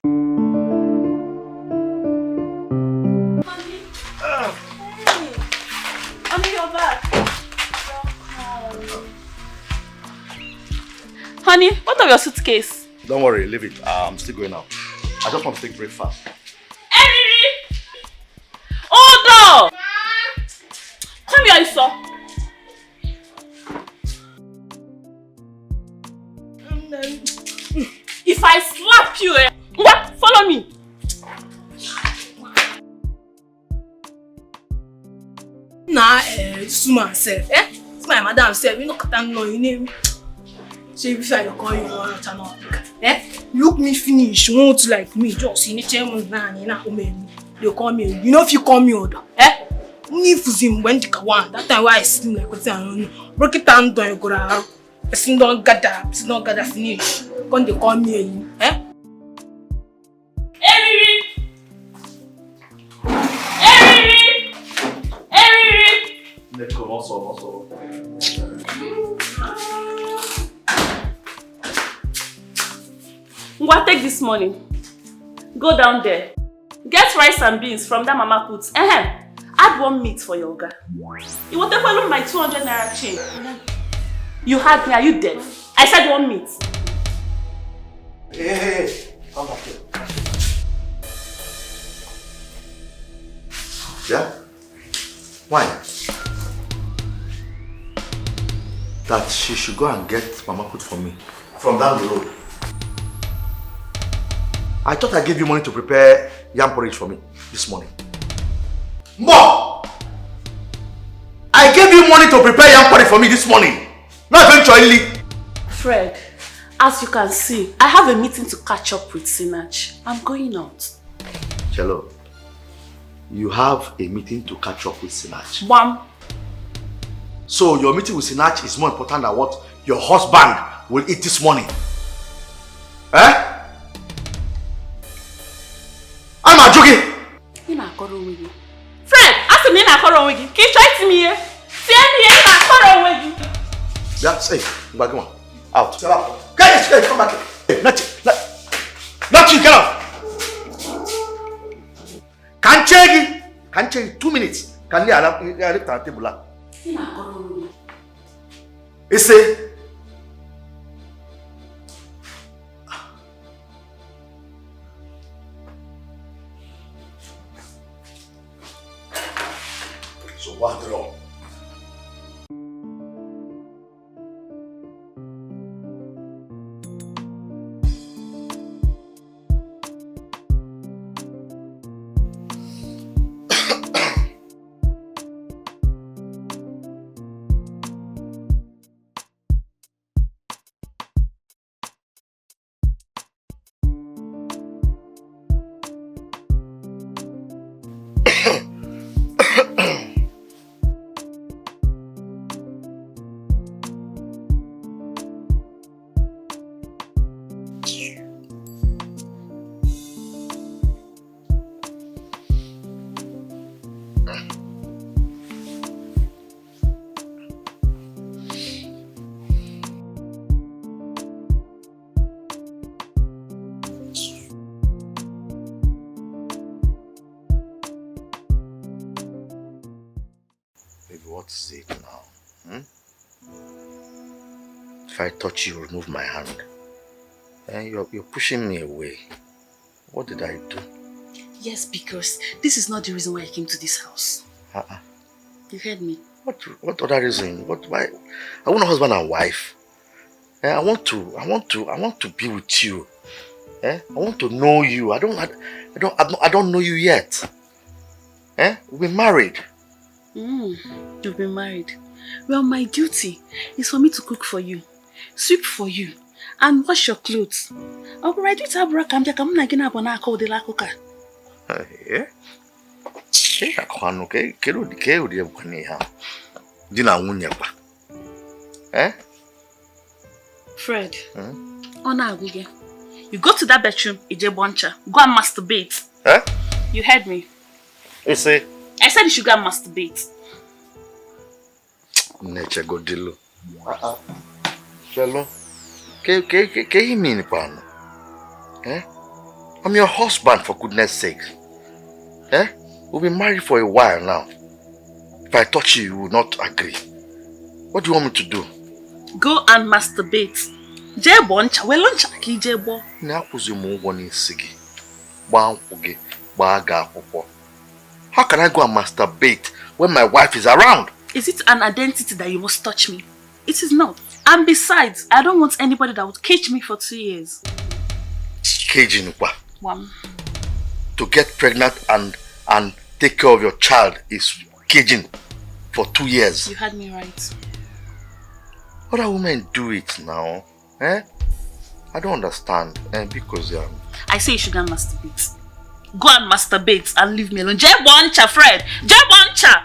Honey, what of your suitcase? Don't worry, leave it. I'm still going out. I just want to take breakfast. Emily! Hold on! Come here, Isa. If I slap you, follow me. Nah, this woman self, It's my madam self. You know, can't know your name. So if I call you on channel, look me finish. You want to like me? Just in the chairman, they call me. You know if you call me order, if him went to one, that time why I seem like what's on. Break it down, don't you go around? It's not gather finish. When they call me, What take this money? Go down there. Get rice and beans from that mama puts. Add one meat for your guy. You want to follow my 200 naira chain? You had me, are you deaf? I said one meat. Hey, come back here. Yeah? Why? That she should go and get mama put for me from down the road. I thought I gave you money to prepare yam porridge for me this morning. Mom! I gave you money to prepare yam porridge for me this morning. Not eventually. Fred, as you can see, I have a meeting to catch up with Sinach. I'm going out. Cello, you have a meeting to catch up with Sinach. Mom. So your meeting with Sinach is more important than what your husband will eat this morning. Eh? I'm a joking. Fred, ask me na koro wigi. Keep trying to me here. See me here na koro wigi. Yeah, say, come on. Out. Get it, come back here. Hey, not you, get out. Can't change 2 minutes. Can you lift our table? It's a so what the law? What is it now? If I touch you, remove my hand. You're pushing me away. What did I do? Yes, because this is not the reason why I came to this house. You heard me. What other reason? Why? I want a husband and wife. I want to be with you. I want to know you. I don't know you yet. We're married. You've been married. Well, my duty is for me to cook for you, sweep for you, and wash your clothes. I'll be right with Abra. I'm not going to call the Lacoca. Fred, you go to that bedroom, Ije go and masturbate. You heard me. You say? I said you should go and masturbate. Nature go dillo. Cello. Que you mean, pan? I'm your husband, for goodness sake. Eh? We've been married for a while now. If I touch you, you will not agree. What do you want me to do? Go and masturbate. Jebo ncha, we luncha ki jebo. How can I go and masturbate when my wife is around? Is it an identity that you must touch me? It is not. And besides, I don't want anybody that would cage me for 2 years. Caging what? One. To get pregnant and take care of your child is caging for 2 years. You had me right. Other women do it now. Eh? I don't understand. Because I say you should go and masturbate. Go and masturbate and leave me alone. Jeboncha, Fred! Jeboncha!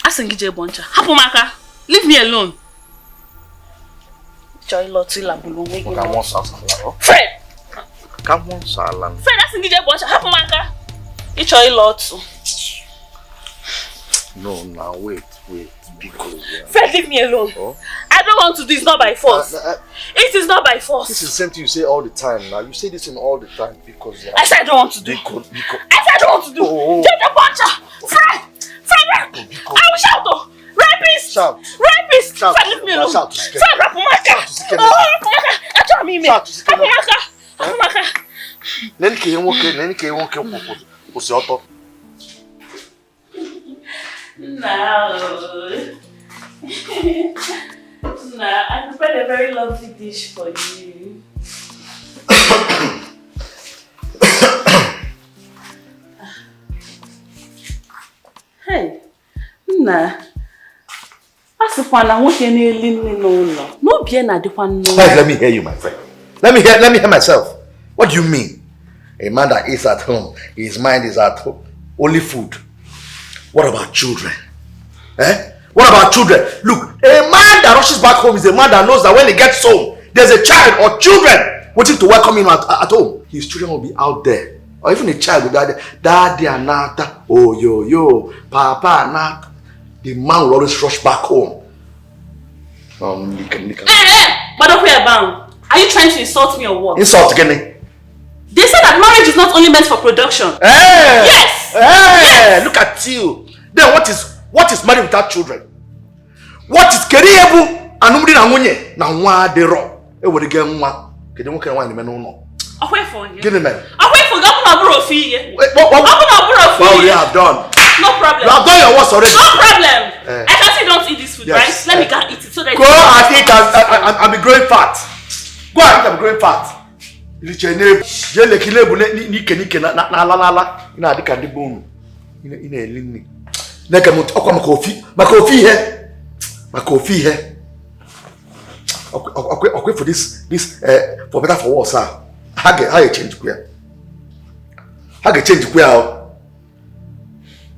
Asengi Jeboncha. Hapumaka! Leave me alone. Fred! Come on, Salam. Fred, Asengi Jeboncha. Hapumaka! It's a lot. No, now wait. Because Fred, leave me alone. Oh? I don't want to do this, not by force. It is not by force. This is the same thing you say all the time now. You say this in all the time because I said I don't want to do. I said I don't want to do. Jeboncha! Fred! I will shout though! Rapist! Shout! Rapist! Shout! Fred, leave me alone! Shout! Fred, Rapumaka! Rapumaka! Enter me, man! Rapumaka! No. No, I prepared a very lovely dish for you. Hey, Nna. Asukwana nwoke na-eli nne n'ụlọ. No bie na dịkwa nne. Let me hear you, my friend. Let me hear myself. What do you mean? A man that eats at home, his mind is at home. Only food. What about children? Eh? What about children? Look, a man that rushes back home is a man that knows that when he gets home, there's a child or children waiting to welcome him at home. His children will be out there. Or even a child will be out there. Daddy Anata, oh yo, Papa Anata. The man will always rush back home. But up here, Bang. Are you trying to insult me or what? Insult again. They say that marriage is not only meant for production. Hey! Yes! Hey! Yes! Look at you. Then what is marriage without children? What is keriebu anumdi na nwunye na nwa adero? E were ge nwa. Kede nwoke nwa ni me no no. Away for you. Gini men. Away for God na bro fi ye. What you have done? No problem. You have done your worst already. No problem. I can see you don't eat this food, yes. right? Let me go and eat it so that go and eat and be growing fat. Go and eat and be growing fat. Lichene je lekilebu nike na ala ina adika ndi bonu. Ina elini. Neka mut okwa makofi he. Okay for this for better for worse ah. How change queer. How change queer.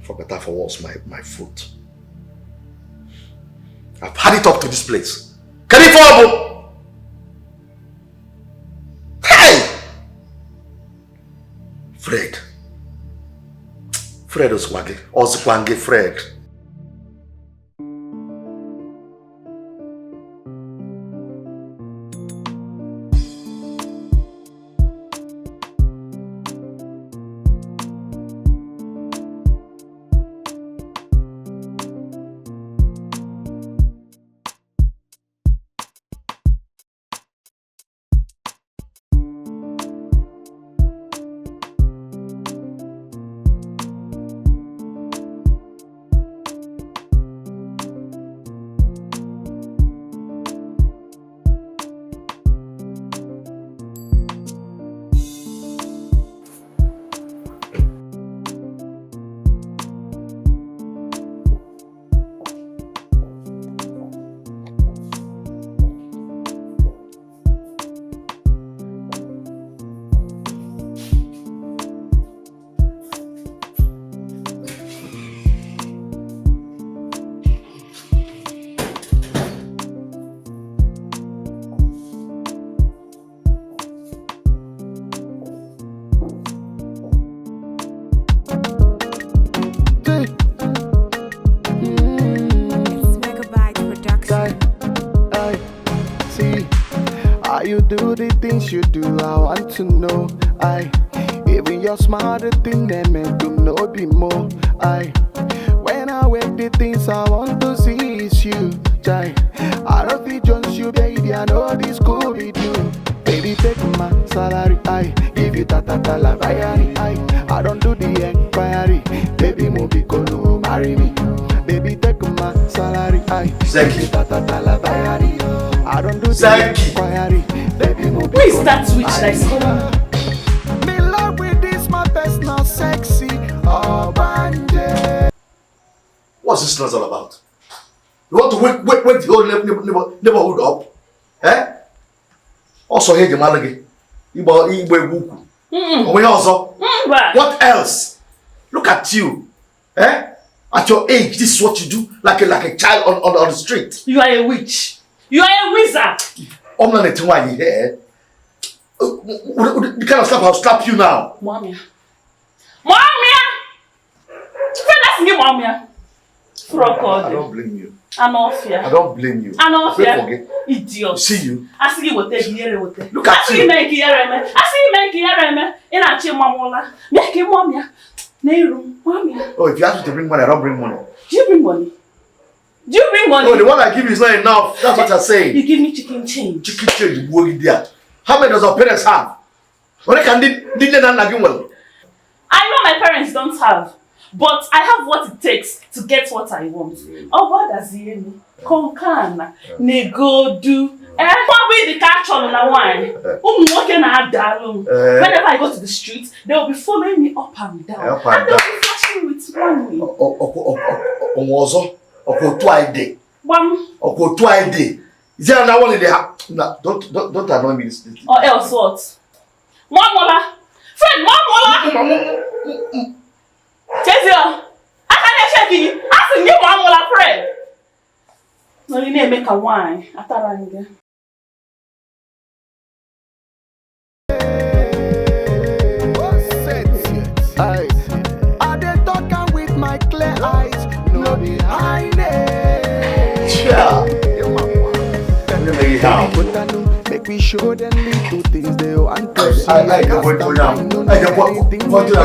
For better for worse my foot. I've had it up to this place. Can you follow? Hey! Fred Oswage, Fred. the things you do, I want to know. Even your smile, the thing they meant to know be more. When I wake the things I want to see is you. I don't feel just you, baby. I know this could be you. Baby, take my salary, give you that la I don't do the inquiry. Baby, movie call marry me. Baby, take my salary, give you that la I don't do the inquiry. Baby, movie. Who is that witch that is calling me? Me love with this, my personal sexy. Oh, banje. What's this noise all about? You want to wake the whole neighborhood up? Eh? Also, here the malagi. What else? Look at you. Eh? At your age, this is what you do, like a child on the street. You are a witch. You are a wizard. I'm not letting why you here. The kind of slap I'll slap you now. Momia. Let's give Momia. I don't blame you. Anofia. I don't blame you. Anofia. Idiot. See you. I see you what here. Look at you. I see you make here. In a chimamola. Make him Momia. Neiru. Momia. Oh, if you ask me to bring money, I don't bring money. Do you bring money? Do you bring money? Oh, the one I give you is not enough. That's what I'm saying. You give me chicken change. Chicken change, working there. How many does our parents have? What can did well? I know my parents don't have, but I have what it takes to get what I want. Oh, what does he mean? Konkana, negodu. Probably the catch on the wine. Whenever I go to the street, they will be following me up and down. And they will be flashing with money. Is there another one in the house? No, don't annoy me this. Or else what? Momola! Fred, Momola! Chezio! I can't check you. I see you, Momola, Fred. No, you need to make a wine. Ataranga. I dey talking with my clear eyes, no behind it. Yeah. Make me show them little things they want to see. I can't wait for now. What do I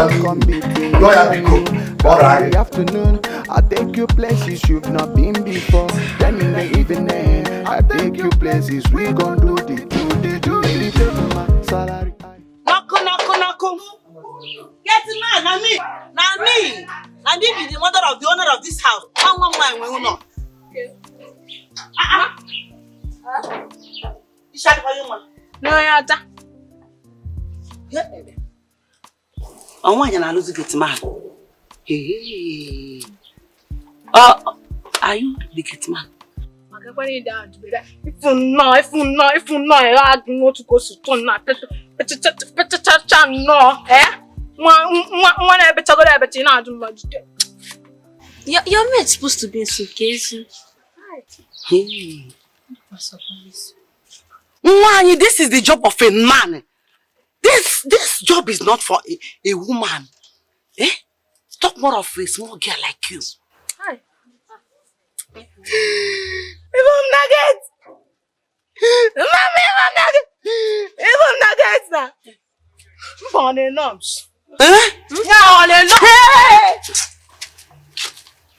mean? Alright. Afternoon, I take you places you've not been before. Then in the evening, I take you places we gon' do the my salary. Knock. Get man, na me. And be the mother of the owner of this house. One when you know. You shot for you man. No, yata. Yeah, baby. I want you to lose get man. Hey. Are you the get man? If you know, I can go to go to turn that. No, eh? One I better go there, but you know, do much. Your mate's supposed to be in suitcase. Hey. Man, this is the job of a man. This job is not for a woman. Eh? Talk more of a small girl like you. Hi. Even nuggets. Even nuggets now. Born in lumps. Eh? Yeah, on a lump.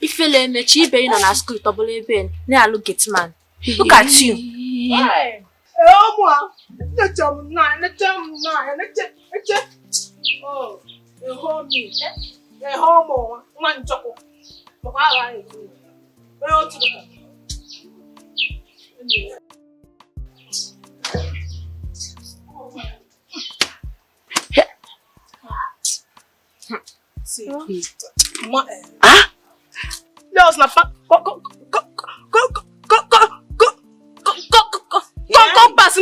If you let me cheap, you know, school double even. Now look at man. Look at you. Hi. Oh, let's oh, a homie. A homo. One chocolate. See, ah? No, it's not fun. Go, pass.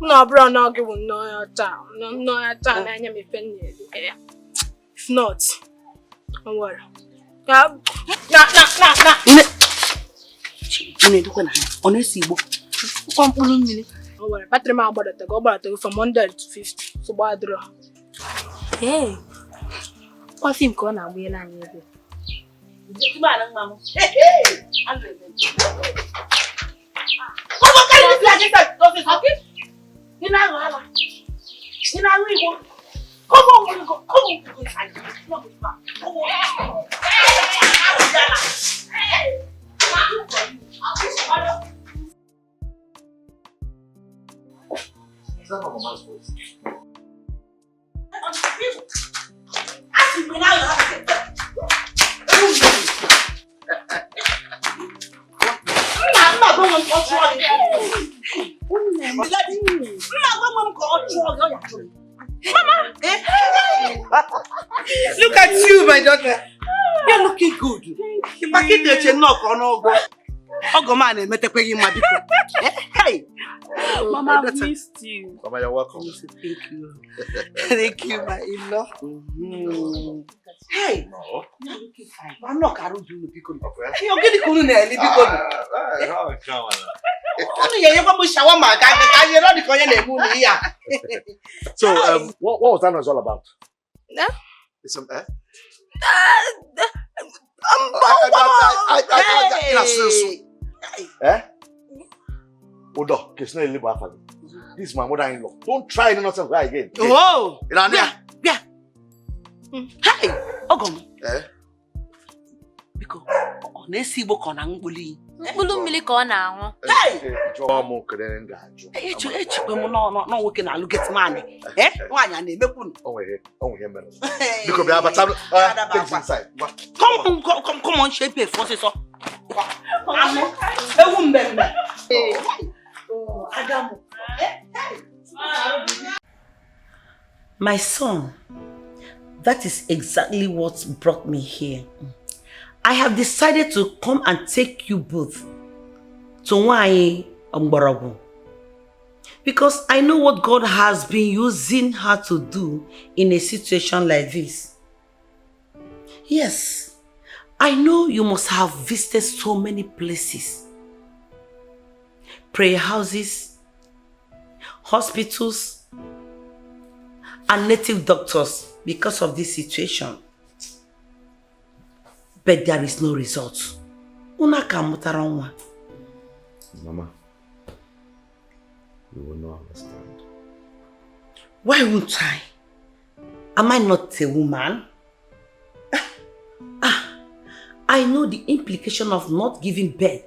No, bro, no, give no town. No, town. I am if not, don't worry. Nah. Don't worry. Battery man about it. Go about it from 100 to 50. So bad draw. Hey. What film can I be in here? Hey. Okay? You know what? You know what? Come on, go inside. Come on. Is that not Mama's voice? Look at you, my daughter. You're looking good. You back in the knock on over. Oh, man, I met a pay in my Hey, Mama, I've missed you. Mama, you're welcome. Thank you. Thank you, my in-law. Hey, No. you're looking fine. I'm not carrying you because you're getting cool in there. So, what was that noise all about? Yeah? It's Odo, this is my mother-in-law. Don't try any nonsense again. Oh! Yeah. Hey! Ogom. Because na-esi Igbo ka ọ na mkpuli. Mkpụrụ mmiri ka ọ na-aṅụ. Echikwe m na nwoke na-alụ getman. Nwaanyị a na-emekwu. take this inside. Come on, shape it for so. Ewu mbembe. Adamu. My son, that is exactly what brought me here. I have decided to come and take you both to Nwanyị Mgbọrọgwụ because I know what God has been using her to do in a situation like this. Yes, I know you must have visited so many places. Prayer houses, hospitals, and native doctors because of this situation. But there is no result. Mama, you will not understand. Why won't I? Am I not a woman? I know the implication of not giving birth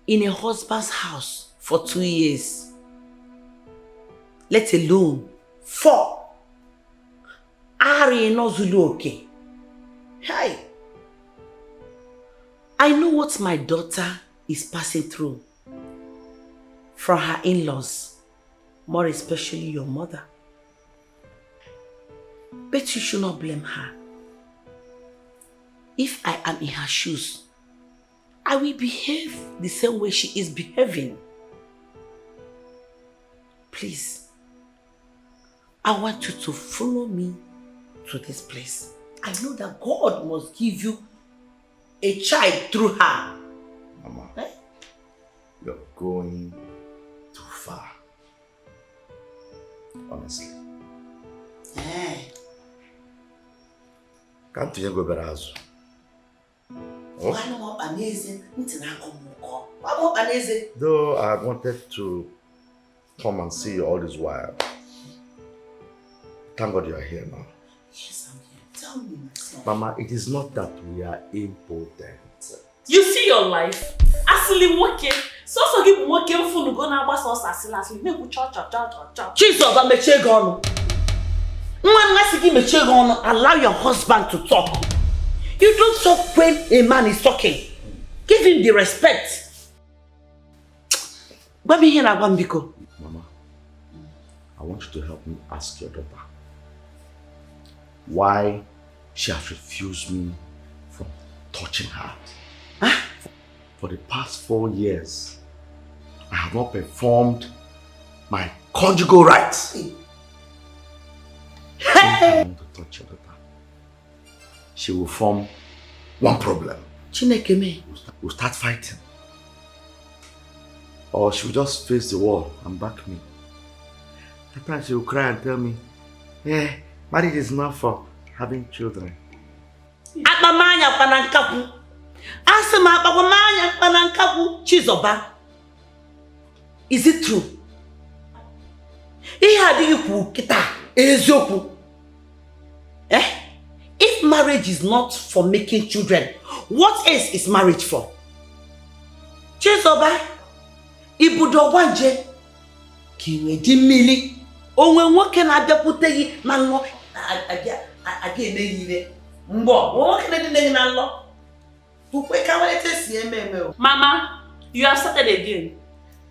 in a husband's house for 2 years. Let alone 4. Ari no Zulu okay. Hi. I know what my daughter is passing through from her in-laws, more especially your mother. But you should not blame her. If I am in her shoes, I will behave the same way she is behaving. Please, I want you to follow me to this place. I know that God must give you a child through her. Mama, you're going too far. Honestly. Can't you go better? Though I wanted to come and see you all this while. Thank God you are here now. Yes, I'm here. Tell me, my son. Mama, it is not that we are impotent. You see your life? Asili woke. So give woke food go na gbasa osasila asili make we cha. Jesus, I'm meche gonu. Allow your husband to talk. You don't talk when a man is talking. Give him the respect. Mama, I want you to help me ask your daughter why she has refused me from touching her. Huh? For the past 4 years, I have not performed my conjugal rights. If I want to touch your daughter, she will form one problem. We'll start fighting. Or she will just face the wall and back me. At times she will cry and tell me, marriage is not for having children. Is it true? Ihe adịghị kwu kita eziokwu. If marriage is not for making children, what else is marriage for? Chizoba, ibudo wanje kinwe di mmili onwe nwoke na-abịakwute gị na nlọ aga eme ihe mgbo nwoke na-edine gị na nlọ ukwe ka walete si eme o. Mama, you have started again.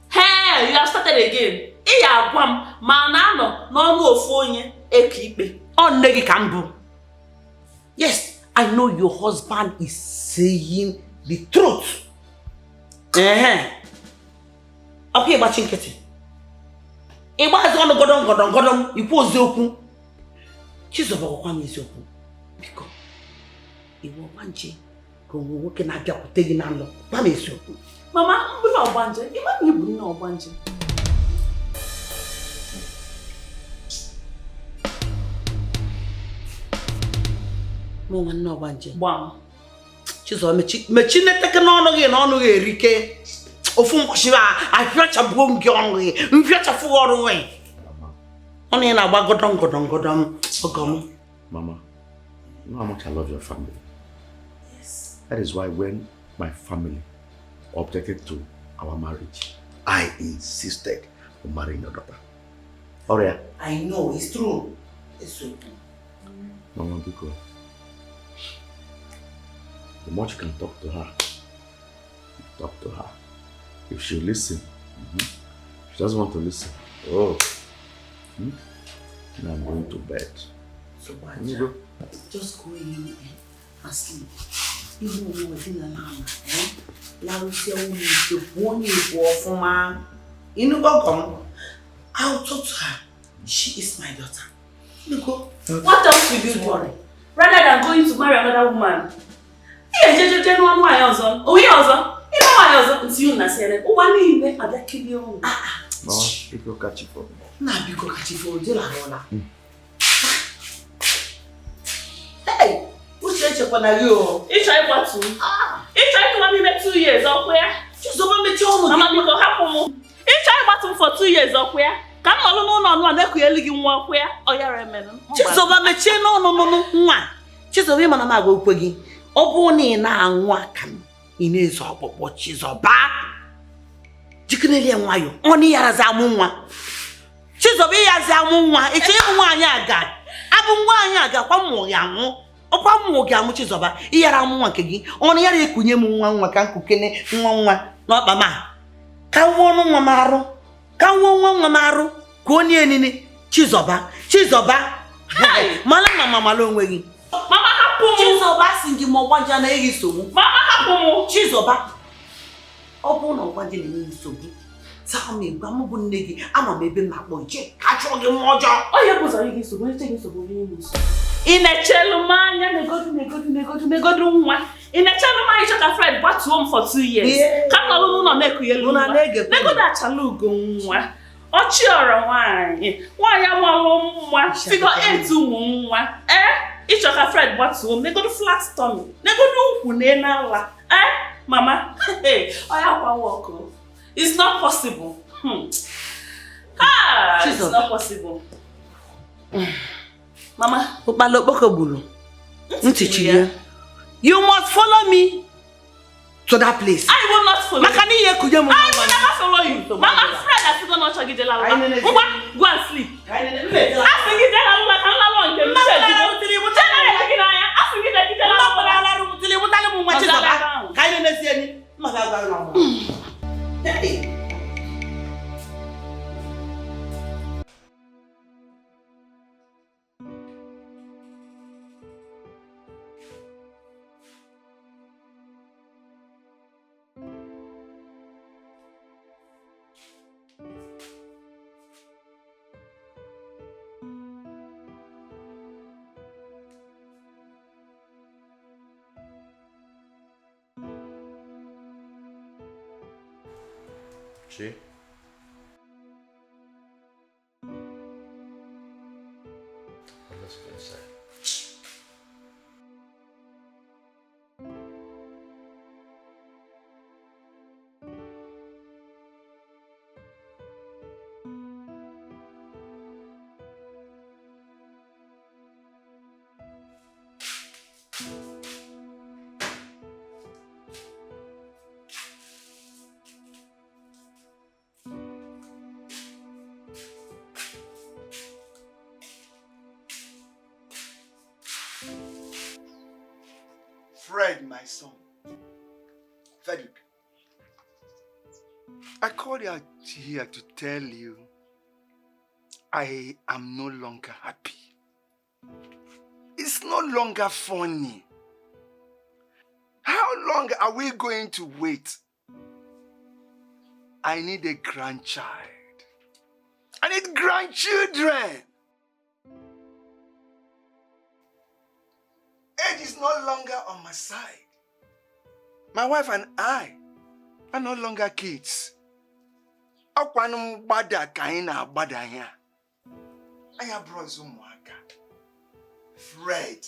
Hey, you have started again. Iya agwa m ma na anọ n'ọnụ ofu onye eke ikpe. Ọ nne gị ka mbụ. Yes, I know your husband is saying the truth. Okay, ịgbachi nkịtị. Ịgbazi ọnụ godom ikwu oziokwu. Chizoba gwakwa m eziokwu. Biko, iwu ọgbanje ka onwe nwoke na-abịakwute gị na nlọ. Gwa m eziokwu. Mama, mbụla ọgbanje, ịma na ibu nne ọgbanje. Mụ nwanne ọgbanje. Gbam. Chizoba mechi neteke n'ọnụ gị na ọnụ gị erike. Ofu mkpọchi afịachabuo m gị ọnụ gị, mfịachafu ọrụ gị. Ọnụ ya na-agba godom. Ogom. Mama, you know how much I love your family. Yes. That is why when my family objected to our marriage, I insisted on marrying your daughter. Oria. I know, it's true. It's true. Mama, because the more you can talk to her, talk to her. If she listen, she doesn't want to listen. Oh, now I'm going to bed. So why you go? Just go in and sleep. Even when we're in the land, now we see only one year for my. You know what? Come, I'll talk to her. She is my daughter. You go. What else will you do? Rather than going to marry another woman. Hey, Jeje, no one ọzọ. Oh, ọzọ. You know why ọzọ? Until you na say, "Oh, one niile abịa kill you." Mama, pick your catchy for me. Na biko kachi for je la rola. Hey, uche chekwa na yo. Ị chọrọ ịgbatu. Ị chọrọ ịtụwa m ime 2 years ọkwa ya. Chizoba mechi ọnụ. Mama biko hapụ m. Ị chọrọ ịgbatu m for 2 years ọkwa ya. Ka m nọlụ n'ụlọ ọnụ a na-ekuyeli gị nwa ọkwa ya. Ọ yara emenụ. Chizoba mechie n'ọnụ nwa. Chizoba ịma na m agwa okwe gị. Ọ bụ na ị na-anwụ aka m, ị na-ezo ọkpụkpọ Chizoba. Jikinele nwayo. Ọnụ yarazi amụ nwa. Chizoba ịyazi amụ nwa. Ị chọrọ ịmụ nwaanyị aga. Abụ nwaanyị aga kwa mmụ ya nwụ. Ọkwa mmụ gị amụ Chizoba. Ịyara amụ nwa nke gị. Ọnụ yara ekunye m nwa ka nkukene nwa n'ọkpa ma. Ka nwa ọnụ nwa m arụ. Ka nwa m arụ. Ka onye enini Chizoba. Mala mama mala onwe gị. Mama hapụ m. Chizoba si gị ma ọgbanje na-eyi nsogbu. Mama hapụ m. Chizoba. Ọ bụ na ọgbanje na-enye nsogbu. Taa m egwa m bụ nne gị, ama m ebe m na-akpọ iche. Ka chọọ gị mma ọjọọ. Ọ ya bụzọ gị nsogbu, eche gị nsogbu onye nsogbu. Ị na-echelu m anya negodu nwa. Ị na-echelu m anya chọka Fred gbatuo m for 2 years. Ka m nọlụ n'ụlọ na-ekuyelu nwa. Negodu achala ugo nwa. Ọchịọrọ nwaanyị amụọlụ nwa, figure 8 ụmụ nwa. Ịchọka Fred gbatuo m, negodu flat tummy, negodu ukwu n'ala. Mama, ọ ya kwa work. It's not possible. It's not possible. Mama, Ukpala okpoko gburu. Ntị chiri ya. You must follow me to that place. I will not follow Maka na ihe kunye m. I will never follow you. Mama, Fred, I still not chagi jela lala. Go and sleep. I think it's jela lala. I'm not long. I'm Chi? Let's go inside. Fred, my son. Frederick, I called you out here to tell you I am no longer happy. It's no longer funny. How long are we going to wait? I need a grandchild. I need grandchildren. Age is no longer on my side. My wife and I are no longer kids. Akwanum bada kaina bada here. I have brought Zumuaka. Fred.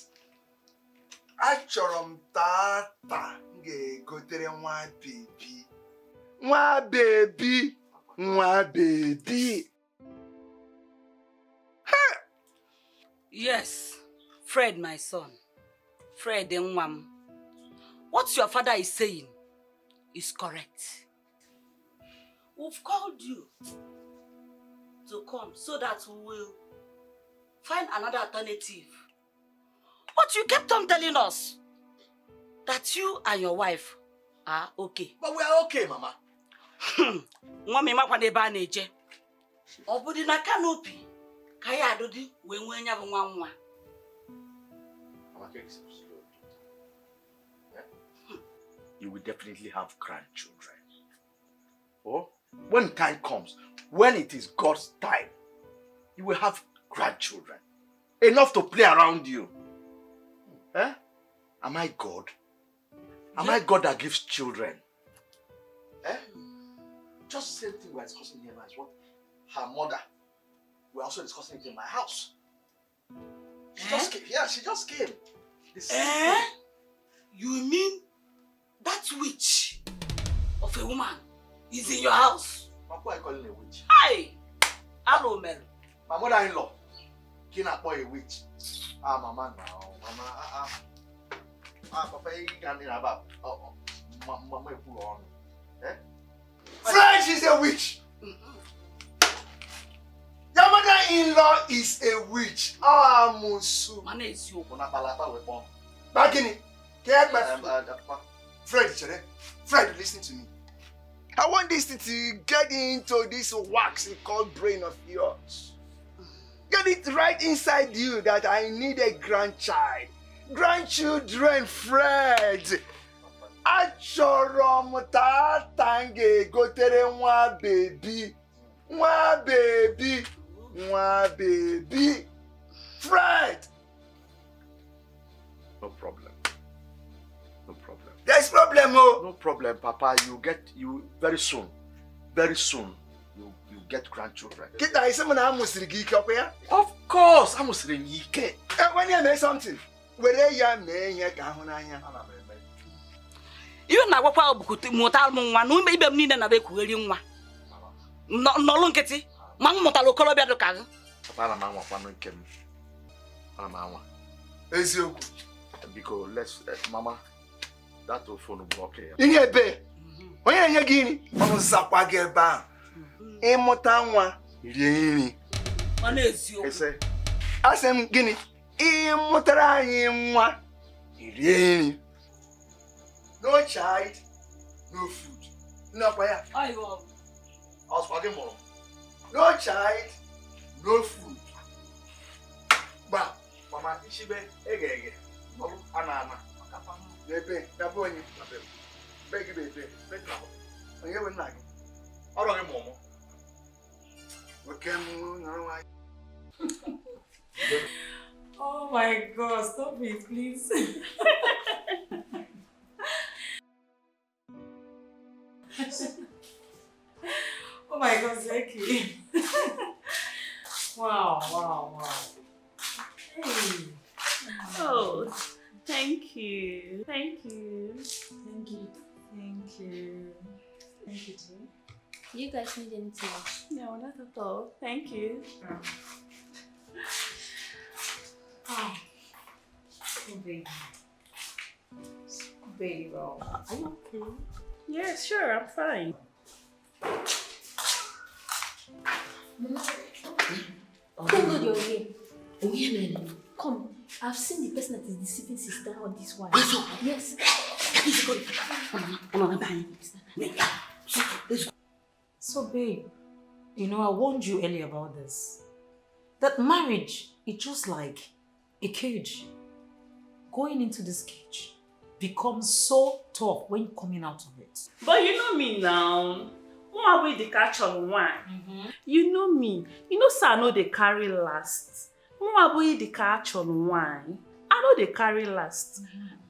Achọrọ m tata ga-egotere nwa baby. Nwa baby. Nwa baby. Hey! Yes, Fred, my son. Fred Nwam. What your father is saying is correct. We've called you to come so that we will find another alternative. But you kept on telling us that you and your wife are okay. But we are okay, Mama. Nwami makwa n'ebe a na-eje. Ọ bụdị na canopy ka ya adụdị wee nwee nya bụ nwa nwa. Mama, you will definitely have grandchildren. Oh, when time comes, when it is God's time, you will have grandchildren. Enough to play around you. Eh? Am I God? Am I God that gives children? Eh? Just the same thing we are discussing here now is what her mother, we are also discussing it in my house. She just came. Yeah, she just came. The same thing. You mean that witch of a woman is in your house? Why are you calling a witch? Hi! Hello, Mel. My mother-in-law, Kina boy a witch. Ah, Mama now. Mama, Papa, you can't hear about. Mama, you put on. Eh? Fred is a witch. Your mother-in-law is a witch. Ah, Musu. Mane is you. Bagini. Fred, listen to me. I want this to get into this waxy called brain of yours. Get it right inside you that I need a grandchild. Grandchildren, Fred. Achọrọ m tata ga-egotere nwa baby. Nwa baby. Nwa baby. Fred. No problem. No problem. There's problem, oh. No problem, Papa. You very soon. Very soon. You get grandchildren. Kita ise na amusiri gi ike okwa. Of course, amusiri m ike. When you make something, were ya mee ihe ka ahụ n'anya. Iyo na gwakwa obukuti mụta m nwa na ibe m niile na be kugheri nwa. Nọlụ nkịtị, ma m mụtara okorobịa dị ka gị. Papa na manwa kwanu nke m. Ana manwa. Eziokwu. Because Mama, that phone block here. Ini ebe. Onye nye gị nri, ọnụ zakwa gị ebe ahụ. Ịmụta nwa, rie nri. Ọ na-eziokwu. Ese. Asị m gịnị? Ịmụtara anyị nwa, rie nri. No child, no food. No kwaya. Ayo. No child, no food. Ba, Mama, ishibe ege. Olu ana. Bebe, dabonye. Begi bebe. Beg na. Onye we nna gị. Oro gị momo. Oke m na nwa. Oh my God, stop it, please. Oh my God, Zeki. Wow. Hey. Oh, thank you. Thank you, Jane. You guys need anything else? No, not at all. Thank you. Oh, baby. Baby, bro. Are you okay? Yeah, sure, I'm fine. Come, good, you're here. Come. I've seen the person that is deceiving sister on this one. Yes. So, babe, you know, I warned you earlier about this. That marriage is just like a cage. Going into this cage becomes so tough when you're coming out of it. But you know me now. Who will the catch on one? You know me. You know, sir, I know they carry last. Who will the catch on one? I know they carry last.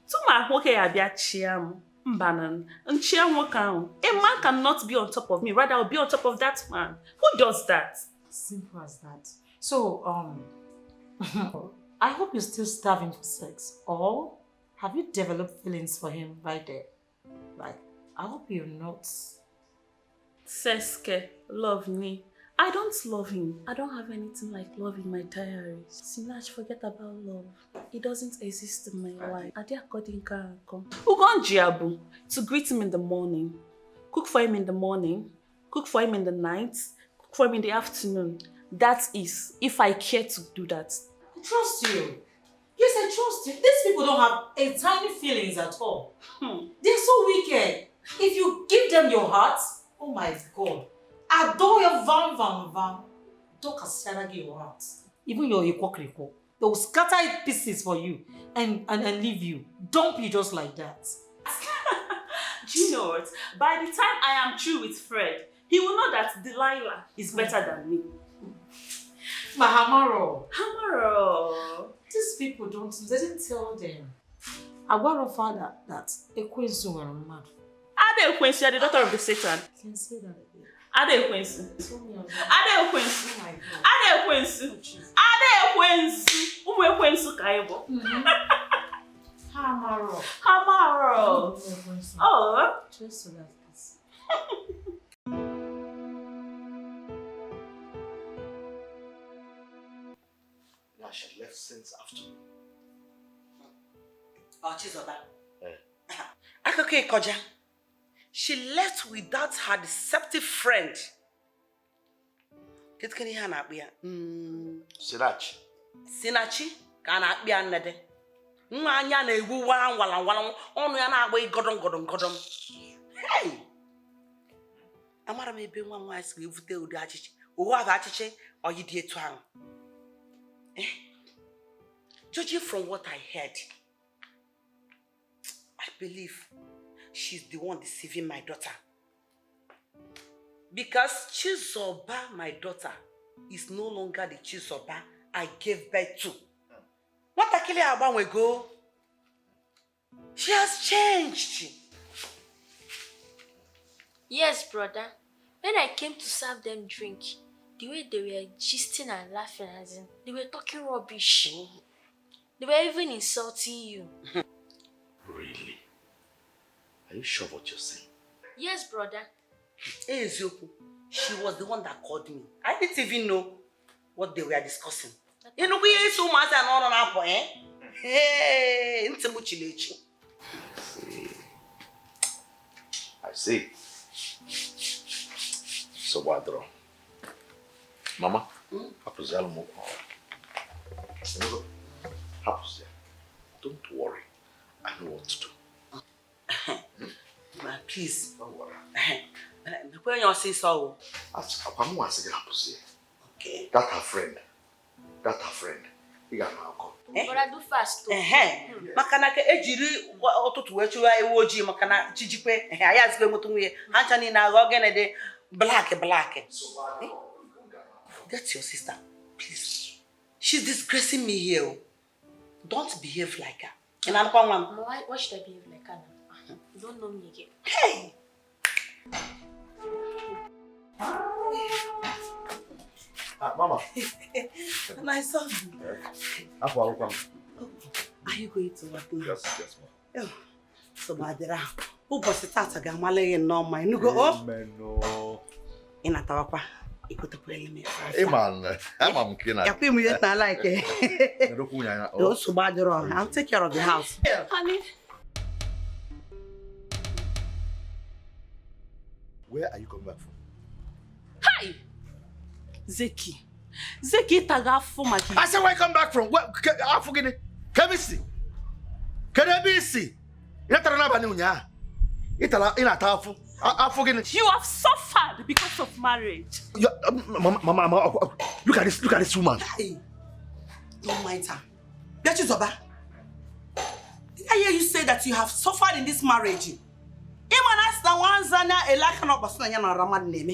To my okay, I be a chiam. Mbanan. And chiam wakam. A man cannot be on top of me. Rather, I'll be on top of that man. Who does that? Simple as that. So, I hope you're still starving for sex. Or have you developed feelings for him right there? Like, I hope you're not. Seske, love me. I don't love him. I don't have anything like love in my diary. Sinach, forget about love. It doesn't exist in my life. Ade according come. Ugon Jiabu to greet him in the morning, cook for him in the morning, cook for him in the night, cook for him in the afternoon. That is, if I care to do that. I trust you. Yes, I trust you. These people don't have a tiny feelings at all. They're so wicked. If you give them your heart, oh my God, adore your van. Don't consider your heart. Even your equal. They will scatter it pieces for you and leave you. Don't be just like that. Do you know what? By the time I am through with Fred, he will know that Delilah is better than me. Mahamaro. Hamaro. These people they didn't tell them. I want to find out that Ekwensu were mad. Ade Ekwensu, you are the daughter of the Satan. I can say that again. Ade Ekwensu. Ade Ekwensu. Oh my God. Ade Ekwensu. Ade Ekwensu. Umu Ekwensu kaibo. Hamaro. Hamaro. Oh. Just so that it's... Yeah, she left since afternoon. Oh, Chizoba. Akoko Ikoja. She left without her deceptive friend. Get can you na akpia? Sinachi. Sinachi ka na akpia nnede. Nwa anya na ewu wala onu ya na agba godon. Hey. Amara m ebe nwa nwa si evute udi achichi. Owo aba achichi oyidi etu ahụ. Judging from what I heard, I believe she's the one deceiving my daughter. Because Chizoba, my daughter, is no longer the Chizoba I gave birth to. What Akili Aban go? She has changed. Yes, brother. When I came to serve them drink, the way they were gisting and laughing, as in, they were talking rubbish. They were even insulting you. Really? Are you sure what you're saying? Yes, brother. Hey, Zioku, she was the one that called me. I didn't even know what they were discussing. You know, we ain't so much and all on our point, eh? Hey, into Muchilechi. I see. So, Wadro. Mama, Hapuzal mo. Hapuzal. Don't worry. I know what to do. Please. Don't worry. When you say so. Okay. That's her friend. You got my uncle. But I do fast. Makana ke ejiri otutu wechuwa ewu oji makana chijikwe aya zikwe mutunwe hancha ni na ogene de black. That's your sister. Please. She's disgracing me here. Don't behave like her. Why should I behave like her now? You don't know me again. Hey! Mama. My son. Welcome. Are you going to work? Yes, Mama. So, Madera, who was the tata gamale no my nugo? No. In a tawapa. You could play me. Hey, man. I'm keen. I feel me not like it. Those who bad wrong. I'll take care of the house. Honey. Where are you coming back from? Hi! Zeki taga for my. I said, where you come back from? Where? I'm forgetting. Kebisi. Kerebisi. Yatara na bani unya. Itala ina tafu. Afu gini. You have suffered because of marriage. Mama, look at this woman. Hey, don't mind her. Bechizoba, did I hear you say that you have suffered in this marriage?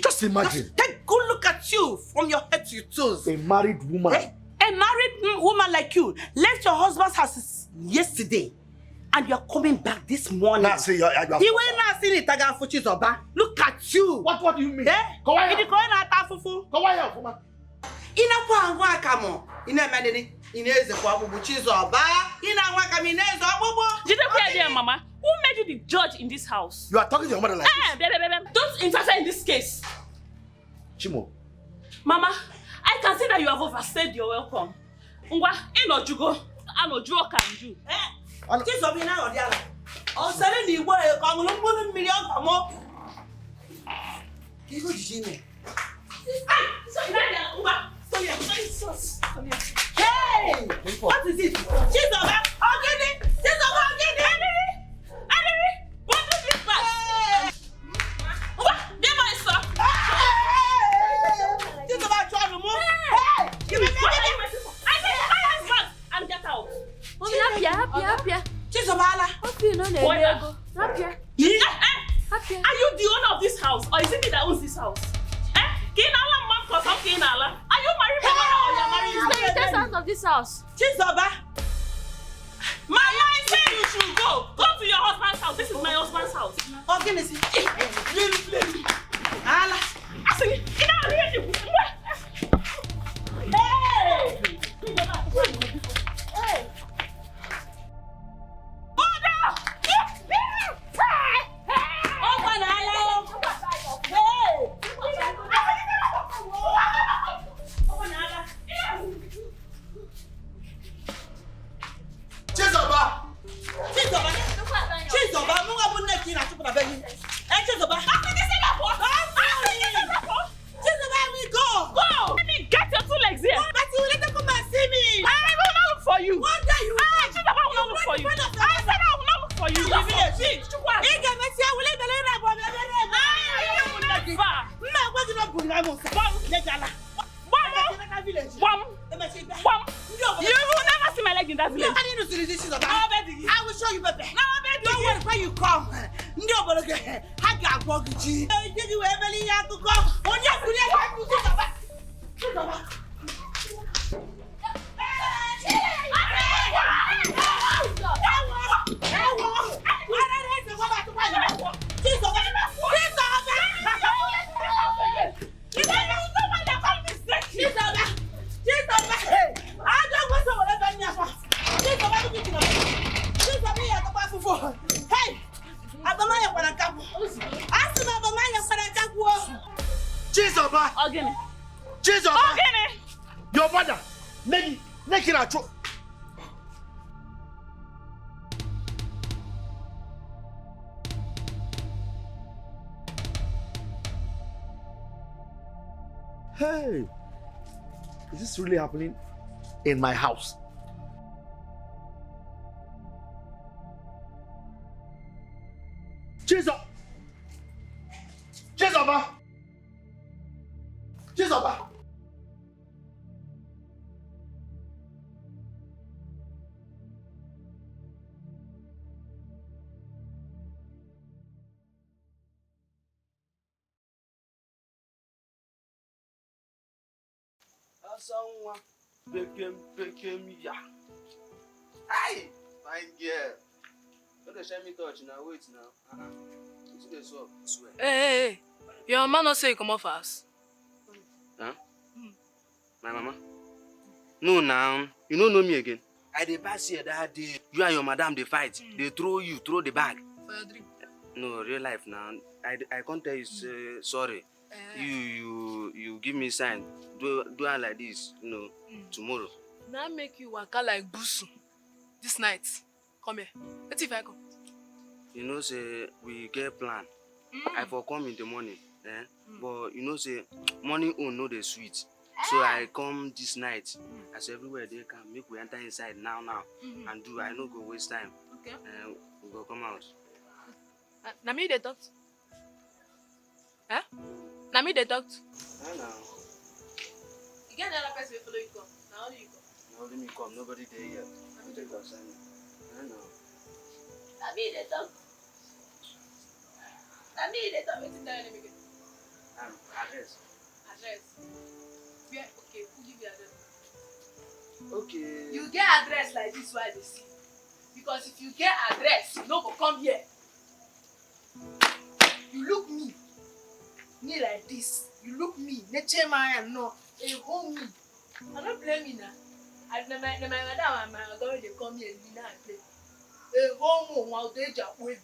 Just imagine. Take a good look at you from your head to your toes. A married woman. A married woman like you left your husband's house yesterday and you're coming back this morning. Nah, see, you were not seeing it. Look at you. What do you mean? Go on here, woman. Mama. Who made you the judge in this house? You are talking to your mother like this. Don't interfere in this case. Chimo. Mama, I can see that you have overstayed your welcome. Ngwa, Inojugo, Anojuo can do. Hey! What is it? She's over. What is this bag? She's over trying to move. Hey! Give me and get out. Mommy, happy. She's over. Hope you know the Lego. Happy. Are you the owner of this house or is it me that owns this house? Are you married or you're married? Stay out of this house. She's over. Mama, I said you should go. Go to your husband's house. This is my husband's house. Okay, listen. Allah. I said, get out of here. Hey! You will never see my leg in that village. I will show you, baby. Don't worry when you come. Your mother, making a throw. Hey, is this really happening in my house? Jesus! Someone became ya. Hey, fine girl. Don't they share me touch now? Wait now. It's the swap. Swear. Hey. Your man not say you come off us. Huh? My mama? No, now. You don't know me again. I dey pass here that day. You and your madam they fight. They throw the bag. For your dream. No, real life now. I can't tell you say sorry. You give me sign. Do it like this, tomorrow. Now make you waka like busu. This night. Come here. Let's see if I come. You know, say we get plan. I for come in the morning, but you know, say morning own no the sweet. So I come this night. As everywhere they come, make we enter inside now, and do. I no go waste time. Okay. We go come out. Na me they talk. Huh? Na me they talk. I know. You get another person will follow you come. Now only you come. Now let me come. Nobody there yet. I take your sign. I know. Na me they talk. Na me they talk. Wetin tell your name again? Address. Address. Where? Okay, who give you address? Okay. You get address like this why they see. Because if you get address, you no go come here. You look me like this. You look me, nature man no, a home me. I don't blame me now. I my madam and my girl they come here and now play. A home while they just wait.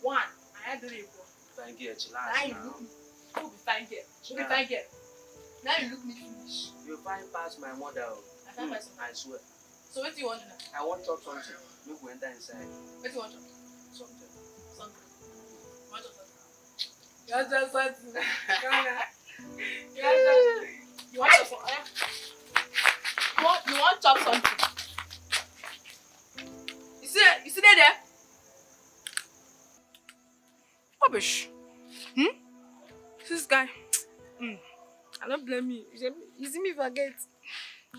One, I had to leave. Thank you, Now you look me. Who be fine girl? Who be fine girl? Now you look me finish. You find past my mother. I find myself. I swear. So what do you want now? I want to talk something. Make we enter inside. What do you want to? Something. Something. You want to talk? You want to talk something? Come on. You want to talk? You want to chop something? You see there? Rubbish. This guy. I don't blame you. You see me forget.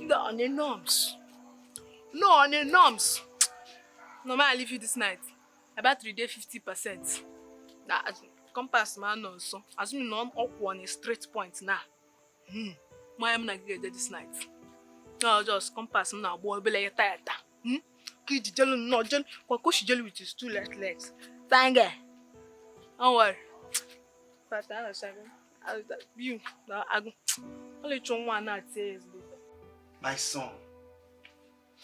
No on the norms. No on the norms. No man, I leave you this night. About 3 days, 50%. Now, compass man also. As me know, I'm up on a straight point now. My am not get this night. No, just compass now. Boy, be like tired. Kid jelly no jelly. Kwakoshi jelly with his 2 left legs. Thank you. Don't worry. But I understand. You, I go. Only one now says. My son,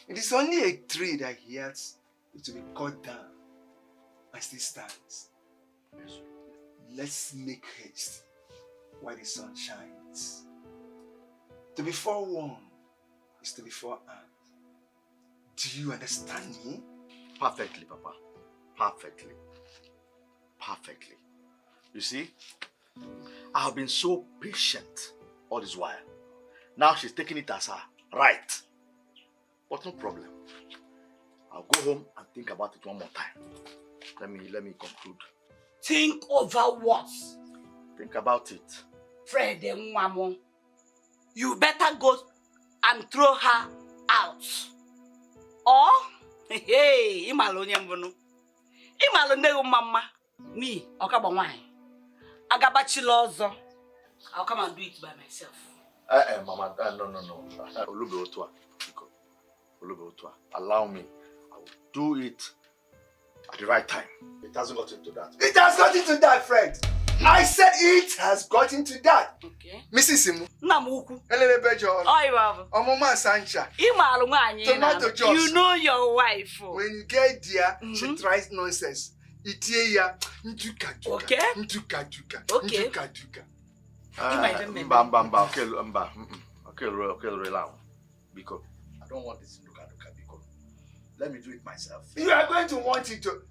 it is only a tree that he has to be cut down and still stands. Let's make haste while the sun shines. To be forewarned is to be forearmed. Do you understand me? Perfectly, Papa. Perfectly. Perfectly. You see, I have been so patient all this while. Now she's taking it as her right. But no problem. I'll go home and think about it one more time. Let me conclude. Think over what? Think about it. Fred and Mamo, you better go and throw her out. Or, hey, Imalonian mama, me, Okabawai. Agabachilozo. I'll come and do it by myself. Mama, no. Olube Otua. Allow me. I will do it at the right time. It hasn't got into that. It has got into that, friend. I said it has got into that. Okay. Mrs. Simu. Namuku. Elele Bejo. Oh, you have. Omoma Sancha. Tomato juice. You know your wife. When you get there, she tries nonsense. Itiya. Okay. Okay. Okay, relax. Because I don't want this duka because let me do it myself. You are going to want it to.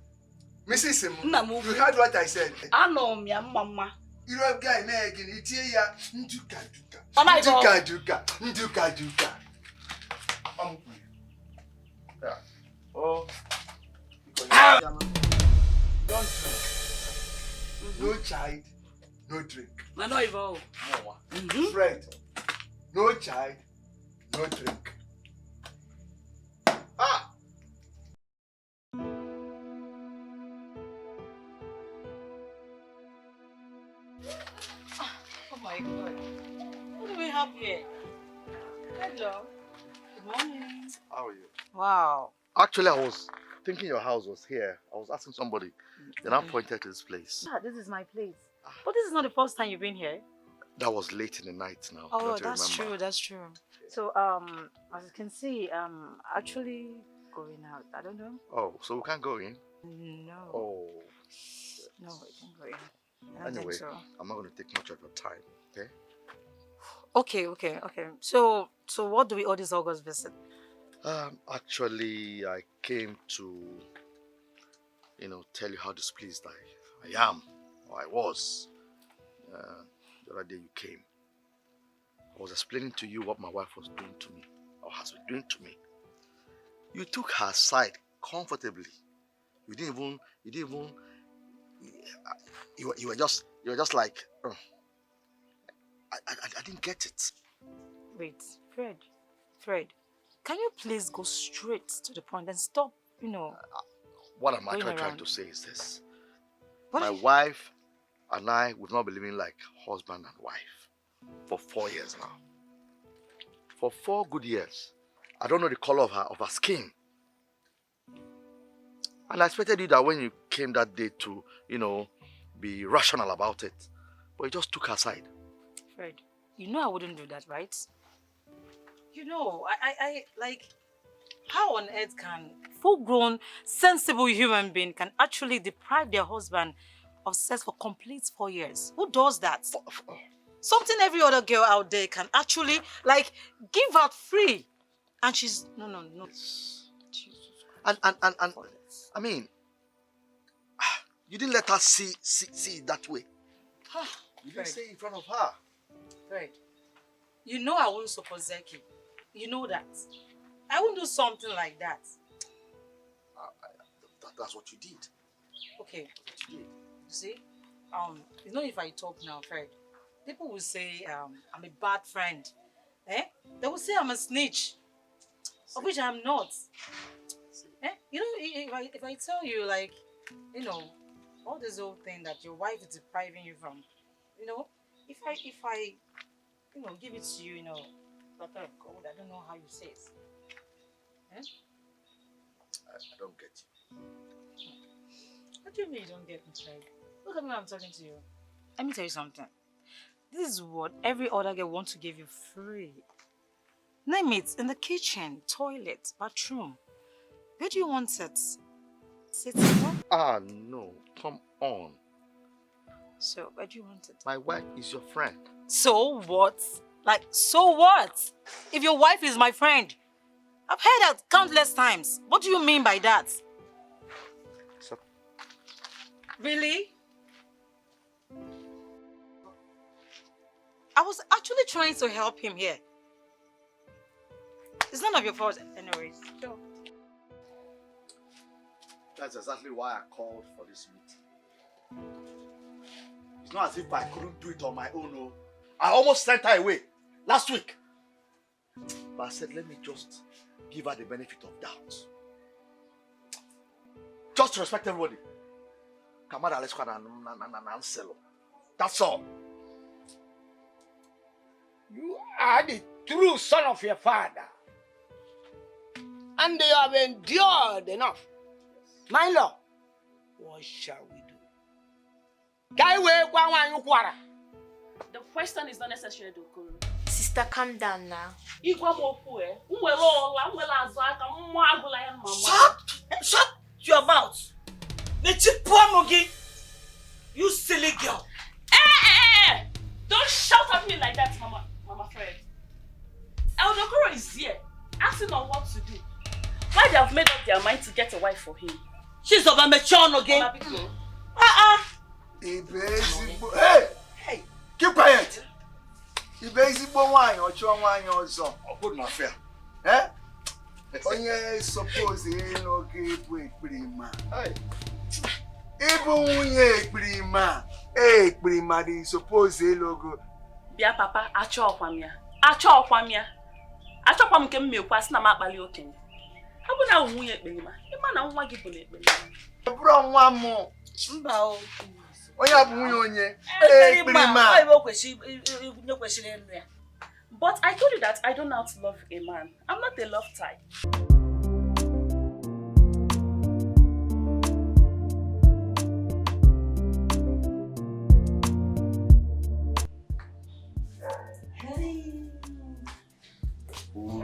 Mrs. Simu, you heard what I said. I know me, mama. You know, guy, Megan, Itiya. Nduka. Yeah. Oh. Don't drink. No child, no drink. No. Fred, no child, no drink. Oh my God. What do we have here? Hello. Good morning. How are you? Wow. Actually, I was thinking your house was here. I was asking somebody. Then I pointed to this place. Yeah, this is my place. But this is not the first time you've been here. That was late in the night now. Oh, Don't you that's remember? true. That's true. So, as you can see, actually going out. I don't know. Oh, so we can't go in? No. Oh. No, we can't go in. I don't Anyway, think so. I'm not going to take much of your time, okay? Okay. So what do we owe this August visit? Actually, I came to, tell you how displeased I am, or I was, the other day you came. I was explaining to you what my wife was doing to me, or has been doing to me. You took her side comfortably. You were just like, I didn't get it. Wait, Fred, can you please go straight to the point and stop, What I'm actually trying to say is this. My wife and I would not be living like husband and wife for 4 years now. For 4 good years. I don't know the color of her skin. And I expected you that when you came that day to, be rational about it. But you just took her side. Fred, I wouldn't do that, right? I how on earth can full-grown, sensible human being can actually deprive their husband of sex for complete 4 years? Who does that? Something every other girl out there can actually, give out free. And she's, no. And I mean, you didn't let her see it that way. You didn't say it in front of her. Fred, I won't suppose Zeki. You know that. I won't do something like that. That's what you did. Okay. You see, if I talk now, Fred, people will say I'm a bad friend. They will say I'm a snitch, of which I'm not. If I tell you, all this whole thing that your wife is depriving you from, if I give it to you, platter of gold, I don't know how you say it. I don't get you. What do you mean you don't get me, Fred? Look at me when I'm talking to you. Let me tell you something. This is what every other girl wants to give you free. Name it, in the kitchen, toilet, bathroom. Where do you want it? Sit down? No. Come on. So, where do you want it? My wife is your friend. So what? So what? If your wife is my friend? I've heard that countless times. What do you mean by that? So, really? I was actually trying to help him here. It's none of your fault anyways. Sure. That's exactly why I called for this meeting. It's not as if I couldn't do it on my own. No. I almost sent her away last week. But I said, let me just give her the benefit of doubt. Just to respect everybody. Kamada, let's go and sell. That's all. You are the true son of your father. And you have endured enough. My lord, what shall we do? The question is not necessary, Dokoro. Sister, calm down now. Shut your mouth. You silly girl. Hey! Don't shout at me like that, Mama Fred. El Dokoro is here, asking on what to do. Why they have made up their mind to get a wife for him? She's of a mature again. Hey! Keep quiet! Wine or wine or so. Good not fair. Onye suppose no give prima. Even prima. Prima di suppose logo. Bia papa, acho kwamia. Acho kwam ke mmekwa si na makpali okenye. Abu na nwunye prima. Ima na nwa gi bu na ekpele. Bro nwa mo. Mba o. Onye abu nwunye onye. Prima. But I told you that I don't know how to love a man. I'm not a love type.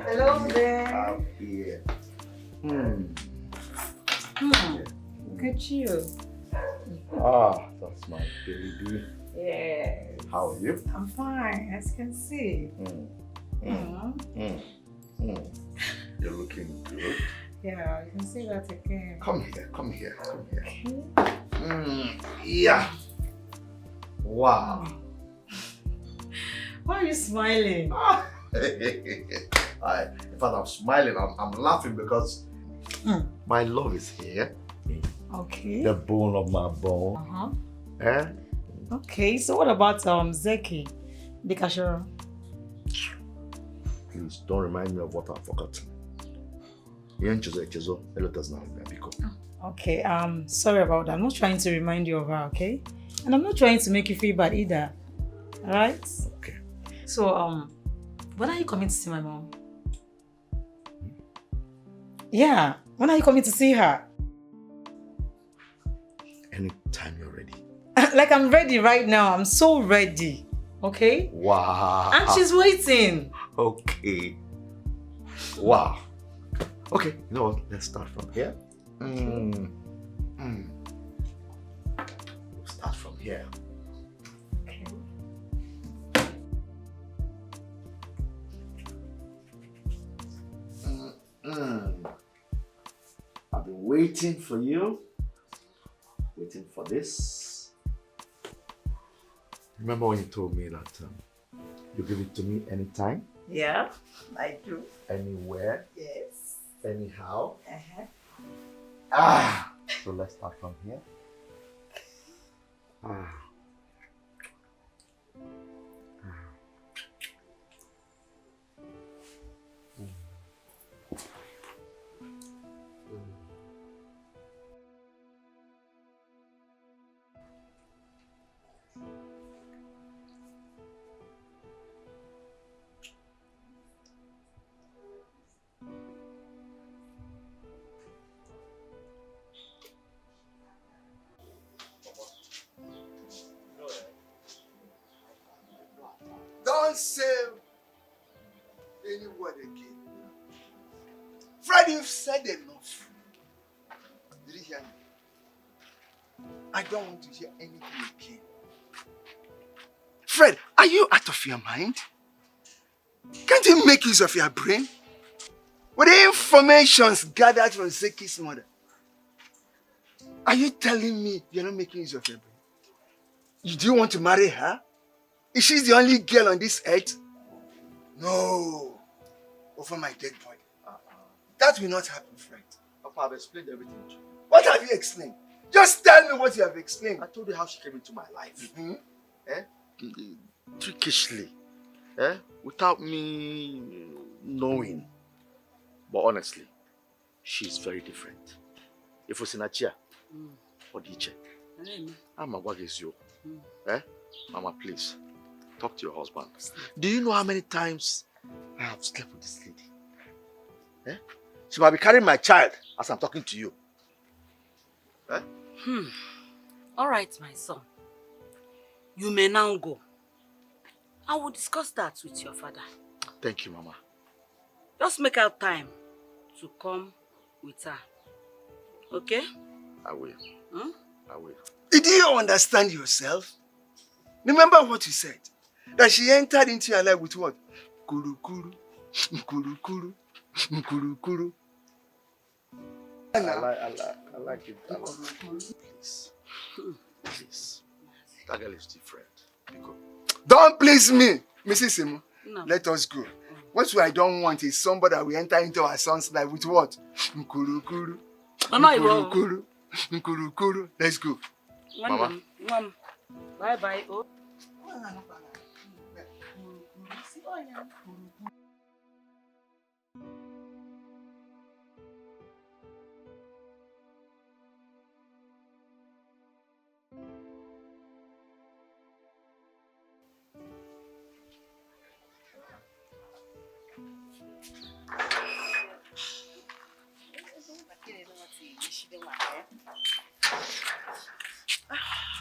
Hello there. I'm here. Look at you. That's my baby. Yes. How are you? I'm fine, as you can see. You're looking good. Yeah, you can see that again. Come here. Yeah. Wow. Why are you smiling? In fact, I'm smiling. I'm laughing because my love is here. Okay. The bone of my bone. Okay, so what about Zeki, the cashier? Please don't remind me of what I've forgotten. Okay, sorry about that. I'm not trying to remind you of her, okay? And I'm not trying to make you feel bad either. Alright? Okay. So, when are you coming to see my mom? Yeah, when are you coming to see her? Anytime you're ready. Like I'm ready right now. I'm so ready. Okay? Wow. And she's waiting. Okay. Wow. Okay, you know what? Let's start from here. We'll start from here. Okay. I've been waiting for you. Waiting for this. Remember when you told me that you give it to me anytime? Yeah, I do. Anywhere? Yes. Anyhow? Uh-huh. So let's start from here. Don't say any word again. Fred, you've said enough. Did you hear me? I don't want to hear anything again. Fred, are you out of your mind? Can't you make use of your brain? With the informations gathered from Zeki's mother, are you telling me you're not making use of your brain? Do you want to marry her? Is she the only girl on this earth? No. Over my dead body. That will not happen, Fred. Papa, I've explained everything to you. What have you explained? Just tell me what you have explained. I told you how she came into my life. Trickishly. Without me knowing. But honestly, she's very different. If it's in a chair, what do you check? I'm a you. Mama, please, talk to your husband. Do you know how many times I have slept with this lady? She might be carrying my child as I'm talking to you. All right, my son. You may now go. I will discuss that with your father. Thank you, Mama. Just make out time to come with her. Okay? I will. I will. Did you understand yourself? Remember what you said. That she entered into your life with what? Kuru kuru, kuru kuru, kuru kuru. I like it. Please. Please. That girl is different. Go. Don't please me, Mrs. Simo. No. Let us go. What I don't want is somebody that will enter into our son's life with what? Nkuru kuru. Nkuru kuru. Nkuru kuru. Let's go. Mama. Bye bye. Oh.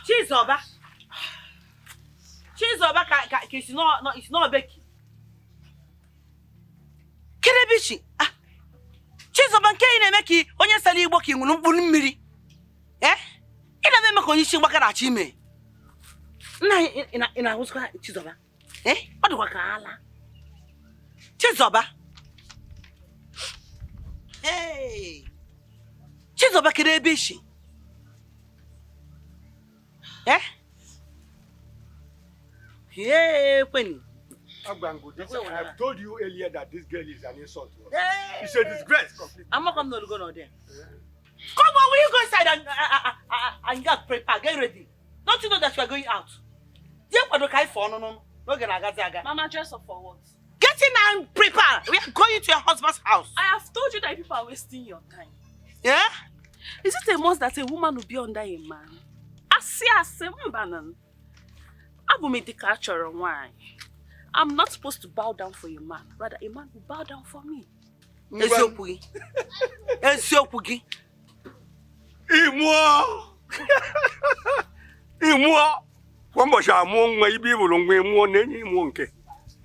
Chizoba. Chizoba it's not Becky. Kerebichi. Chizoba nke na-eme ki onye sala igbo ki nwuru mkpụrụ mmiri. Ị na-eme ka onye isi mgbaka na chi mee. Nna ị na-ahụzikwa Chizoba. Ọ dịkwa ka ala. Chizoba. Hey. Chizoba Kerebichi. Yeah, when Agbango, I've told you earlier that this girl is an insult to us. It's a disgrace completely. I'm not going to go now there. Come on, will you go inside and get prepared, get ready? Don't you know that you are going out? Mama, dress up for what? Get in and prepare. We are going to your husband's house. I have told you that people are wasting your time. Yeah? Is it a must that a woman will be under a man? I see a simple banan. I will make the culture on why. I'm not supposed to bow down for a man. Rather, a man will bow down for me. Esiopugi. Imo. Kwambo sha mo nwa ibi bulu ngwe mo nenyi mo nke.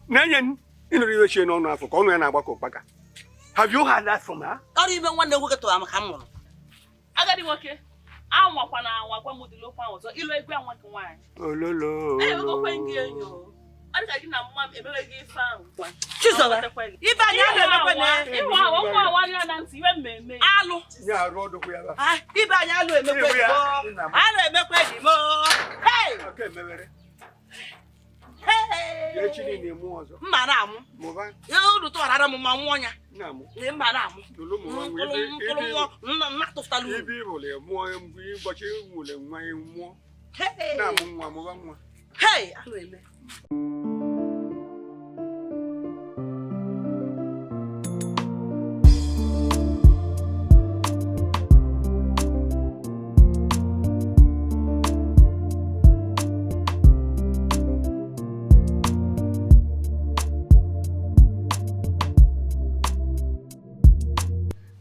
Nenyen inu riwe che no afọ ka onu ya na agbako kpaka. Have you heard that from her? Or even one day we get to Amakamu. Agadi nwoke. Anwa kwa na anwa gwa mudilo kwa ozo. Ilo egwe anwa ki nwanyi. Ololo. Eh, we go kwengi enyo. Adika gi na mma emewe gi fa nkwa. Chizola. Iba nya le mekwe ne. Iwa wa wa nya na nti we mmemme. Alu. Nya rodo ku ya ba. Ah, iba nya lu emekwe mo. Alu emekwe di mo. Hey! Okay, mewere. Hey! Ye chini ni mu ozo. Mmara amu. Mo ba. Ye odu to arara mu ma nwonya. Na mu. Ye mmara amu. Dolo mo wa Na to stalu. Ibi bole mo em gwi boche mule nwa mu. Hey! Na mu nwa mo ba nwa. Hey! Alu eme.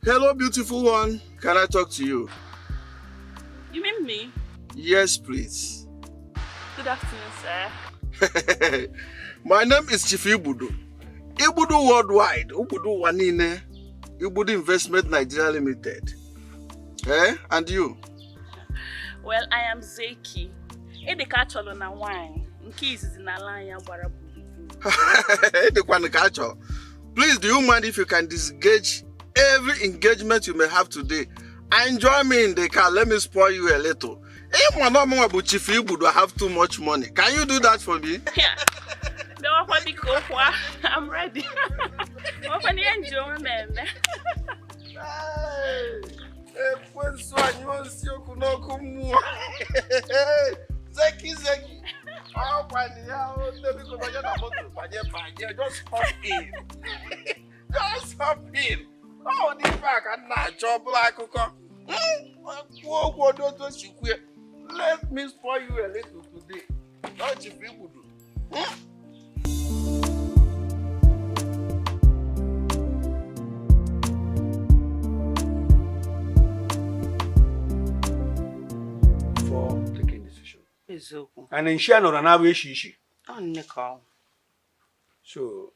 Hello, beautiful one. Can I talk to you? You mean me? Yes, please. Good afternoon, sir. My name is Chief Ibudu. Ibudu Worldwide. Ibudu Wanine. Ibudu Investment Nigeria Limited. Eh? And you? Well, I am Zeki. Edeka cholo na wine. Nke izizi na line gbara bubu. Please, do you mind if you can disengage every engagement you may have today? And join me in the car. Let me spoil you a little. If I have too much money, can you do that for me? Yeah. I'm ready. Zeki. Just hop in. Just hop in. Oh, this back and not job like let me spoil you a little today. Don't you people do? For taking decision. And in share no na we shishi. So,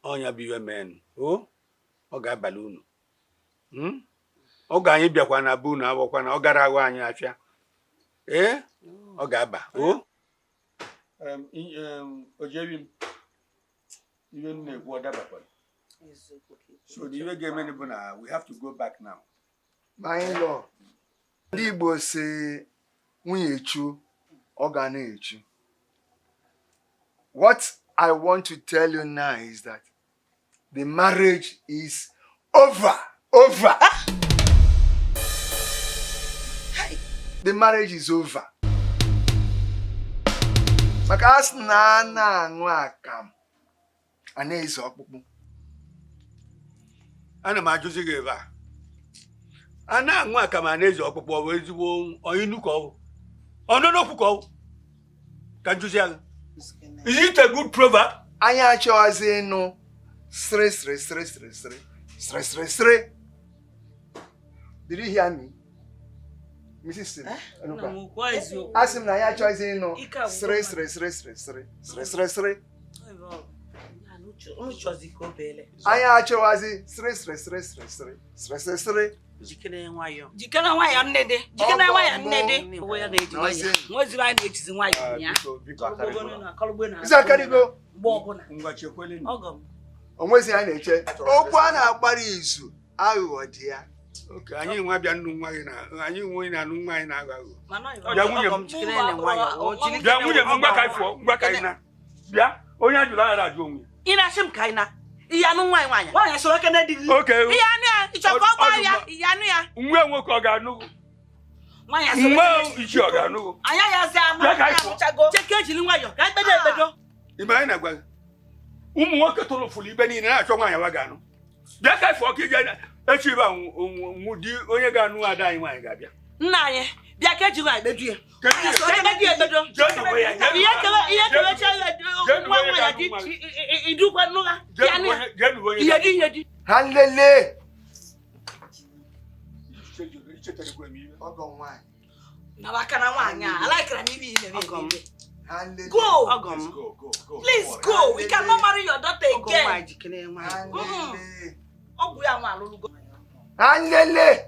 onya be a man. Oh, oga balloon. Oga anyi biakwa na bu na awokwa na ogara awa anyi afia. Eh? Oga ba. Oh. Ojewim. Even na egwu oda bakwa. So the way game any na we have to go back now. My in-law. Ndị Igbo say nwunye echu oga na echu. What I want to tell you now is that the marriage is over. Over. The marriage is over. Maka as na anu akam. Ana izo okpukpu. Ana ma ajuzi ge eba. Ana anu akam ana izo okpukpu o ezigbo oyinu ko. Ononoku ko. Kan juzi ala. Is it a good proverb? Anya choose no. Sre. Did you hear me? Mrs. Sim. Ask him now, ya choice no. Sre. Anya choose sre. Jikene nwayo nnede. Jikene nwayo nnede. Owo ya na-eji nwayo. Nwozi ba na-ejizi nwayo ya. Zakarigo. Ngwa chekwele. Ogom. Onwezi ya na-eche. Okwu a na-agbara izu aghụghọ dị ya. Okay, anyị nwa bịa nnu nwa gị na anyị nwe na nnu nwa anyị na-aghọ. Bịa nwunye m. Bịa nwunye m ngwa ka ifo, ngwa ka anyị na. Bịa. Onye ajụrụ anya ajụ onwe. Ị na-asị m ka ị na. Iyanụ nwaanyị. Nwaanyị soro kene di gị. Okay. Iyanụ ya, ịchọkọ ọgba ya, iyanụ ya. Nwe nwoke ọ ga-anụ. Nwaanyị soro Nwe ichi ọ ga-anụ. Anya ya zi ama. Chago. Cheke ejiri nwayọ, ka ekpedo ekpedo. Ime anyị na-agwa gị. Ụmụ nwoke tụrụ fụlụ ibe niile na-achọ nwaanyị wa ga-anụ. Bịa ka ifo ka ije echi ba nwụdi onye ga-anụ ada anyị nwaanyị ga-abịa. Nna anyị, bịa ka eji nwaanyị kpedo ya. Kedu Ihe kewe chere nwa nwa ya dị idukwa nụga. Ihe di. Ha nlele. Ọgọ nwaanyị. Na baka na nwaanyị a, alaikara m ibe ime. Go. Please go. We cannot marry your daughter again. Ha nlele.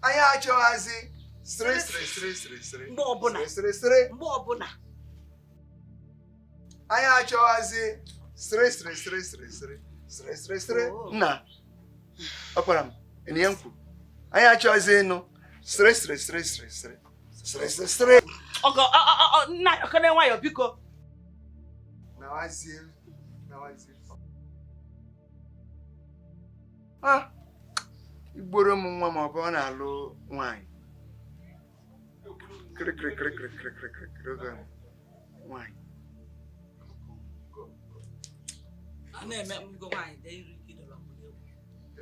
Anyị achọghazi sịrị. Mgbe ọbụla. Anyị achọghazi sịrị. Nna, ọ kwara m, enyi ya nkwu. Anyị achọghazi ịnụ sịrị. Ogo, nna, okene nwayọ biko. Nawazie. Igboro m nwa ma ọ bụ ọ na-alụ nwaanyị. Nwaanyị. A na-eme mgo nwaanyị dị iri idolo ọbụla.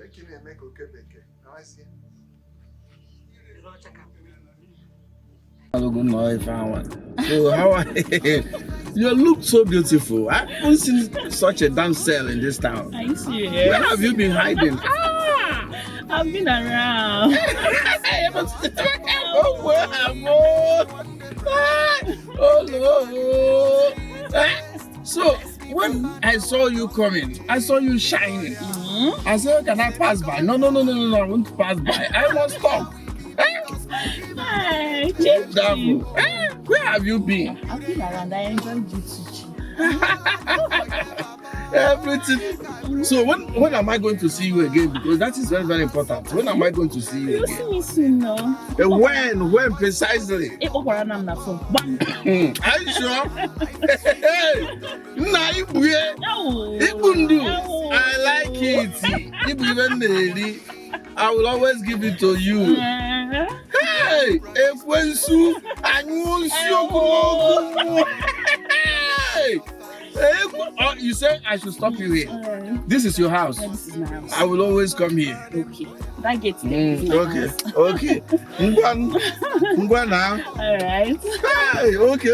Eki na-eme ka oke bekee. Nawazie. So how are you? Look so beautiful. I haven't seen such a damsel in this town. Are you serious? Where have you been hiding? I've been around. So when I saw you coming, I saw you shining. I said, can I pass by? No, I won't pass by. I must stop. Hi, thank you. Where have you been? I've been around. I enjoyed you too. Everything. So when am I going to see you again? Because that is very, very important. When am I going to see you You'll again? see me soon, no? When precisely? Are you sure? I like it. I will always give it to you. Hey, you said I should stop you here. This is your house. Yeah, this is my house. I will always come here. Okay. That gets there. Okay. Ngwa now. All right. Hey, okay.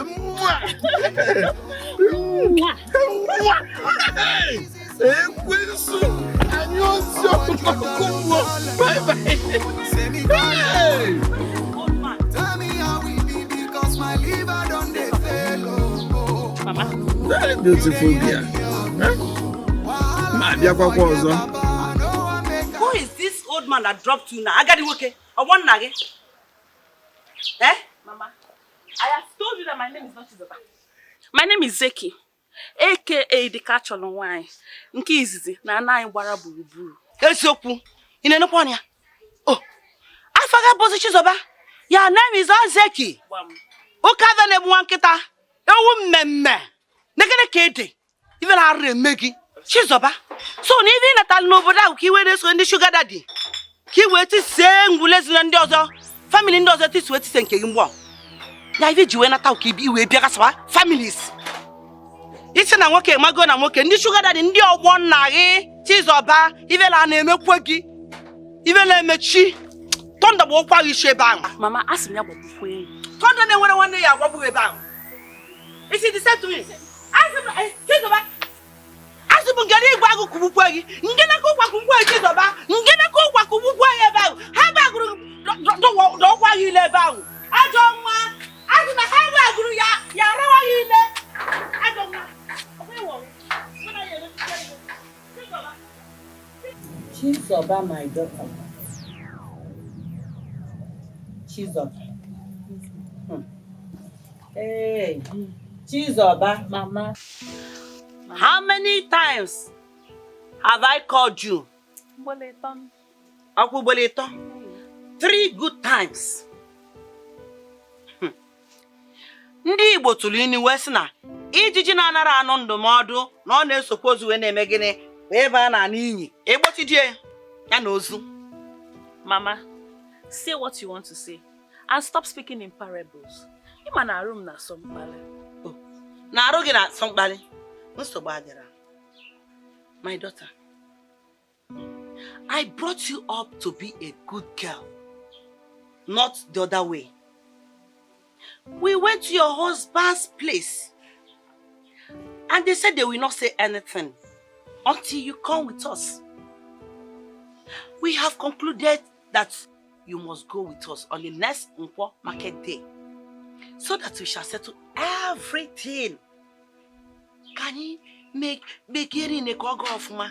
Mama. Very beautiful girl. Who is this old man that dropped you now? I got it okay. I want nage. Eh? Mama, I have told you that my name is not Chizoba. My name is Zeki, aka the catch on wine. Nke izizi na ana gbara buruburu. Eziokwu. Ị na-enekwa anya? Oh. I forgot boss Chizoba. Your name is Zeki. Uka the name one kita. Ewu mmemme. Negere kede. Even are megi. Chizoba. So ni even natal n'obodo ahụ ka iwe so ndị sugar daddy. Ka iwe ti se ngwulezi na ndị ọzọ. Family ndị ọzọ ti sweti se nke gị mgbo. Ya iwe jiwe nata ka iwe bịa kasaba families. Isi na nwoke mago na nwoke ndị sugar daddy ndị ọgbọ nna gị Chizoba iwe la na-emekwe gị. Iwe la emechi. Tonda bụ okwa gị shebe ahụ. Mama, asị m ya gbapukwe. Tonda na-enwere nwanne ya agwagbu ebe ahụ. Isi the same to me. Chizoba. Asibu ngere igwa agụ kubukwe gị. Ngene ko kwa kubukwe Chizoba. Ngene ko kwa kubukwe ebe ahụ. Ha baguru do kwa gị ebe ahụ. Ajọ nwa. Asị na ha baguru ya rawa gị ile. Ajọ nwa. Chizoba, my daughter. Chizoba. Hey, Chizoba. Mama. How many times have I called you? Akuboleto. 3 good times. Ndị Igbo tụrụ ini wee sị na ijiji na-anara anụ ndụmọdụ na ọ na-esokwa ozu wee na-eme gịnị ebe a na-ana inyi egbochidie ya na ozu. Mama, say what you want to say and stop speaking in parables. Ịma na arụ m na asọ mkpali. Na arụ gị na asọ mkpali? Nsogbu adịra. My daughter, I brought you up to be a good girl, not the other way. We went to your husband's place and they said they will not say anything until you come with us. We have concluded that you must go with us on the next Nkwo market day so that we shall settle everything. Can you make it in a cargo of ma?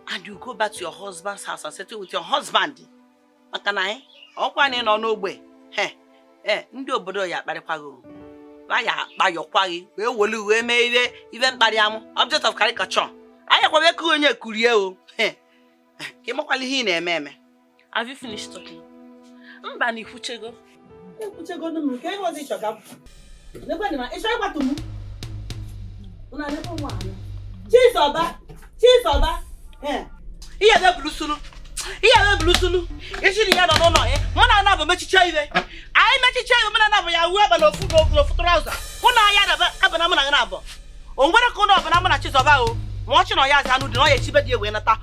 And you go back to your husband's house and settle with your husband. Makana okwani no no gbe. Ndị obodo ya kparịkwago. Ba ya ba yokwagi, we wolu we me ive mkpari amụ, object of caricature. Anya kwa be ku onye kurie o. Ke mokwali hi na eme. Have you finished talking? Mba ni kwuchego. Kwuchego no ke go zi choga. Ne kwa ni ma isho kwa tumu. Una ne kwa mwana. Chizoba. Iya be blusulu. Ejiri ya no no Mona na bo mechicha iwe. Ai mechicha iwe mona na bo ya wu aba no fu trouser. Mona ya da ba abana mona na bo. O nwere ko no abana mona Chizoba o. Mo chi no ya za nu di no ya chibe di ewe nata.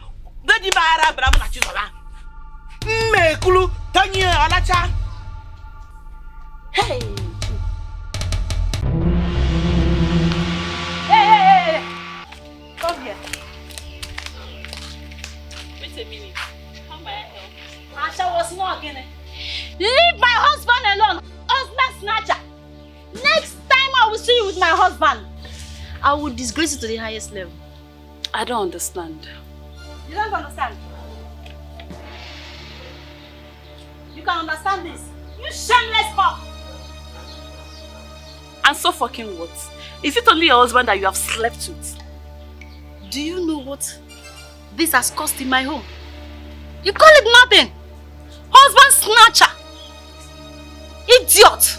Be di ba ara abana mona Chizoba. Mmekulu tanyi alacha. Hey. Hey. Come here. Wait a minute. Come by help. Asha was not again. Leave my husband alone. Husband snatcher. Next time I will see you with my husband, I will disgrace you to the highest level. I don't understand. You don't understand? You can understand this. You shameless fuck. And so fucking what? Is it only your husband that you have slept with? Do you know what this has cost in my home? You call it nothing. Husband snatcher. Idiot.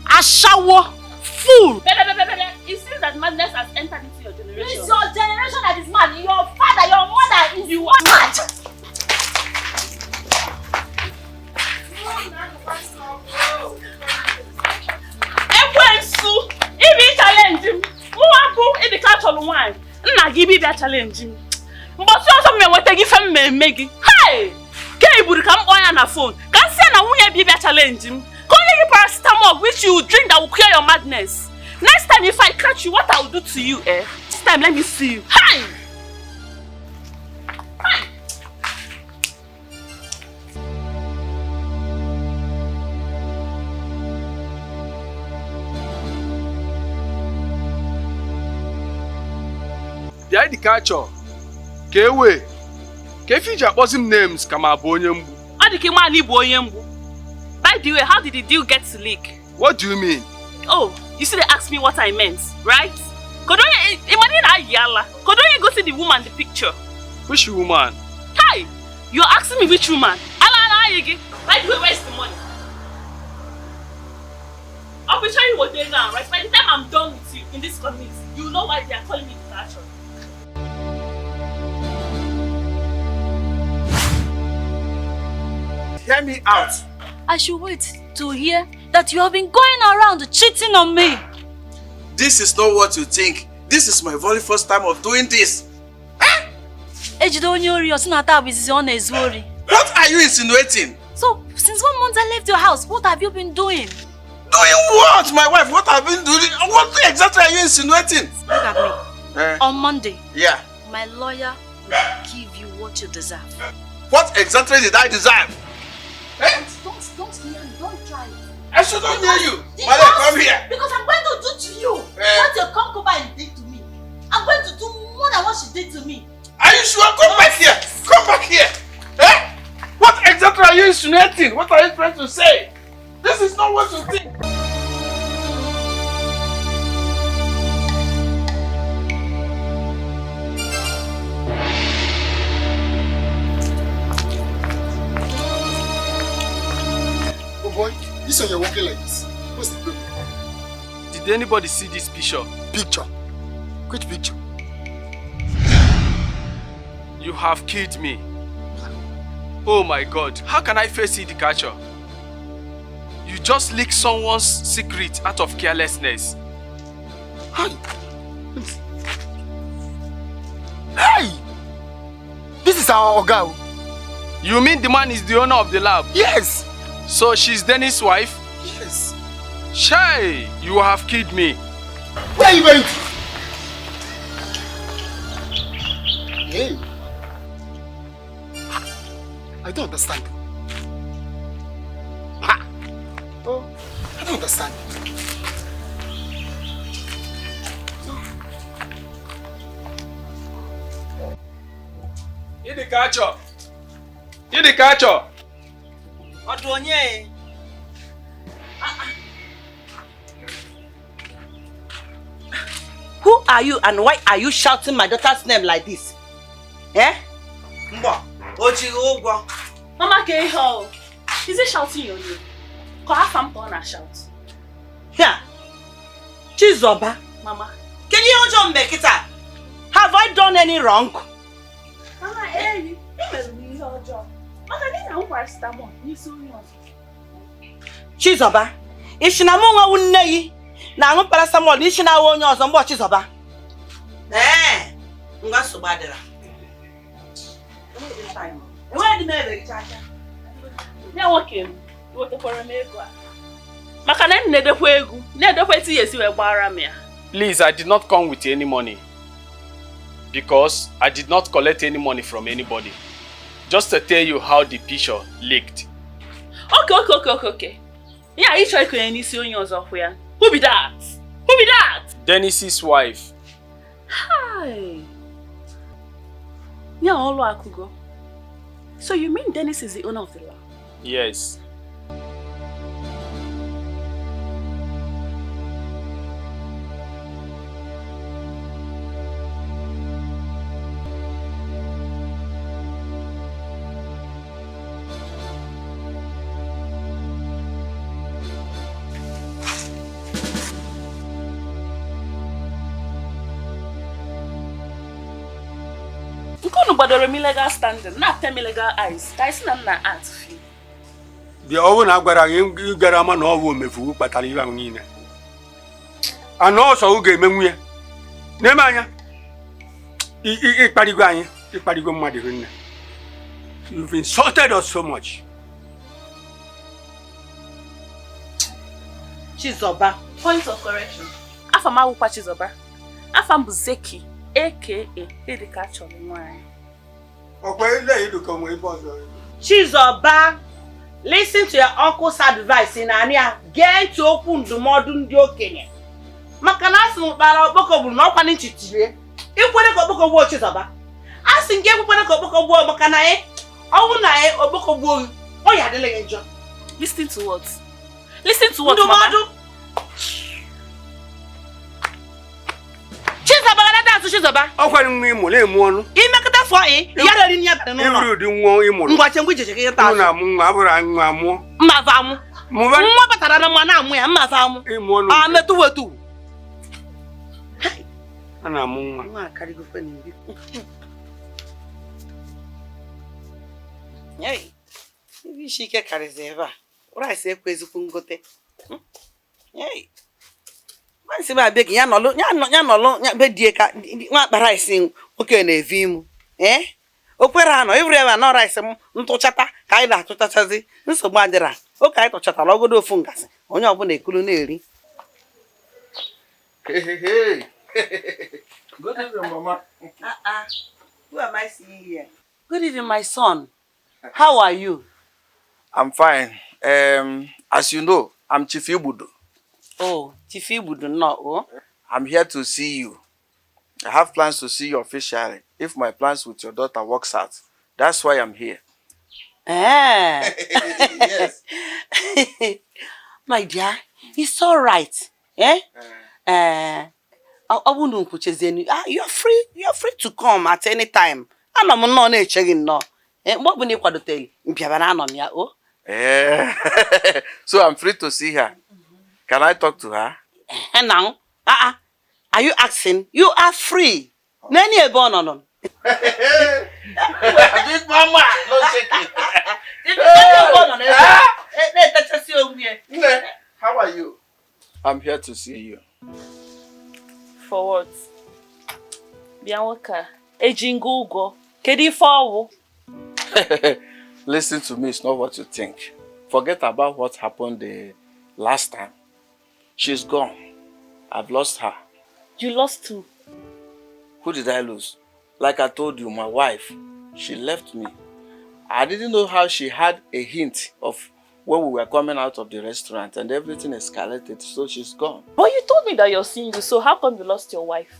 Ashawo. Fool. It seems that madness has entered into your generation. It's your generation that is mad. Your father, your mother is mad. Ekwensu, ibi challenge him. Mwaku, ibi catch on wine. Nna gibi be challenge him. Mbosi oso me wete gi fem me megi. Hey! Ke iburu ka mkponya na phone. Ka se na nwunye bi be challenge him. Ko ye paracetamol which you drink that will cure your madness. Next time if I catch you, what I will do to you, eh? This time let me see you. Hey! Hey! Bịa dị culture. Kewe. Kefiji akpọzi m names kama abụ onye mgbu. Ọ dị ka ịma na ịbụ onye mgbu. By the way, how did the deal get to leak? What do you mean? Oh, you see they asked me what I meant, right? Kodoye, imagine Ayala. Kodoye go see the woman in the picture. Which woman? Hi! You're asking me which woman? Alana Ayegi. By the way, where's the money? I'll be showing you what they're now, right? By the time I'm done with you in this community, you know why they are calling me distraction. Hear me out. I should wait to hear that you have been going around cheating on me. This is not what you think. This is my very first time of doing this. What are you insinuating? So, since 1 month I left your house, what have you been doing? Doing what, my wife? What have you been doing? What exactly are you insinuating? Look at me. On Monday, yeah, my lawyer will give you what you deserve. What exactly did I deserve? Don't hear me. Don't try it. I shouldn't hear you. Mother, come here. Because I'm going to do to you what your concubine did to me. I'm going to do more than what she did to me. Are you sure? Come back here. Come back here. Eh? What exactly are you insinuating? What are you trying to say? This is not what you think. Oh boy, this one you're walking like this. What's the problem? The Did anybody see this picture? Picture? Which picture? You have killed me. Oh my God, how can I face it, Kacho? You just leaked someone's secret out of carelessness. Hey! This is our Oga. You mean the man is the owner of the lab? Yes! So she's Dennis' wife? Yes. Shay, you have killed me. Where are you going to? Hey. I don't understand. Oh, I don't understand. Idikacho. Idikacho. Odonye. Who are you and why are you shouting my daughter's name like this? Eh? Mbo, Ochigo Ogwo. Mama, can you is he shouting your name? Call her fam to shout. Here. Chizoba. Mama. Can you hold on, Bekita? Have I done any wrong? Mama, hey, you better be your job. Mama, this is how I start on. You so young. Chizoba. Ishinamunga unneyi. Na angu parasamol ni ishina wonyo ozombo Chizoba. Nga subadira. Where the baby chacha? Na wokem. Wo te kwara me ego a. Maka na nne dekwa egu. Na dekwa ti yesi we gbara me a. Please, I did not come with any money. Because I did not collect any money from anybody. Just to tell you how the picture leaked. Okay. Yeah, you try to any see on yours off where. Who be that? Who be that? Dennis's wife. Hi. Yeah, all akugo. So you mean Dennis is the owner of the land? Yes. Badoro mi legal standing, not tell me legal eyes. Guys, na na art fee. The own agwara you gara ma no wo mefu patali ba ngine. Ano so uge menwe. Nem anya. I parigo anya, I parigo mmade hunna. You've insulted us so much. Chizoba. Point of correction. Afama wukwa Chizoba. Afam Zeki, aka Idikacho nwanyị. Chizoba, listen to your uncle's advice in Ania. Get to open the modern okenye. Makanas no bara boko bu no kwani chichire. Ikwere ko boko bu Chizoba. Asin ge kwere ko boko bu makana e. Owu na e oboko bu o ya dele enjo. Listen to what? Listen to what, Mama? Chizoba. Okwani nmu le mu onu. Imekata fo e. Ya re ni abere no. Iru di nwo imu. Ngwa chengwe jeje ke ta. Na mu abura nwa mu. Mma fa mu. Mu batara na mu na mu ya mma fa mu. Imu onu. Ah metu wetu. Ana mu nwa. Nwa kari go fe ni bi. Yey. Ibi shike kari zeva. Ora se ekwezuku ngote. Yey. Mansi ba beg ya nolu nya bedie ka nwa kpara isi oke na evimu okwere ano everywhere na rice m ntụchata ka anyị na-atụtachazi nsogbu adịra oke anyị tụchatara ogodo ofu ngasị onye ọbụla ekulu na-eri. Good evening, Mama. Who am I seeing here? Good evening, my son. How are you? I'm fine. As you know, I'm Chief Ibudu. Oh, Chief Ibudu, no. Oh. I'm here to see you. I have plans to see you officially. If my plans with your daughter works out, that's why I'm here. Yes. My dear, it's all right. You're free. You're free to come at any time. So I'm free to see her. Can I talk to her? Now, are you asking? You are free. Nani e born on. Big mama, no shaking. How are you? I'm here to see you. For what? Bianca, Ejingugo, Kedi Fawo. Listen to me, it's not what you think. Forget about what happened the last time. She's gone. I've lost her. You lost who? Who did I lose? Like I told you, my wife, she left me. I didn't know how she had a hint of when we were coming out of the restaurant and everything escalated, so she's gone. But you told me that you're single, so how come you lost your wife?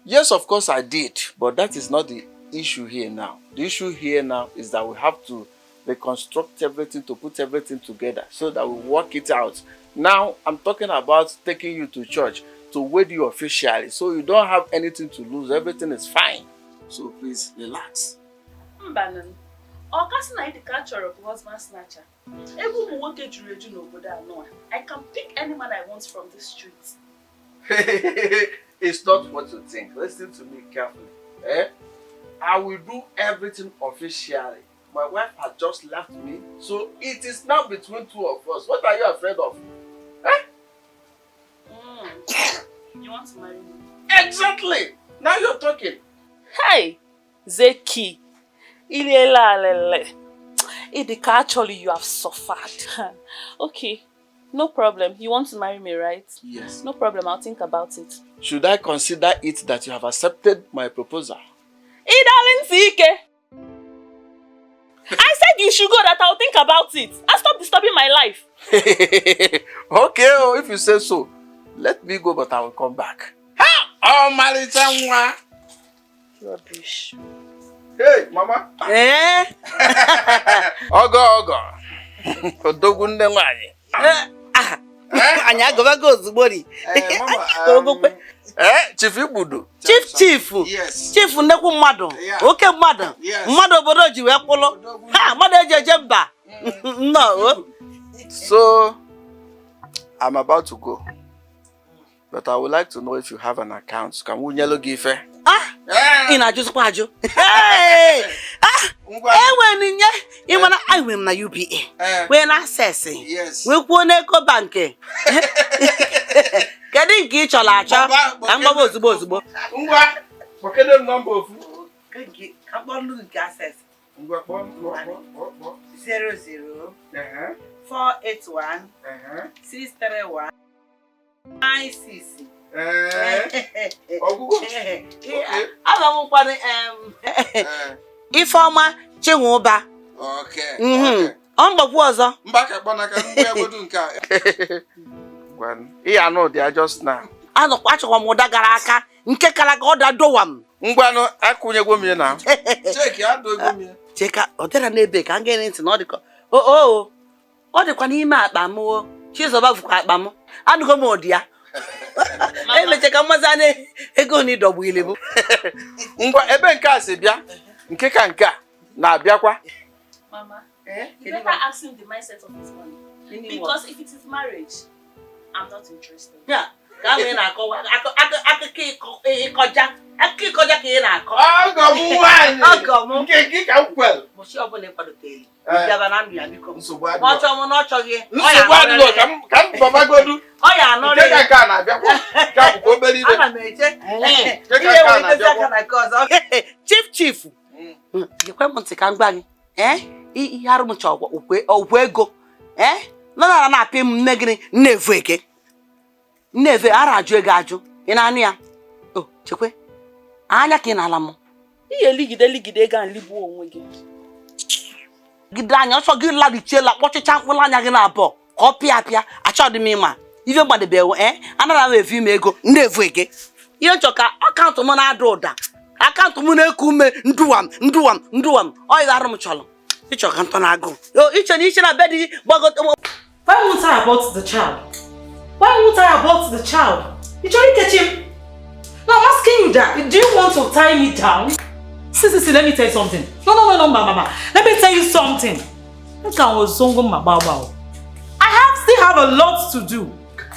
Yes, of course I did, but that is not the issue here now. The issue here now is that we have to reconstruct everything, to put everything together so that we work it out. Now, I'm talking about taking you to church to wed you officially, so you don't have anything to lose. Everything is fine. So please, relax. Mbanan, Okasi na the culture of husband snatcher. I can pick any man I want from the streets. It's not what you think. Listen to me carefully. I will do everything officially. My wife has just left me, so it is now between two of us. What are you afraid of? You want to marry me? Exactly! Now you're talking. Hey, Zeki. Actually, you have suffered. Okay, no problem. You want to marry me, right? Yes. No problem, I'll think about it. Should I consider it that you have accepted my proposal? I said you should go, that I'll think about it. And stop disturbing my life. Okay, if you say so. Let me go, but I will come back. Oh, Maritamwa. Rubbish. Hey, Mama. Ogo. Odogunde nwanyị. Anya gobago ozugbo. Mama. Chief Igbudu. Chief. Yes. Chief nnekwu mmadụ. Oke mmadụ. Mmadụ obodo ji wee kwụlụ. Ha, mmadụ ejeje mba. No. So, I'm about to go. But I would like to know if you have an account. Can we yellow give her? Ina just kwaju. Hey! When you wanna I win na UBA. When access. Yes. We go na Eco Bank. Getting ki chola acha. Am babo ozugbo. Ngwa. Pokede number of. Come on look access. Ngwa 00 481 631 96. Ifeoma Chinwuba. Okay. Ọgbakwu ọzọ. Mbaka kpọnaka ngwa nke a. Gwan. I know they are just now. Anọkwa achọkwa m ụda gara aka nke kara ka ọ da dowam. Ngwanụ akwụnyegwo m ya na. Cheki adogo m ya. Cheka ọ dịra n'ebe ka m gere ntị na ọ dịkọ. Ọ dịkwa n'ime akpa m o. Chizoba vụkwa akpa m. Anụgo m ụdị ya. Emecheka mmaza na ego ni dọgbu ile bụ. Ngwa ebe nke a si bịa. Nke ka nke a na-abịakwa. Mama, you better ask him the mindset of his money. Because if it is marriage, I'm not interested. Yeah. Ka we na akọwa akụkọ ịkọja ka ị na-akọ. Ọgọ m nwanyị. Ọgọ m. Nke ka m kwel. Mọchi ọbụla ịkwadoteli. Bịaba na ndụ ya biko. Nsogbu adịghị. Ma ọ chọọ m na ọ chọghị. Nsogbu adịghị ka m babagodu. Ọ ya anọrị. Nke ka na-abịakwa. Ka bụ obere ibe. Ana m eche. Ihe were aka na nke ọzọ. Chief. Gekwe m ntị ka m gwa gị. Ihe arụ m chọọ okwu ego. Nọ na-apị m nne gịnị nnevu eke. Nnevu ara ajụ ego ajụ. Ị na-anụ ya? O, chekwe. Anya ka ị na-ala m. Ihe ligide ego a ligbuo onwe gị. Gide anya ọsọ gị larichiela kpọchịcha mkpụrụ anya gị na-abụọ ka ọ pịa achọghị m ịma ife mgbadebewe anaghị m efu ime ego nnevu eke. Ihe nchọ ka akaụntụ m na-ada ụda akaụntụ m na-eku ume nduwam ọ ihe arụ m chọrọ ịchọ ka ntọ na-agụ iche na be dị gbagote. Why won't I abort the child? Why won't I abort the child? You trying to catch him? No, I'm asking you that. Do you want to tie me down? See, let me tell you something. No, mama. Let me tell you something. I still have a lot to do.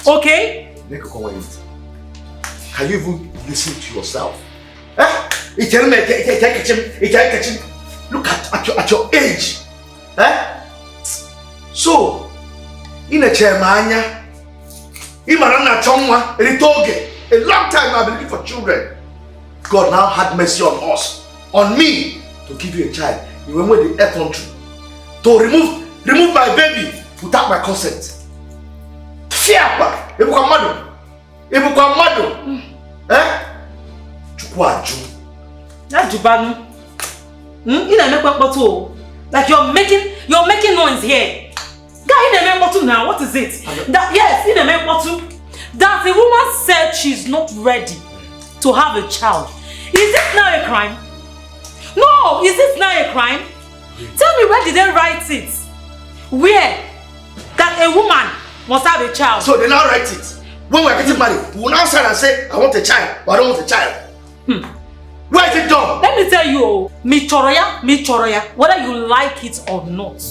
Okay? Can you even listen to yourself? Look at your age. So, in a chairmania, a long time I've been looking for children. God now had mercy on us, on me, to give you a child. You went with the earth country to remove my baby without my consent. Fiapa, Ebukwamado. Chukwaju. That's Jubanu. Like you're making noise here. Guy, now, what is it? Yes, that a woman said she's not ready to have a child. Is this now a crime? No, is this now a crime? Tell me, where did they write it? Where? That a woman must have a child. So they now write it. When we're getting married, we will now stand and say, I want a child, but I don't want a child. Where is it done? Let me tell you, me choroya, whether you like it or not.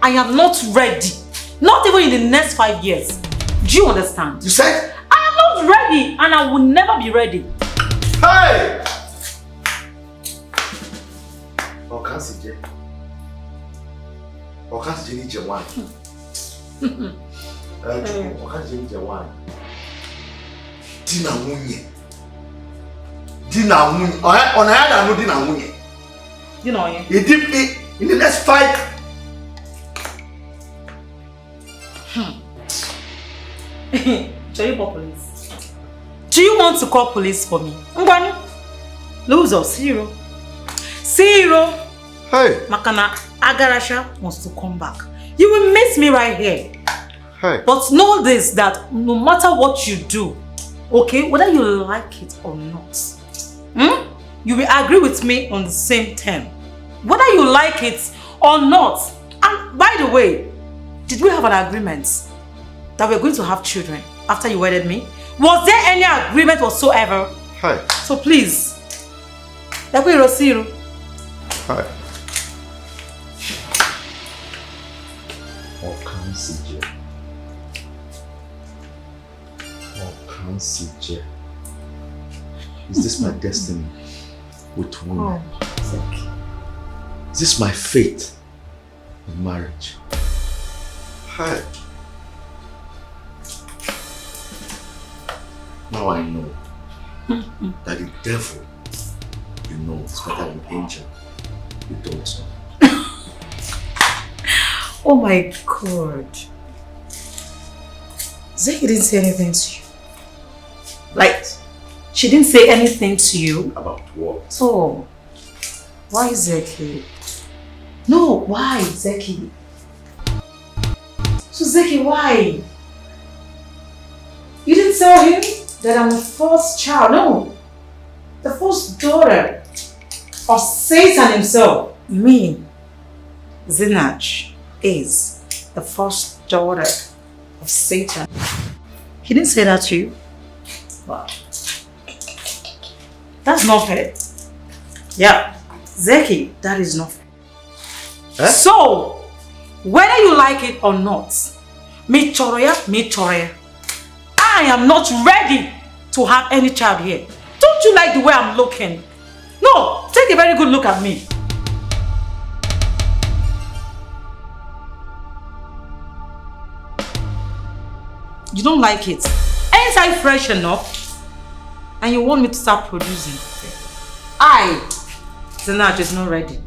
I am not ready. Not even in the next 5 years. Do you understand? You said? I am not ready and I will never be ready. Hey! Okansi ni jewani. Okansi ni jewani. Dina munye. Onayada no dina munye. You know, yeah. In the next 5. Shall you call police? Do you want to call police for me? Ngwanu. Loser, zero. Hey. Makana Agarasha wants to come back. You will miss me right here. Hey. But know this, that no matter what you do, okay, whether you like it or not, you will agree with me on the same term. Whether you like it or not. And by the way, did we have an agreement that we're going to have children after you wedded me? Was there any agreement whatsoever? Hi. So please, Rosiru. Hi. Is this my destiny with women? Is this my fate in marriage? Hi. Now I know that the devil, you know, is better than an angel. You don't know. Oh my God. Zeki didn't say anything to you. Like, she didn't say anything to you? About what? Oh, why Zeki? No, why Zeki? So Zeki, why? You didn't tell him that I'm the first child, no. The first daughter of Satan himself. Me, Zinach, is the first daughter of Satan. He didn't say that to you? Wow. That's not fair. Yeah, Zeki, that is not fair. So, whether you like it or not, me choroya, I am not ready to have any child here. Don't you like the way I'm looking? No, take a very good look at me. You don't like it. Ain't I fresh enough? And you want me to start producing? Zinaj is not ready.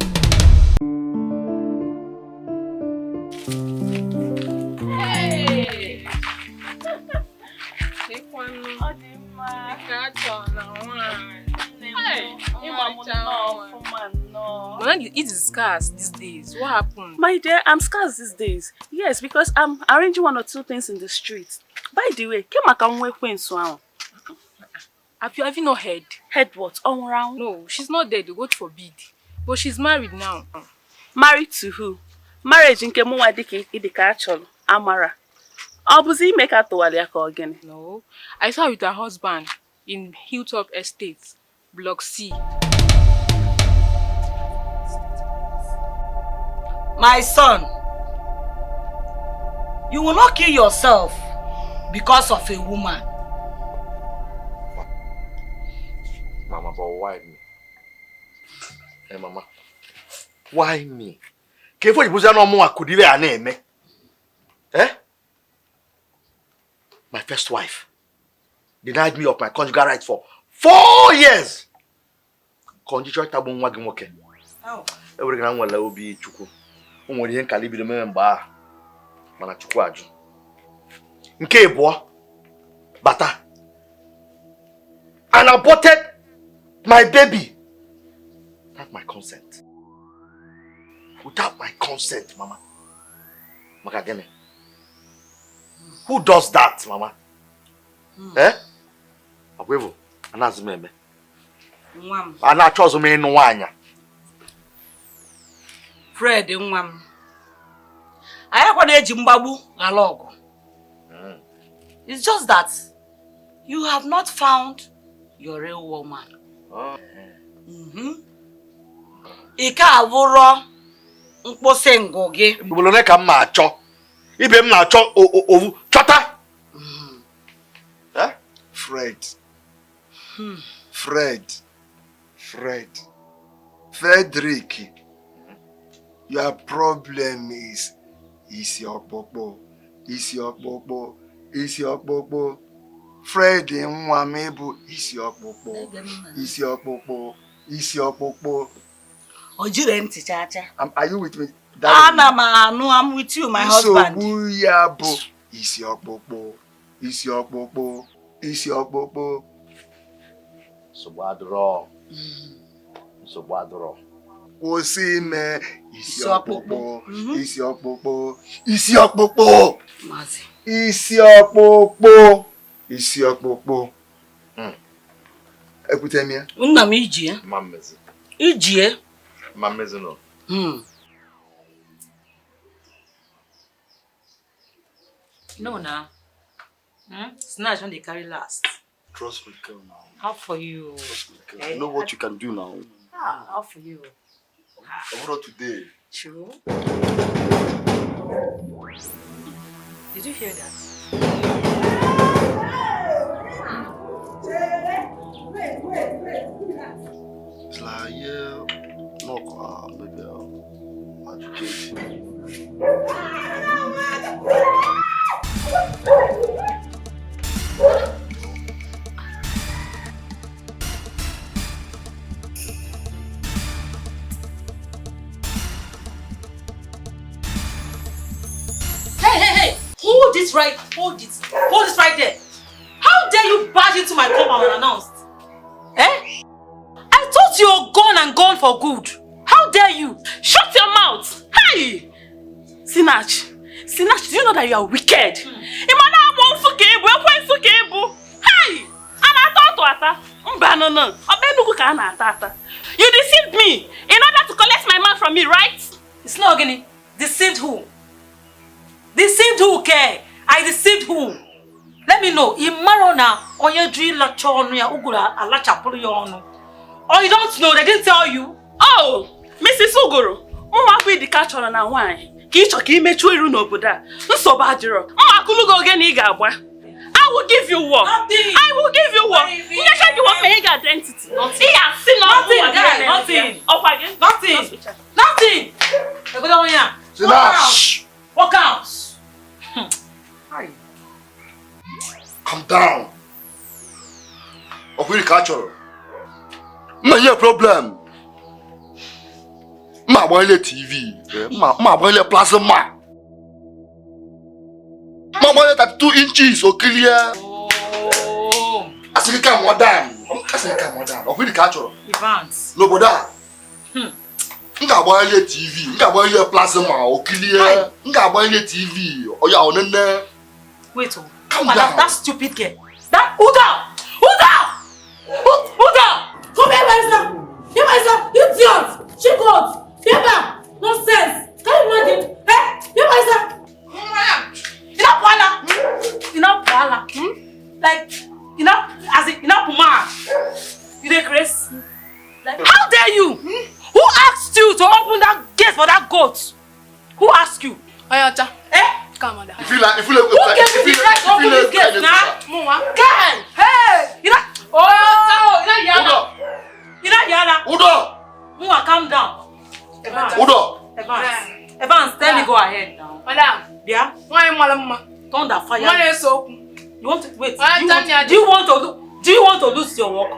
Hey! When you eat scarce these days, what happened? My dear, I'm scarce these days. Yes, because I'm arranging 1 or 2 things in the street. By the way, Have you not heard? Heard what? Around? No, she's not dead, God forbid. But she's married now. Married to who? Marriage in Kemwa Diki Idikachol, Amara. Obuzi make her to Waliako again. No, I saw her with her husband in Hilltop Estates, Block C. My son, you will not kill yourself because of a woman. Mama, but why me? Hey, Mama. Why me? Kefo ibuza no mo akudiwe aneme. Eh? My first wife denied me of my conjugal rights for 4 years. Conjugal tabu nwa gi nwoke. Oh. Ewere ga nwala obi chukwu. O nwere ihe nkali bido meme mgba mana chukwu aju. Nke ebo bata. And aborted my baby without my consent. Without my consent, Mama. Makagene. Who does that, Mama? Eh? Agwevo, anazimeme. Nwam. Ana chozo me no wanya. Fred nwam. Aya kwa na-eji mgbagbu ghara ọgụ. It's just that you have not found your real woman. Oh. Ike abụrụ mkpụsị ngụ gị. Ibulone ka mma achọ. Ibe m na-achọ ovu chọta. Eh? Frederick. Your problem is your popo. Fred nwa m ebu isi ọkpụkpụ. O jire ntị chacha. Are you with me? Ana m anụ, I'm with you, my husband. Nsogbu ya bụ isi ọkpụkpụ. Nsogbu adọrọ. Kwụsị ime isi ọkpụkpụ. Ekwute m ya? Nna m ijie. Mamezi. Ijie. Mamezi no. No, now. Snatch when they carry last. Trust me, girl, now. How for you? You know what you can do now. How for you? Over today. True. Did you hear that? It's like, yeah, no, maybe I'll educate. Hey! Hold this right there. How dare you barge into my compound unannounced? Eh? I thought you were gone for good. How dare you? Shut your mouth! Hey! Sinach, do you know that you are wicked? Imana abo nsuke ebu, ekwe nsuke ebu. Hey! Ana ata. No. Obenugu ka ana ata. You deceived me in order to collect my man from me, right? It's not organic. Deceived who? Deceived who, Ke? I deceived who? Let me know. Imarona on your drill on your ugura alachapulu yono. Or you don't know, they didn't tell you. Oh, Mrs. Uguru, Mwa the catch on a wine. Kichoki mechu iru n'obodo a. Nsogbu adịrọ. Akulugo oge na ị ga-agba. I will give you work. Nothing. I will give you work. Nyesha gị work ma ị ga-identity. Nothing. Nothing. Walk out. Calm down. Of culture. No problem. Ma boile TV. Ma boile plasma. Ma boile 32 inches so clear. Oh. Asika modern. Of culture. Evans. No boda. Nga boile TV. Nga boile plasma o clear. Nga boile TV. Oya onene. Wait, calm down. That stupid girl. That Uda! Come here, myself! You idiot! She got! Never! Nonsense! Can you imagine? Eh? You myself! You know Pala? Like, as in, Puma. You dey crazy? Like, how dare you? Who asked you to open that gate for that goat? Who asked you? Ayacha. Eh? come on. If you like, Who gave you the right to open this gate now? Mama. Guy. Hey. You know. Oh. You know Yana. You know Yana. Udo. Mama, calm down. Udo. Evans, tell me go ahead now. Madam. Yeah. Why mama? Thunder fire. Why so? You want to wait? Do you want to lose your work?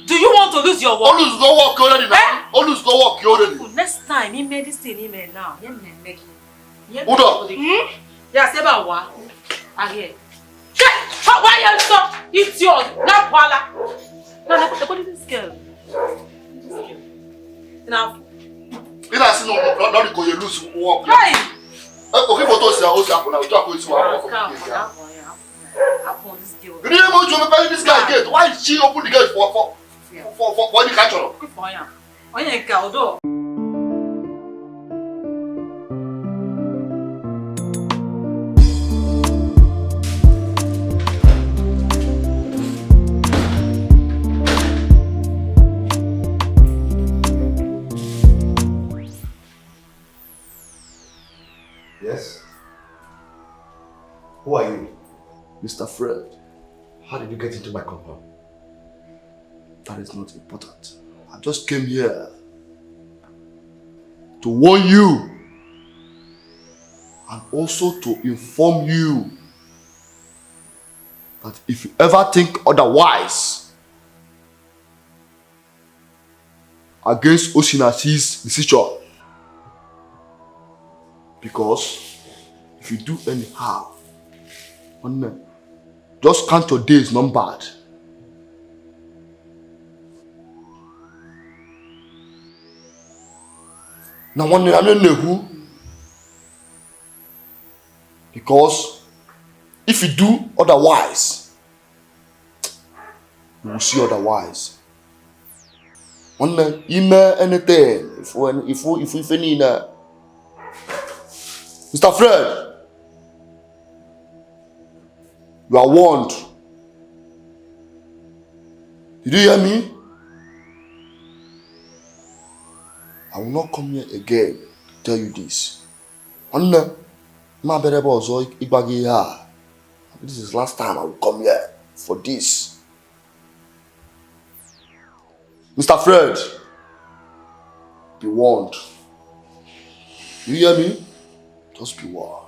Do you want to lose your work? Always go work already now. Always go work already. Next time, he made this thing now. Udo. Yeah, say about what? I hear. Why you stop? It's yours. Not Wala. No, look at this girl. Now. You know, see no, not go you lose work. Hey. Okay, for those who are going to talk with you. You didn't want to pay this guy gate. Why did she open the gate for the catcher? Yes? Who are you? Mr. Fred. How did you get into my compound? That is not important. I just came here to warn you and also to inform you that if you ever think otherwise against Oshinasi's decision, because if you do anyhow, just count your days numbered. Now one day I don't know who, because if you do otherwise, you will see otherwise. One day, email anything if you need Mr. Fred, you are warned. Did you hear me? I will not come here again to tell you this. This is the last time I will come here for this. Mr. Fred, be warned. You hear me? Just be warned.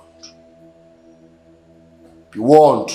Be warned.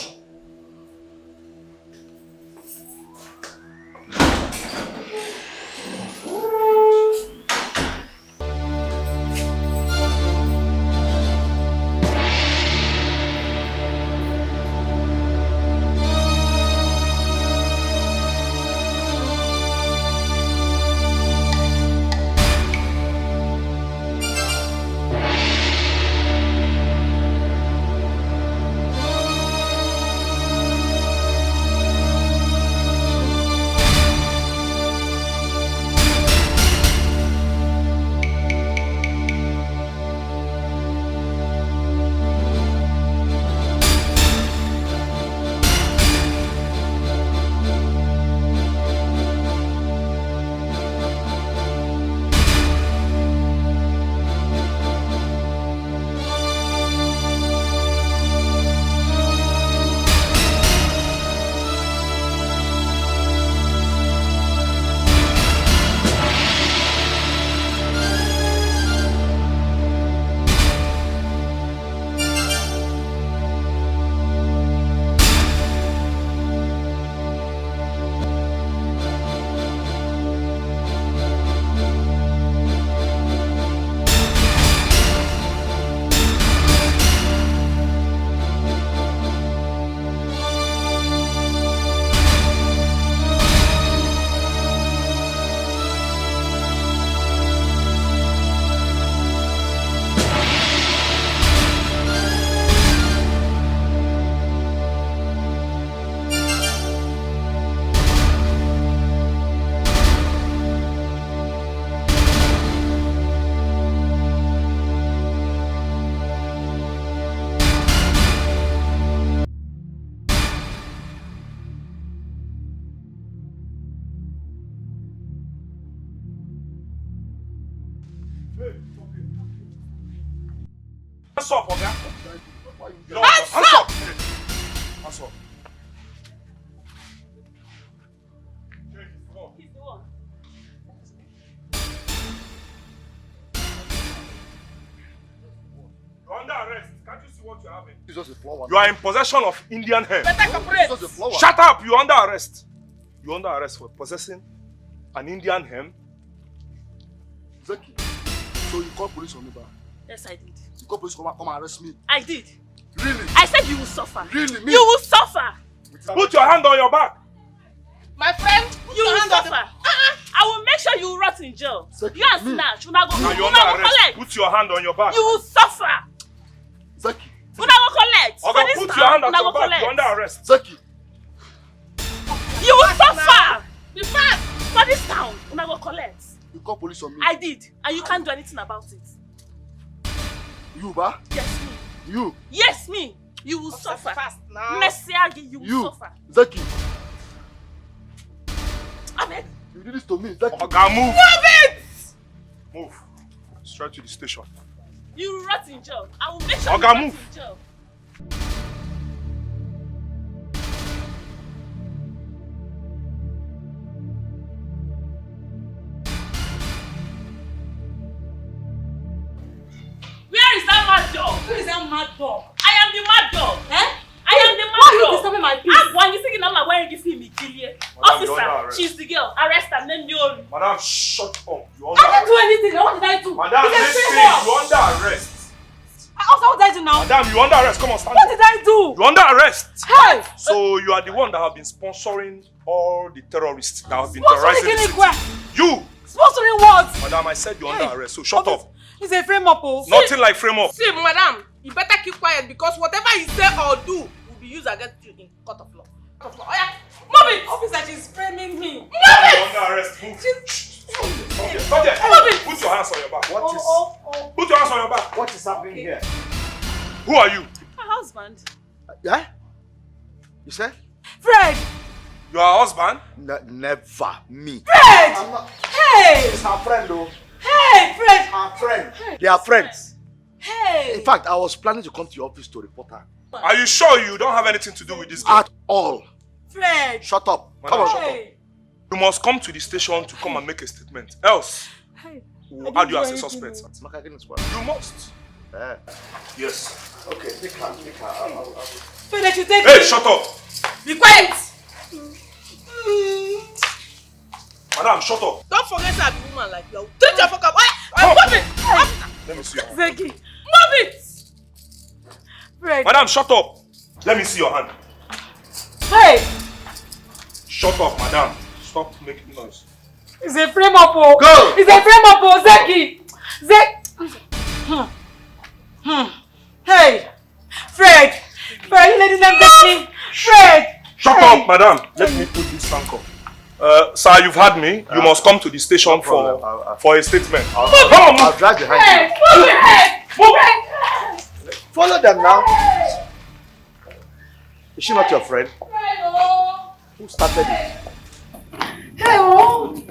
What's up, Oga? Hands up! Hands up. He's the one. You're under arrest. Can't you see what you're having? It's just a flower. You are in possession of Indian hemp. Better cooperate. It's just a flower. Shut up! You're under arrest. You're under arrest for possessing an Indian hemp. Zeki, so you call police on me, ba? Yes, I did. You call police come and arrest me? I did. Really? I said you will suffer. Really? Me? You will suffer. Put your hand on your back. My friend, You will suffer. I will make sure you rot in jail. You are snatch. Una go Now you're under arrest. collect. Put your hand on your back. You will suffer. Zeki. Una go collect. Okay, For this put town, your hand on una your go back. collect. You're under arrest. Zeki. You will suffer. Be fast. For this town, una go collect. You call police on me? I did, and you can't do anything about it. You, ba? Yes, me. You. Yes, me. You will suffer. Fast now. Messiagi, you will suffer. Zeki. Amen. You did this to me, Zeki. Okay, move. Move it! Move. Straight to the station. You will rot in jail. I will make sure Okay, you rot move. in jail. Where is that mad dog? Who is that mad dog? I am the mad dog. Eh? I am the mad Why are you dog. disturbing my peace? I'm one. You thinking I'm wearing this film, Ikilie? Madam, you're under Officer, arrest. she's the girl. Arrest her. Name Yori. Madam, shut up. You're under I didn't do arrest. anything. What did I do? Madam, It's a listen. framework. You're under arrest. Also, what did I do now? Madam, you're under arrest. Come on, stand What up. did I do? You're under arrest. Hey! So you are the one that have been sponsoring all the terrorists that have been Sponsoring terrorizing the city. Guinea-Gua. You! Sponsoring what? Madam, I said you're under arrest, so shut up. It's a frame up, oh. Nothing like frame up. See, madam, you better keep quiet because whatever you say or do will be used against you in court of law. Court of law. Oh, yeah. Move it! Officer, she's framing me. Move You're it! under arrest. Move. Stop there. Move it! Put your hands on your back. What is? Put your hands on your back. What is happening here? Who are you? Her husband. Yeah? You said? Fred! You are her husband? Never. Me. Fred! I'm not. Hey! It's her friend, though. Hey, Fred! Her friend. They are friends. Hey! In fact, I was planning to come to your office to report her. Are you sure you don't have anything to do with this girl? At all. Fred! Shut up. Madam, Come on. shut up. You must come to the station to come and make a statement. Else, Hey. we'll add you as a suspect. You must. Yes. Okay, take her. Take her. Fred, I should take Hey, me. shut up. Be quiet! Madam, shut up. Don't forget to be a woman like you. Take your fuck up. Move it! Let me see your hand. Zeki. Move it! Fred. Madam, shut up. Let me see your hand. Hey! Shut up, madam. Stop making noise. It's a frame up, oh. Go. It's a frame up, oh, Zeki. Hey! Fred! Fred, you letting them get me? Fred! Shut up, madam. Let me put this handcuff. Sir, you've had me. You must come to the station for a statement. Come on, move. I'll drag behind Hey! Move your head! Move your head! Follow them now. Is she not your friend? Fred, oh! Who started it? Hey, oh!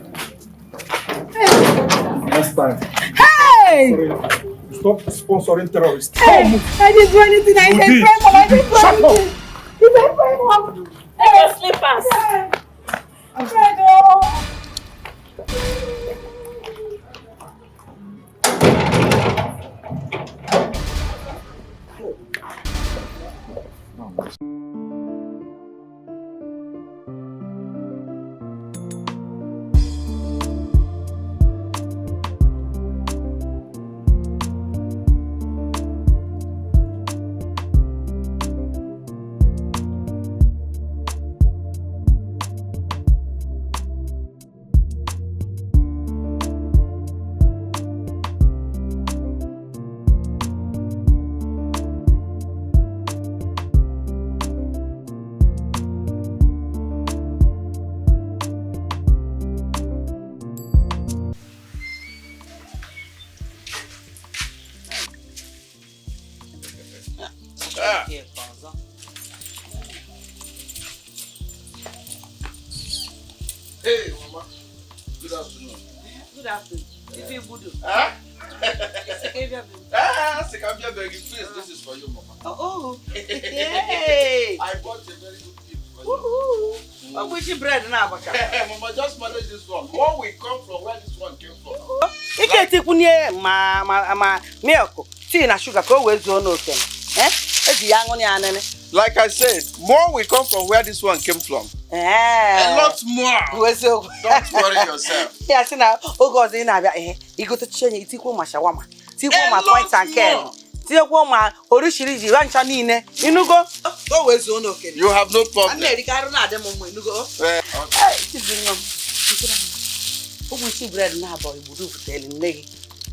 Next time. Hey! Stop sponsoring terrorists. Hey! I didn't do anything. I said frame up. I didn't do Shut up. anything. It's a frame up. Take your slippers. Fred, oh! Hey, Mama. Good afternoon. Good afternoon. If you would. Huh? Sekambia begging, please, this is for you, Mama. Oh, hey! I bought a very good gift for you. Woohoo! Which bread now, Baka? Mama, just manage this one. More will come from where this one came from. You can't take milk, tea and sugar, go with your nose. It's young on your Like I said, more will come from where this one came from. A lot more. Don't worry yourself. Yes, now, oh God, you go to change it, equal my shawama, equal my points and care. Equal my original ranch and in you go. Always on okay. You have no problem. I'm ready. I don't know them when you go. Who will see bread now, boy? Would do telling me.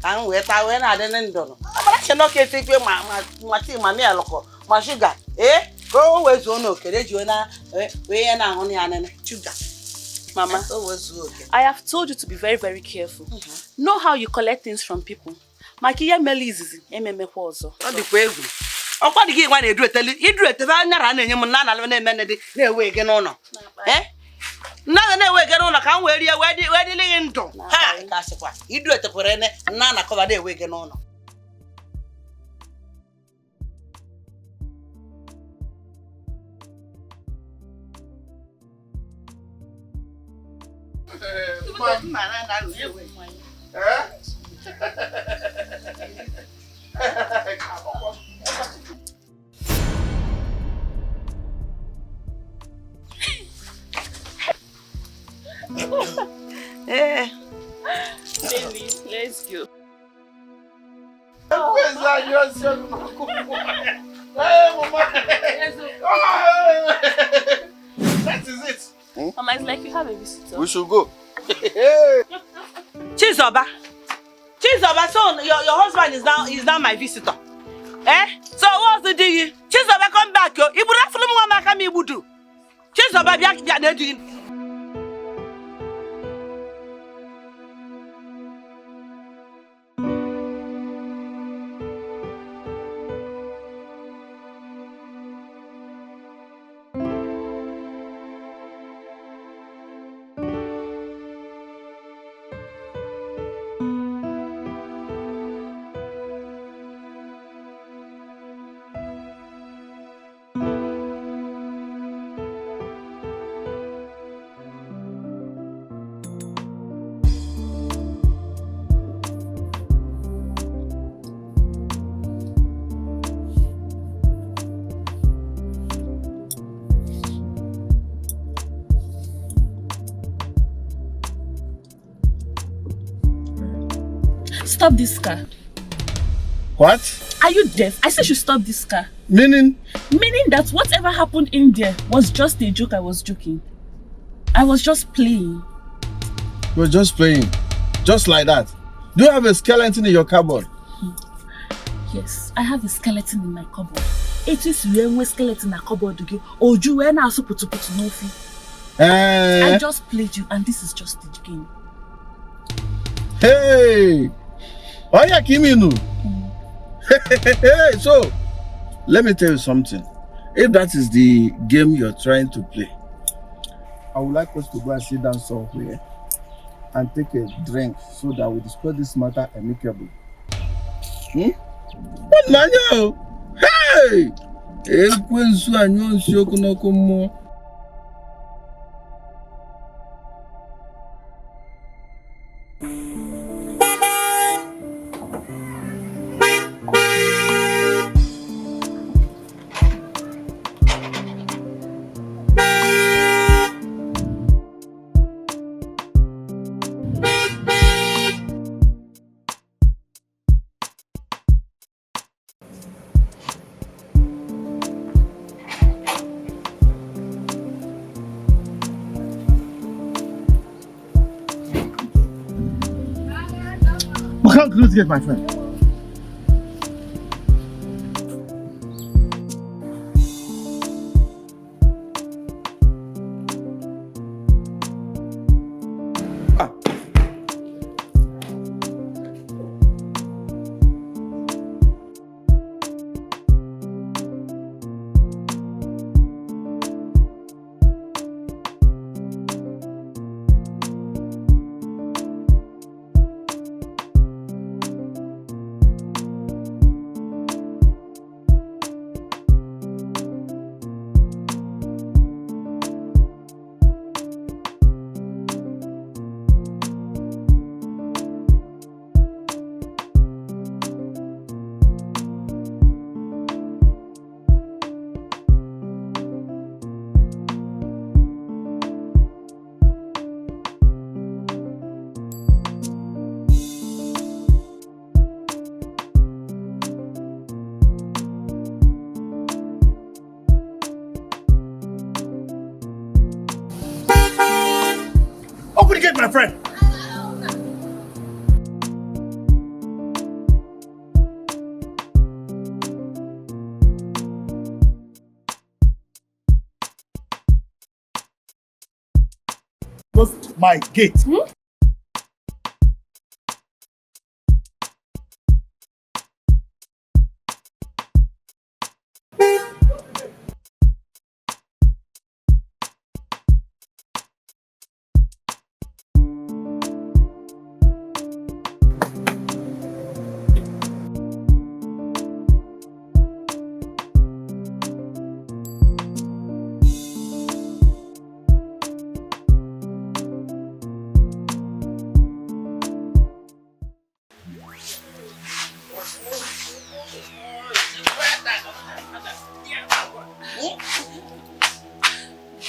I'm wet. I went out and don't. I cannot take my tea, my milk, my sugar. Go always on okay. Joanna, we are now on the sugar. Mama, I have told you to be very, very careful. Know how you collect things from people. Makia Melizzi, Emmequozo. Not the way. Oh, what did you want to do? Tell you, you do it. I never and your man alone and they wake and honor. None they wake on. I can't wear you where the lane. Ha, that's what you do it for any none cover they wake and honor. Baby, let's go. Where's that? Hey, Mama. That is it. Mama, it's like you have a visitor. We should go. Chizoba, so your husband is now my visitor. So what's the deal? Chizoba, come back, yo. Ibu na fulu mwa maka mi budu. Chizoba biya na doing. Stop this car. What? Are you deaf? I said you stop this car. Meaning? Meaning that whatever happened in there was just a joke. I was joking. I was just playing. You were just playing? Just like that? Do you have a skeleton in your cupboard? Yes, I have a skeleton in my cupboard. It is when we skeleton in a cupboard again. Or you when I put no fee. I just played you and this is just the game. Hey! Why are you Hey, so let me tell you something. If that is the game you're trying to play, I would like us to go and sit down somewhere and take a drink so that we discuss this matter amicably. What man yo? Hey! Come close to get my friend. gate, my friend. Close my gate.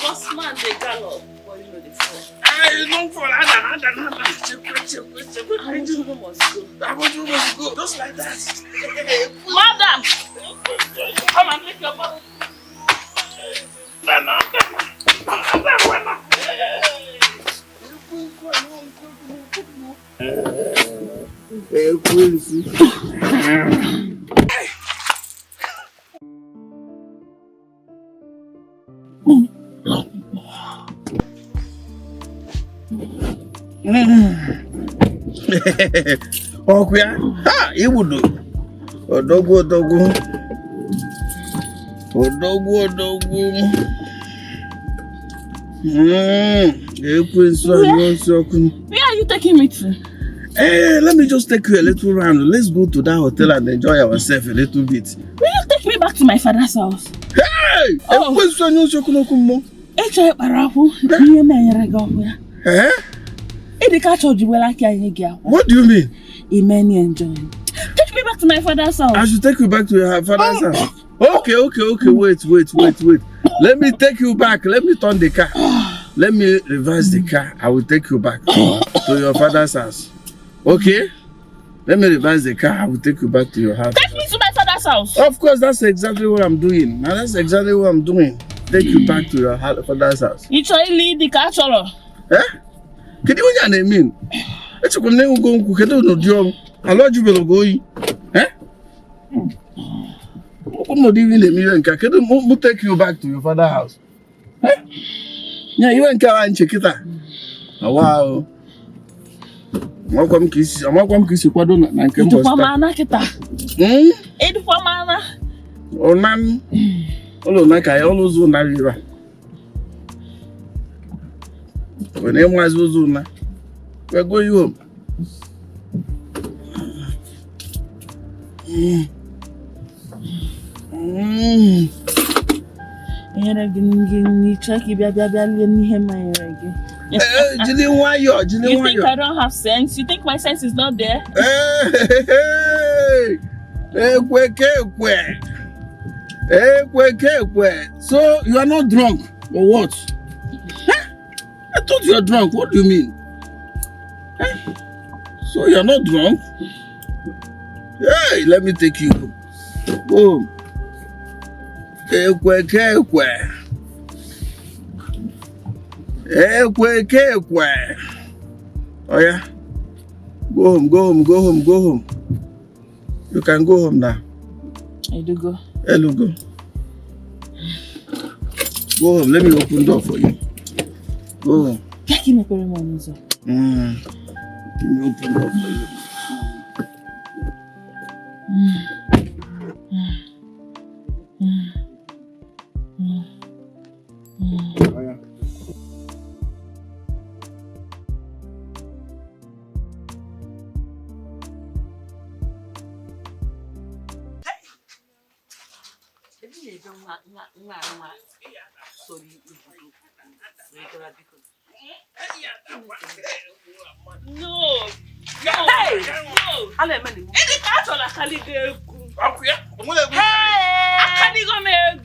Bossman, they gallop. But you know the fall. I don't fall. I want you to go. Just like that. Madam! Come and take your bottle. Okay. Ah, you would do. Odogu. Where are you taking me to? Hey, let me just take you a little round. Let's go to that hotel and enjoy ourselves a little bit. Will you take me back to my father's house? Hey! Oh. What do you mean? Enjoying. Take me back to my father's house. I should take you back to your father's house. Okay. Wait. Let me take you back. Let me turn the car. Let me reverse the car. I will take you back to your father's house. Okay? Let me reverse the car. I will take you back to your house. Take me to my father's house. Of course, that's exactly what I'm doing. Now, that's exactly what I'm doing. Take you back to your father's house. You try to lead the car, Cholo. Eh? Can you mean? It's a good name. I love you, Belogoy. Eh? I'm not even a million. Can you take you back to your father's house? Eh? Yeah, you ain't carrying Chiquita. Wow. I'm kiss Quadon and Kempo. Oh, man. Oh, like I always will marry you. When I was Zuna, we're going home. You think I don't have sense? You think my sense is not there? So you are not drunk or what? I thought you are drunk. What do you mean? So you are not drunk? Hey, let me take you home. Oh yeah. Go home. You can go home now. I do go. Hello, go. Go home. Let me open the door for you. Go home. Give me a pair of money, sir. Let me open the door for you. No. Hey! No! Any catch on a calibre. Hey! I can't even make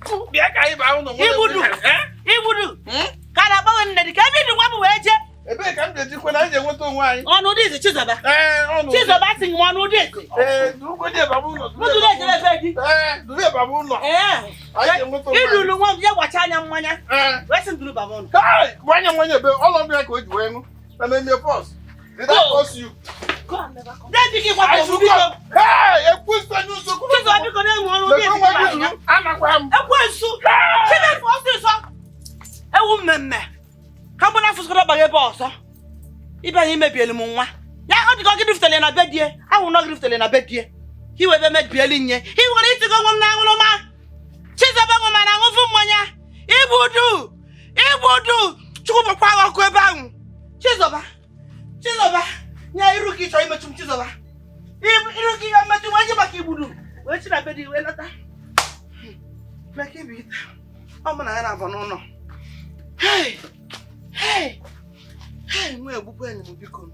Ebe ka m ga-eji kwe na nje nweta onwe anyị. Ọnụ dị Chizọba. Ọnụ. Chizọba sị nwa ọnụ dị. Dukwe dị baba ụlọ. Mudu dị ebe dị. Dube baba ụlọ. Anyị nweta onwe anyị. Ilulu nwa ya gwacha anya mmanya. Wesi nduru baba ụlọ. Kai, nwanya ebe ọlọ ndụ ya ka o ji wee ṅụ. I mean, your boss. Did I force you? Go and never come. I should come. Hey, a question you so good. Chizoba, nya iruki choi mechum Chizoba. Iruki ya mechum waje makibudu. Wechi na bedi we lata. Makibi. Amuna yana bonono. Hey. Hey. Hey, mwe bubu eni bubiko.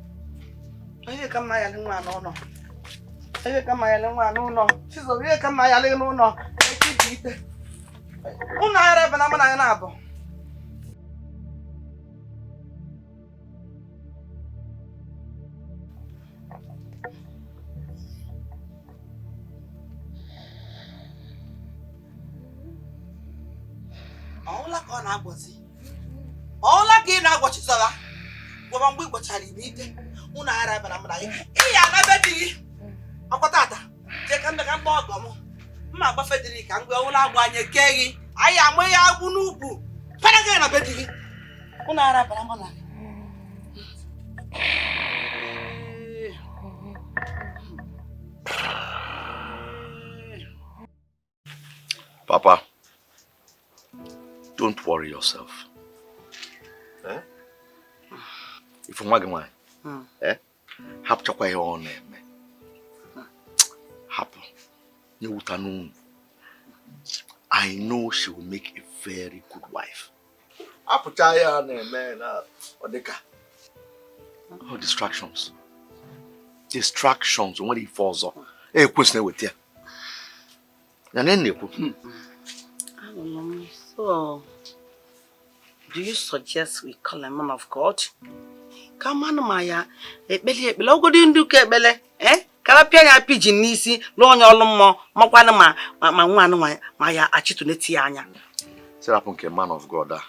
Aye kama ya nwa no. Aye kama ya nwa no. Chizoba ye kama ya le no. Makibi ite. Una ara bana mana yana abo. Ọla ka ọ na-agwọzi. Ọla ka ị na-agwọchi Chizoba. Gwọba mgbe igbochara ibe ite. Unu ara bara mara gị. Ị ya na be di gị. Akwata ata. Je ka mmeka mgbe ọgọ m. Mma gba Federica ka mgbe ụlọ agwa anyị ke gị. Anyị amụ ya agbu n'ugwu. Para gị na be di gị. Unu ara bara mara gị. Papa, don't worry yourself. Eh? If you're not hap chakwa your name. Hap. I know she will make a very good wife. Oh, distractions. Distractions. When he falls off. Hey, question with you. I don't know. So, do you suggest we call a man of God? Come on, Maya. Ebele, go do kebele. Eh? Kalapia ya pidgin nisi, no on your more, Mokwana, my one, Maya, Achitunetiana. Set up on a man of God.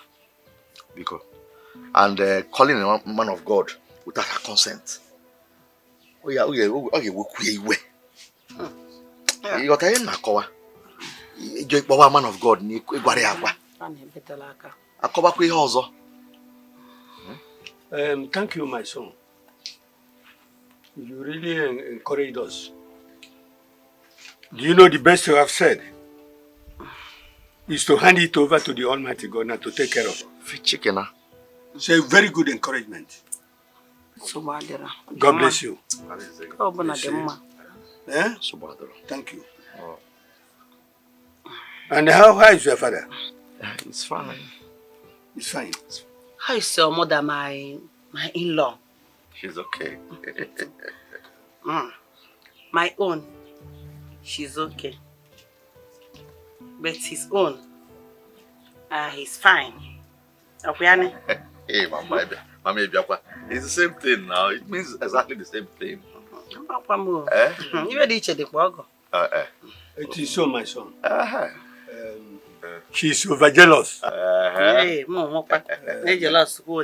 Because, and calling a man of God without her consent. Oh, yeah, okay, we. You got a Nakoa. You are man of God, ni gware agwa. Akoba ku ihe ozo. Thank you, my son. You really encouraged us. Do you know the best you have said is to hand it over to the Almighty God and to take care of it. Chicken. It's a very good encouragement. God bless you. Eh? Thank you. Oh. And how is your father? It's fine. It's fine. How is your mother, my in-law? She's okay. My own, she's okay. But his own, he's fine. Hey, Mama, it's the same thing now. It means exactly the same thing. It is so, my son. She's over jealous. Hey, Mom, jealous. Oh,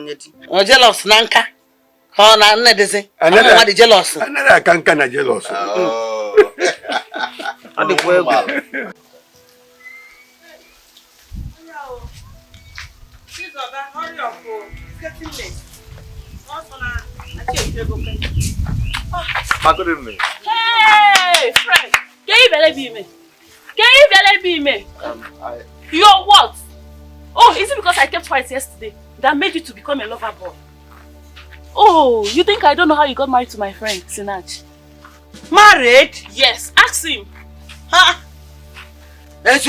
jealous, Nanka. Oh, I'm jealous. Another can't jealous. Oh. Hurry up, it's getting late. Good evening. Hey, Fred! Can you believe me? Can you believe me? You're what? Oh, is it because I kept quiet yesterday that made you to become a lover boy? Oh, you think I don't know how you got married to my friend, Sinach? Married? Yes, ask him. Huh? I'm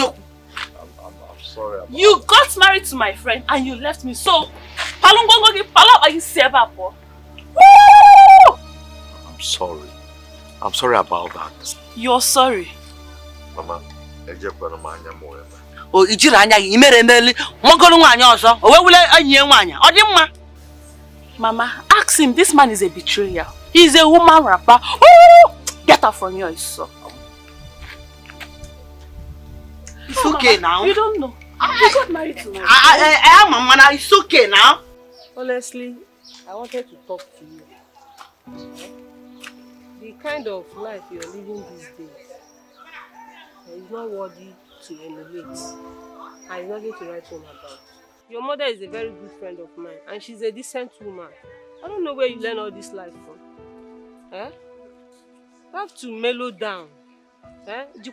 sorry about you got married to my friend and you left me, so I'm sorry. I'm sorry about that. You're sorry. Mama, oh, Mama, ask him. This man is a betrayer. He's a woman rapper. Oh, get her from here, so. It's okay now. You don't know. You got married to me. I am a man. It's okay now. Honestly, I wanted to talk to you. The kind of life you're living these days is not worthy to emulate. And it's nothing to write home about. Your mother is a very good friend of mine, and she's a decent woman. I don't know where you learn all this life from. Eh? You have to mellow down. Eh? Be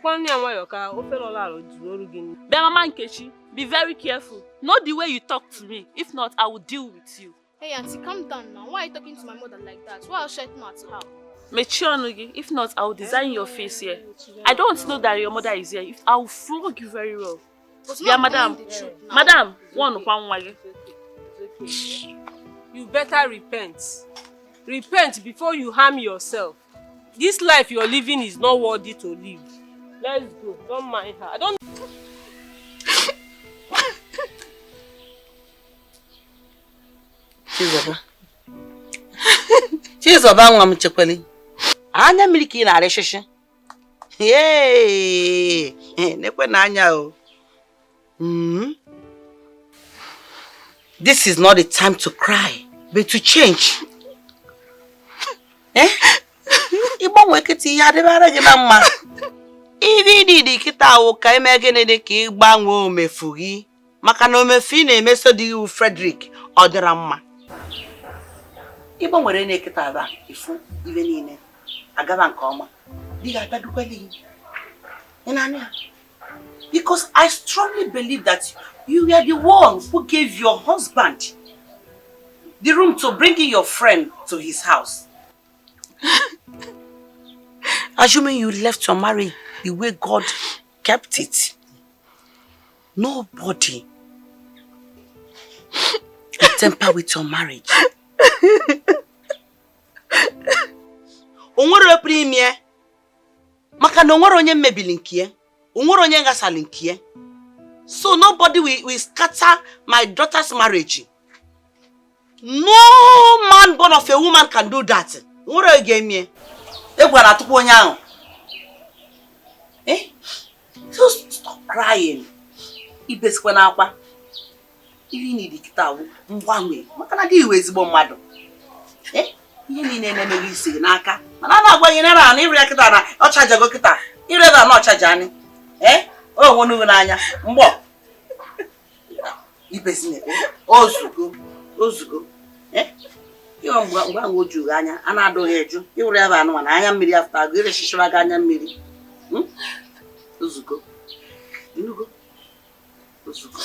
Mama Nkechi, be very careful. Not the way you talk to me. If not, I will deal with you. Hey auntie, calm down now. Why are you talking to my mother like that? Why I'll shut mouth how? If not, I will design your face here. I don't want to know that your mother is here. I will flog you very well. Yeah, madam. Madam, one way. You better repent. Repent before you harm yourself. This life you're living is not worthy to live. Let's go. Don't mind her. I don't. Chizoba nwa m chekweli. Anya miliki na areshishi. Yay! Nekwe na anya o. This is not the time to cry, but to change. Ibo nwekiti ya debara gị na mma. Ivi didi kita wo ka emegene de ka igbanwe omefu gị. Maka na omefu na-emeso di u Frederick odira mma. Ibo nwere na kita aba ifu ibe niile. Agaba nke ọma. Di ga tadukweli. Enania. Because I strongly believe that you were the one who gave your husband the room to bring in your friend to his house. Assuming you left your marriage the way God kept it, nobody can tamper with your marriage. Onwere premier maka na onwere onye mebili nkie, onwere onye ngasali nkie. So nobody will scatter my daughter's marriage. No man born of a woman can do that. Onwere again me. Egwara tupu onye ahụ. So stop crying. Ibesikwa na akwa. Ihe ni dikita wu ngwanwe. Maka na di iwe ezigbo mmadụ. Ihe niile na-emeghe isi n'aka. Mana na-agwa gị na iri akịta na ọchajago kịta. Ire da na ọchaja ani. O nwonu n'anya. Mgbo. Ibesine. Ozugo. Yo ngwa oju anya ana adoghe eju. Iwere aba anu na anya mmiri after ago ire shishira ga anya mmiri. Ozugo. Inugo. Ozugo.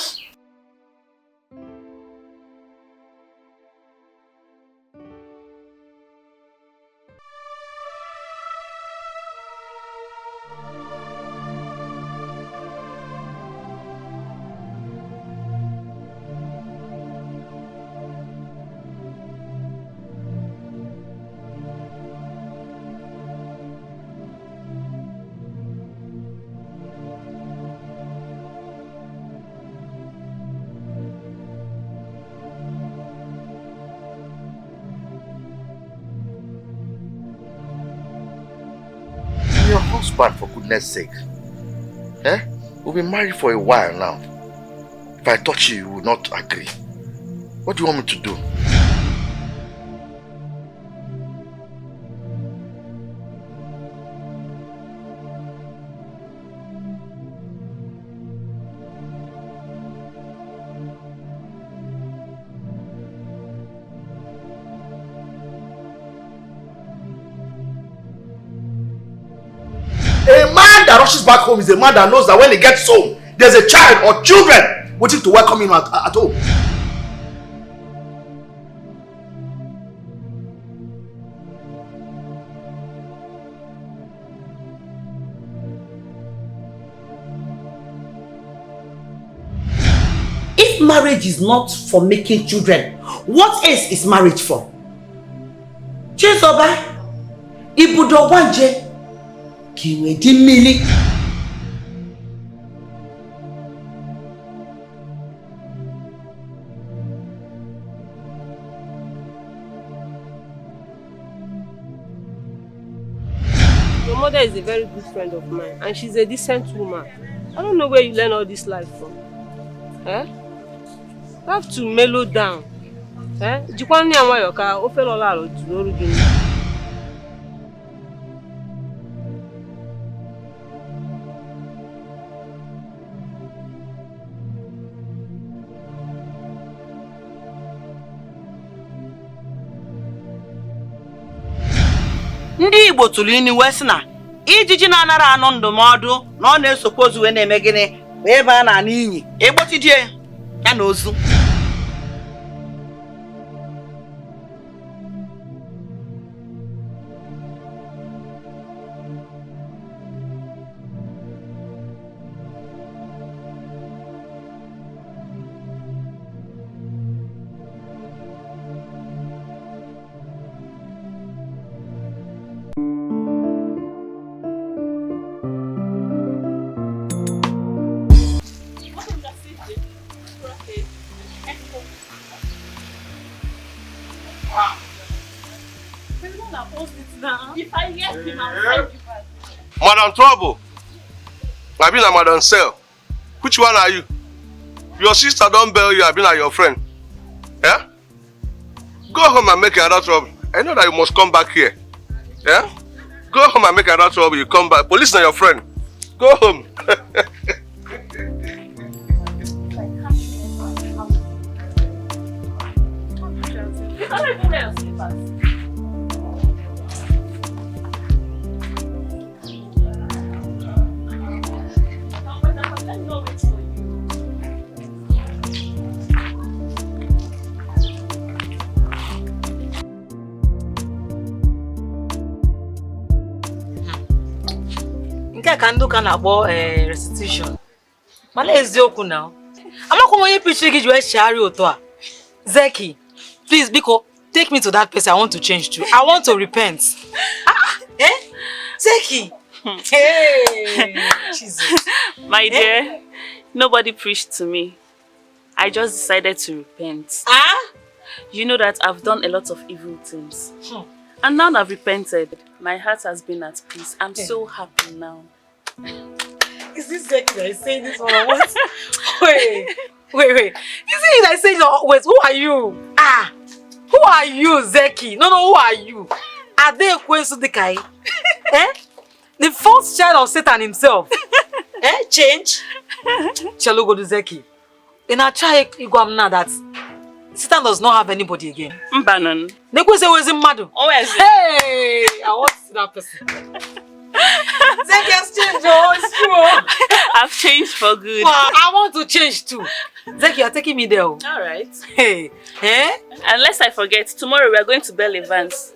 Your husband, for goodness sake. We've been married for a while now. If I touch you, you will not agree. What do you want me to do? A man that rushes back home is a man that knows that when he gets home, there's a child or children waiting to welcome him at home. If marriage is not for making children, what else is marriage for? Chizoba, ibudo wanje. Kiwe di mili. Your mother is a very good friend of mine, and she's a decent woman. I don't know where you learn all this life from. You have to mellow down. Jikwa nne ya nwayọ ka ofe lọla ala otu n'olu gị. Ndị Igbo tụrụ ini wee sị na ijiji na-anara anụ ndụmọdụ na ọ na-esokwa ozu wee na-eme gịnị bụ ebe a na-anụ inyi egbochidie ya na ozu. Madam Trouble. I've been a Madam Cell. Which one are you? Your sister don't bail you, I've been your friend. Yeah? Go home and make another trouble. I know that you must come back here. Yeah? Go home and make another trouble, you come back. Police are your friend. Go home. Nke ka ndị ụka na-akpọ restitution. Mana eziokwu na amakwa onye pichi gị ji wee shari otu a. Zeki, please biko take me to that place. I want to change too. I want to repent. Zeki. Hey, Jesus. My dear, nobody preached to me. I just decided to repent. You know that I've done a lot of evil things. And now I've repented. My heart has been at peace. I'm so happy now. Is this Zeki that is saying this one or what? Wait. Is it that is saying wait, who are you? Who are you, Zeki? No, who are you? Are they Kwensudikai? The first child of Satan himself. Change? Shall we go to Zeki? In our child, you go now that Satan does not have anybody again. Mbanon. Nekwese was in Madu. Oh, yes. Hey! I want to see that person. Zeki has changed, it's true. I've changed for good. I want to change too. Zeki, you're taking me there. Alright. Hey. Unless I forget, tomorrow we are going to Bell Evans.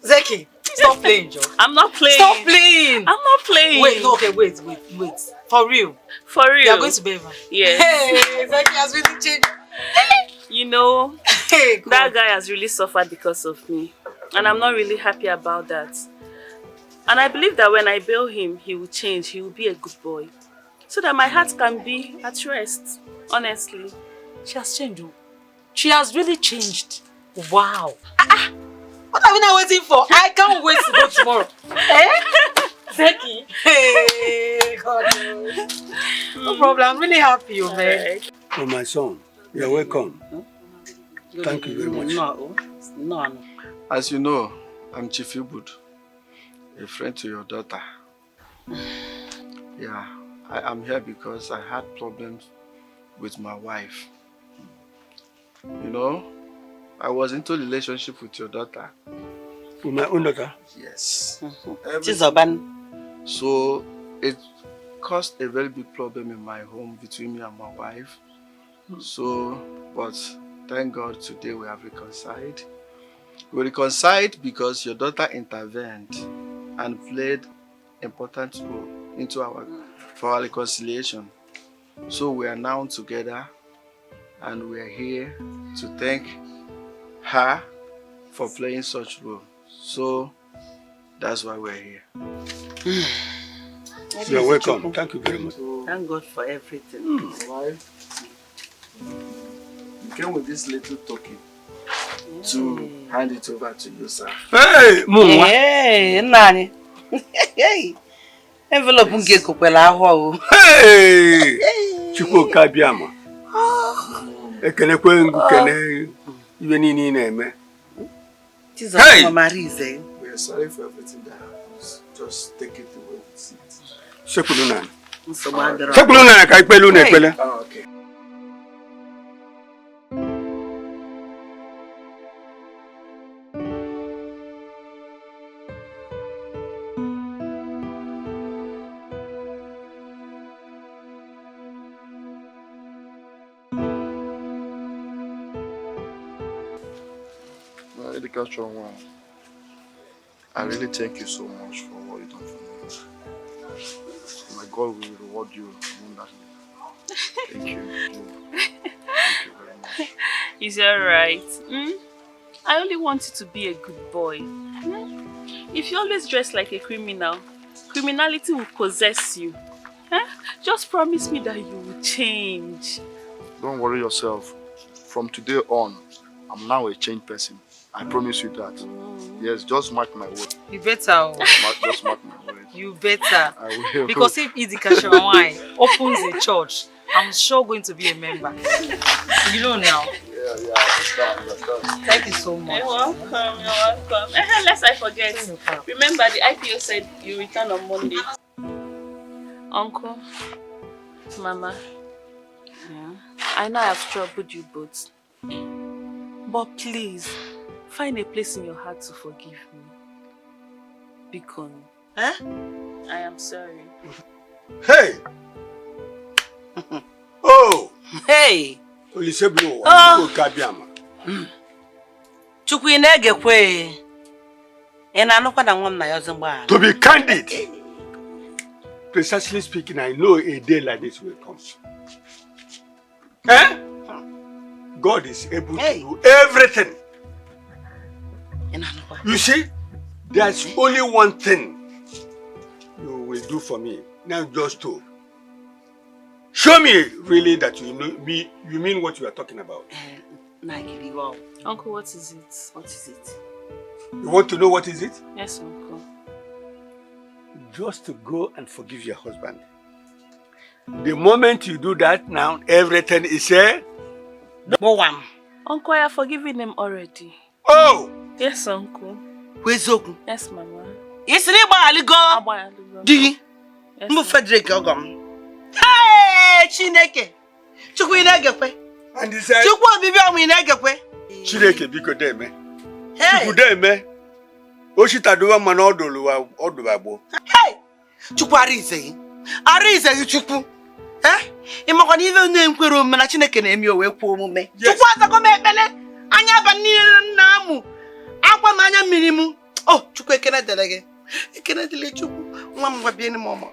Zeki, stop playing, Joe. I'm not playing. Stop playing. I'm not playing. Wait, no, okay, wait. For real? For real. You are going to Bell Evans? Yes. Hey, Zeki has really changed. You know, that guy has really suffered because of me. And I'm not really happy about that. And I believe that when I bail him, he will change. He will be a good boy. So that my heart can be at rest. Honestly. She has changed. She has really changed. Wow. What are we now waiting for? I can't wait to go tomorrow. Zeki. Hey, God. No problem. I'm really happy, man. Oh, my son, you're welcome. Thank you very much. No. As you know, I'm Chief Ibud, a friend to your daughter. Yeah, I'm here because I had problems with my wife. You know, I was into a relationship with your daughter. With my own daughter? Yes. So it caused a very big problem in my home between me and my wife. So, but thank God today we have reconciled. We reconciled because your daughter intervened and played an important role for our reconciliation. So we are now together and we are here to thank her for playing such role. So that's why we're here. You're welcome. Thank you very much. Thank God for everything. Why? You came with this little token to hand it over to you, sir. Hey, Mama. Hey, Nani. Hey. Envelope nke kokwela ahụ. Hey. Chukwu kabiama. Ekene kwe ngukene Even in name. Hey! Mama Rize. We are sorry for everything that happens. Just take it the way we see it. Sekuluna. Sekuluna ka ipelu na ekpele. Oh, okay. I really thank you so much for what you done for me. My God will reward you wonderfully. Thank you. Thank you very much. Is that right? I only want you to be a good boy. If you always dress like a criminal, criminality will possess you. Just promise me that you will change. Don't worry yourself. From today on, I'm now a changed person. I promise you that. Yes, just mark my word. You better. Just mark my word. You better. I will. Because if Idi Kashawai opens a church, I'm sure going to be a member. You know now. Yeah, I understand. Thank you so much. You're welcome, you're welcome. Lest I forget, remember the IPO said you return on Monday. Uncle, Mama, I know I've troubled you both, but please, find a place in your heart to forgive me. Bikon. I am sorry. Hey! Oh! Hey! Olisebulu Oh. Kabiama. Chukwu inegekwe. Ena anokwa na nwam na yozo mgba. To be candid, precisely speaking, I know a day like this will come. God is able to do everything. You see, there's only one thing you will do for me. Now just to show me really that you mean what you are talking about. Uncle, what is it? What is it? You want to know what is it? Yes, Uncle. Just to go and forgive your husband. The moment you do that, now everything is here. Uncle, I have forgiven him already. Oh! Yes, Uncle. Where's Oku? Yes, Mama. Yes, Aligo. Digi. Mbo Frederick Ogom. Hey, Chineke. Chukwu inegekwe. And he said, Chukwu bibi omu inegekwe. Chineke biko deme. Chukwu deme. Oshita duwa mana odulabo. Hey! Chukwu arize. Arize Chukwu. Imakwa ni ive ne nkwere omume na Chineke na-emi owe kwa omume. Chukwu azago m ekpele. Anya ba niile na amu. Akwa m anya mmiri mu. Oh, Chukwu ekene dele gị. Ekene dele Chukwu. Nwa m gwabie ni mama.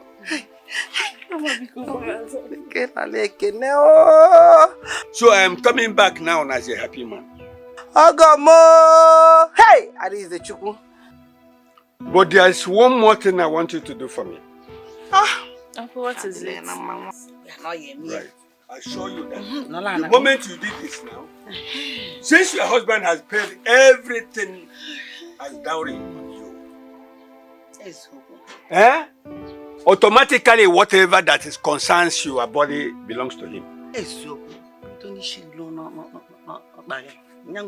So I am coming back now as a happy man. Ogomo! Hey! Arize Chukwu. But there is one more thing I want you to do for me. Uncle, what is it? Right. I assure you that the moment you did this now, since your husband has paid everything as dowry on you, automatically whatever that is concerns your body belongs to him.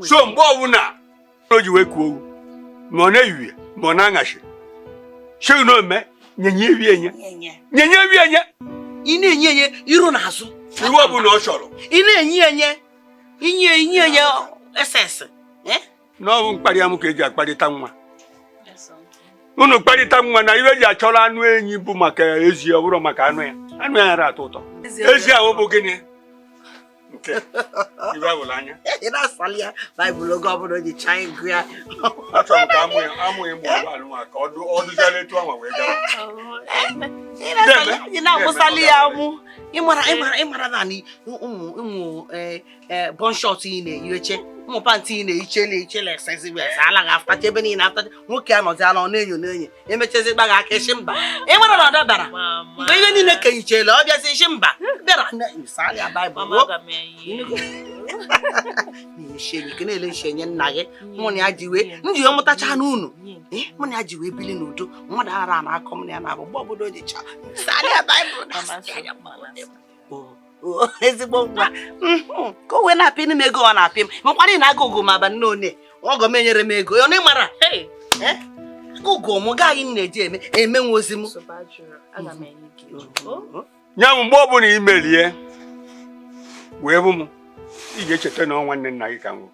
So mbona ojiwe kuo mona yue mona ngashi she no me nyenye wienya nyenye wienya ine nyenye iru na azu iwo bu no choro ine nyenye inye ss no nkpari amu ka eji akparita nwa unu kparita nwa na iwe ji achọrọ anụ enyi bụ maka ezi ọ bụrụ maka anụ ya ara atọ ụtọ ezi ahụ bụ gịnị nke iwe abụla anya ina salia Bible go obodo ji chai gria achọrọ ka amụ ya mgbe alụ maka ọdụjala etu anwa wee gara ina musalia mu imara na ni umu bon shot ine ireche umu panty ine ichele sensitive ala ga after tebe ni na after nwoke anozi ala na enyo emechezi gba ga aka shimba imara na dabara mgbe ihe niile ke ichele ọ bịa si shimba bịara na salia Bible ni sheni kenele shenye nna gị mụ na ya jiwe njiwe mụtacha na unu mụ na ya jiwe bili n'udo mmadụ ara na akọ m na ya na abụ obodo ji cha salia Bible Oh, ezigbo nwa. Ko we na pin me go na pim. Mo kwani na gogo ma ba no ne. O go menyere m ego. Yo ne mara. Hey. Gogo mo ga yin na je eme nwozi mu. So bajura. Aga me yin ki. Oh. Nya mgbe ọ bụla imelie. Wee bụ m. Ị ga-echeta na nwanne nna gị ka nwụ.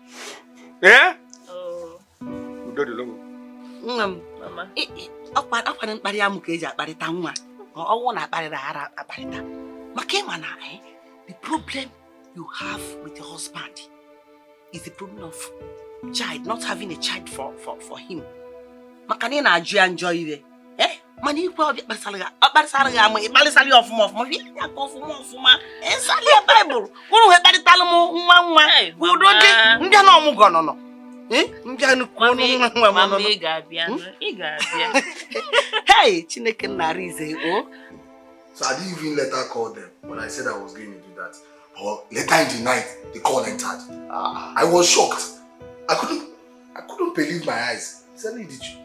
Udo dị logo. Mama. Akwa mkparị amụ ka eji akparịta nwa. Ọwụ na akparịra ara akparịta. Maka ịma na the problem you have with your husband is the problem of child, not having a child for him. Maka na ị na-ajụ ya njọ ire. Mana ikwe ọbịa kparịsara gị ama ịkparịsara ya ọfụma ya ka ọfụma ịsali ya Baịbụl kwuru he kparịtalụ m nwa udo dị ndị na ọmụgọ nọ mbịa nnukwu nwa Mama, ị ga-abịa. Hey, Chineke nara ize o. So I didn't even let her call them when I said I was going to do that. But later in the night, the call entered. I was shocked. I couldn't believe my eyes. I said, did you?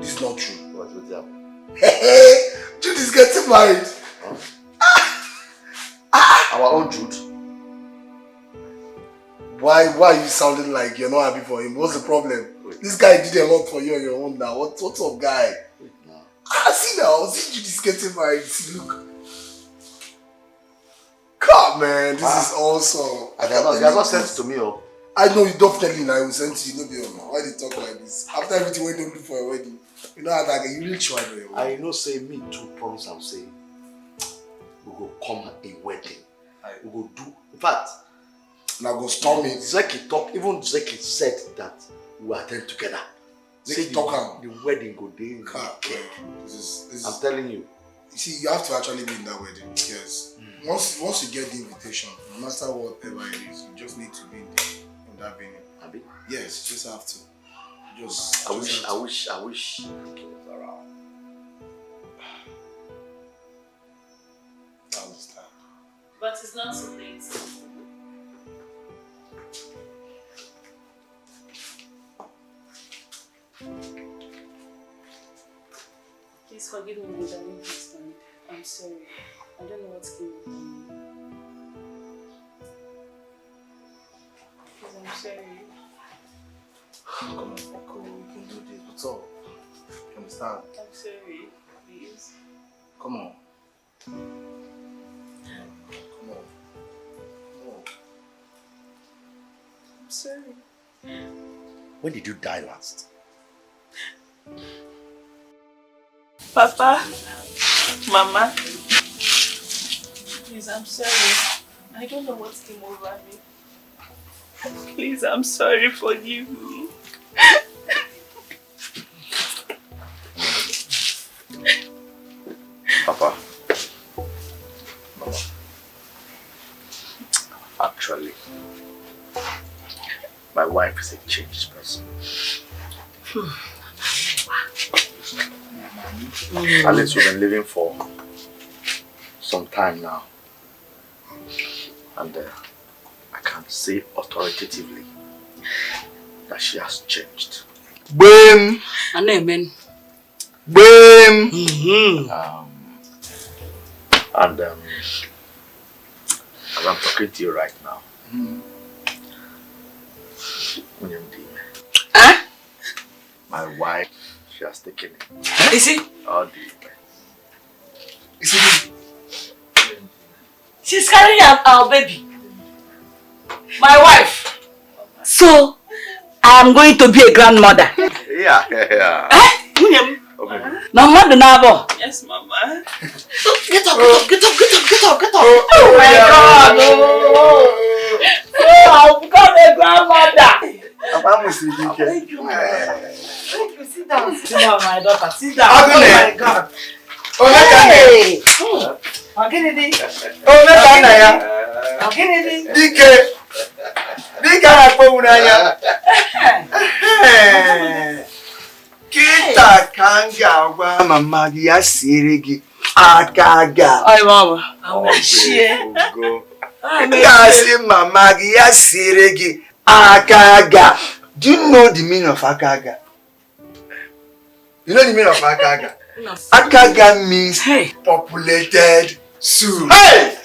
This is not true. What's up? Hey, Jude is getting married. Our own Jude. Why are you sounding like you're not happy for him? What's the problem? This guy did a lot for you on your own now. What's up, guy? See now, see Jude is getting married. See, look. God, man, this is awesome. You have not sent it to me, oh. I know you definitely now. I will send to you. No, why they talk like this? After everything we don't do for a wedding, you know how that you really try for your wedding. I know, say me too. Promise, I'm saying we go come a wedding. We go do. In fact, now go storm it. Zeki talk. Even Zeki said that we will attend together. Zeki talk the wedding go day. I'm telling you. You see, you have to actually be in that wedding. Yes. Once you get the invitation, no matter whatever it is, you just need to be in that venue. Abi? Yes, you just have to. I wish I was around. I understand. But it's not so late. Please forgive me that I didn't understand. I'm sorry. I don't know what's going on. Please, I'm sorry. Come on, Foko, we can do this. What's up? You understand? I'm sorry. Please. Come on. Come on. I'm sorry. When did you die last? Papa, Mama, please, I'm sorry. I don't know what came over me. Please, I'm sorry, forgive me. Papa, Mama, actually, my wife is a changed person. At least we've been living for some time now. And I can say authoritatively that she has changed. Boom! And amen. Boom! And as I'm talking to you right now, my wife, she has taken it. Is it? All the Is it? She's carrying our baby. My wife. So, I am going to be a grandmother. Yeah. Okay. Now, mother Nabo. Yes, Mama. Get up. Oh my God. Oh, I've become a grandmother. Thank you. Sit down. Sit down, my daughter. Sit down. Oh my God. Hey! Oginidi. Dike akpọ unanya. Kita kanga wa mama gị ya siere gị aka ga. Ay mama. Awashie. Kasi mama gị ya siere gị aka ga. Do you know the meaning of akaga? You know the meaning of akaga? Akaga means populated soup. Hey!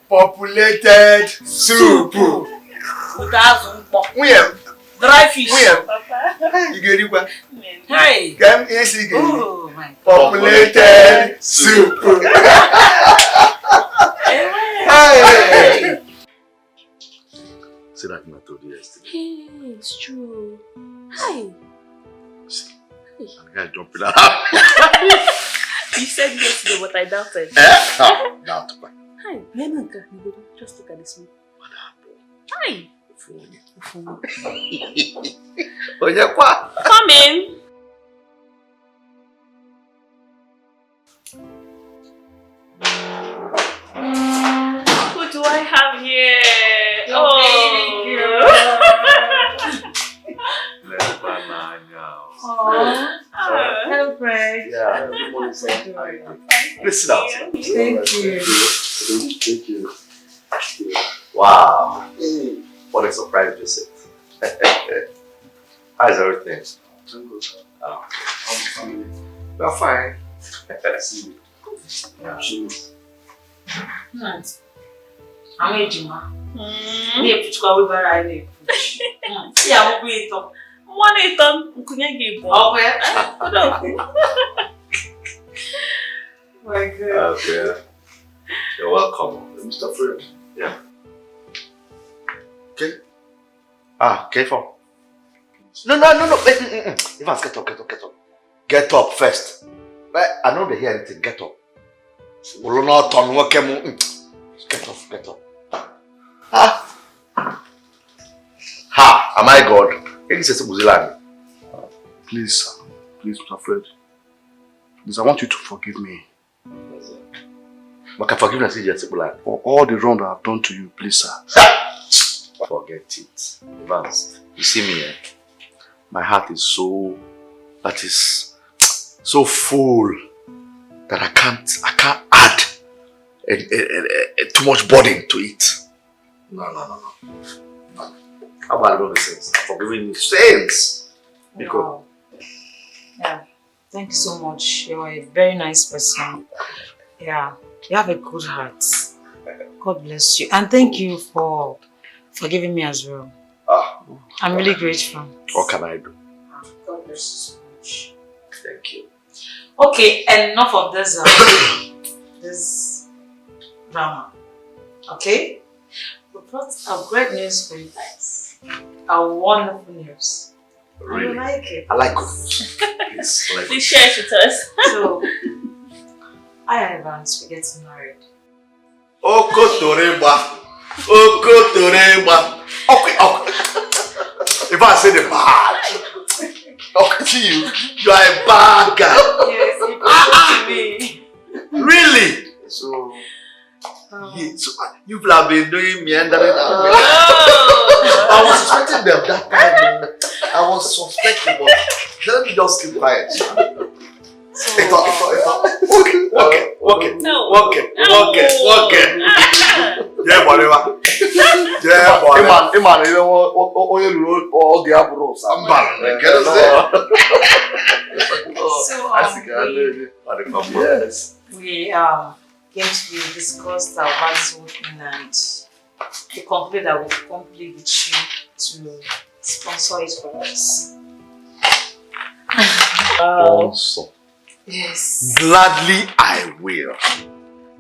Populated soup. Dry fish. You get it? Hey. Come easy. Populated soup. Hey. See that I told you yesterday. Hey, it's true. Hi. See, I jumping out. You said yesterday what I doubted. Doubt. Hi. Just look at this one. Hi. Come in. Who do I have here? Baby girl. Hello, Fred. Yeah. Please sit down. Thank you. Thank you. Wow. What a surprise visit. How's everything? Oh. We're fine. I'm Ejima. Me push ko we bara ile push. Yeah, we eat up. One eat on kunye give. Okay. My God. Okay. You're welcome, Mr. Fred. Yeah. Okay. Careful. No. Evans, get up. Get up first. I know they hear anything. Get up. Get up. Am I God? Please, Mr. Fred. Please, I want you to forgive me. But can forgiveness is just for all the wrong that I've done to you, please, sir. Forget it. Evans, you see me, eh? My heart is so full that I can't add too much burden to it. No. How about all the sins? Forgiving me sins. Wow. Yeah. Thank you so much. You're a very nice person. Yeah. You have a good heart. God bless you. And thank you for forgiving me as well. I'm really grateful. What can I do? God bless you so much. Thank you. Okay, enough of this this drama. Okay? We brought a great news for you guys. A wonderful news. Really? You like it? I like good news. Please share it with us. So, I and Evans, we're getting married. Okotoreba. Okay. If I say the bad, okay, to you are a bad guy. Yes, you to me. Really? So you have been doing meandering. I was suspecting them that time. I was suspecting, but let me just keep quiet. It's okay. Yeah, whatever. Iman, you know what you all the apples. I'm back. Get us there. So, yes. We came to discuss about this whole thing and to conclude that we'll complete with you to sponsor it for us. Sponsor. Yes. Gladly I will.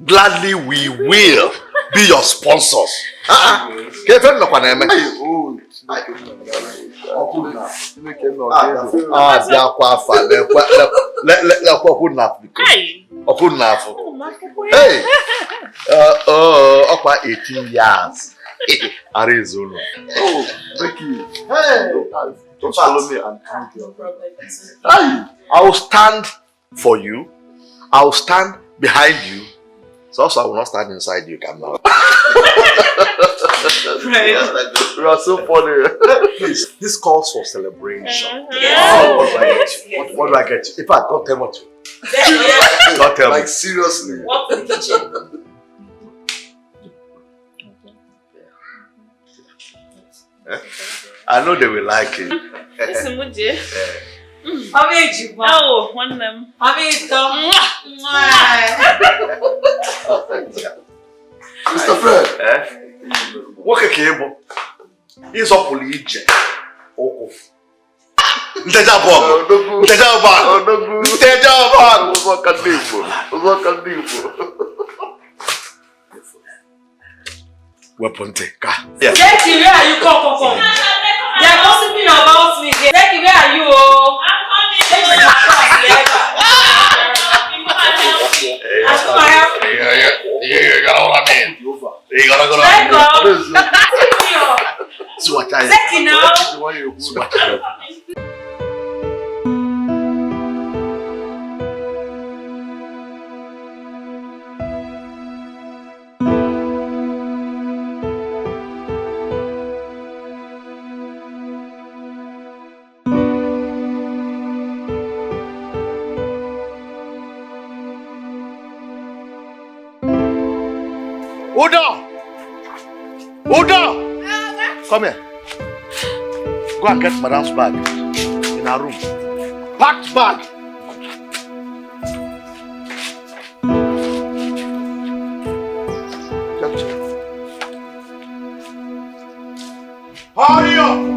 Gladly we will be your sponsors. Hey! 18 years. Arizona. Oh, thank you. Hey! Just follow me and thank you. I will stand for you. I will stand behind you. So also I will not stand inside you, come now. You are so funny. Please, this calls for celebration. What do I get you? In fact, don't tell me what you. Don't tell me. Like seriously. What in the kitchen? I know they will like it. Listen, Muji. Amazing. Oh, one of them. Amazing. Mr. Fred. What can you do? He's up for the ije. Oh. Nteja bag. Weapon take. Yes. Jackie, where are you? Come. They are gossiping about me. Jackie, where are you? I'm coming. You gotta what I mean. You gotta go. Jackie now. Udo! Come here. Go and get Madam's bag in her room. Packed bag. Hurry up!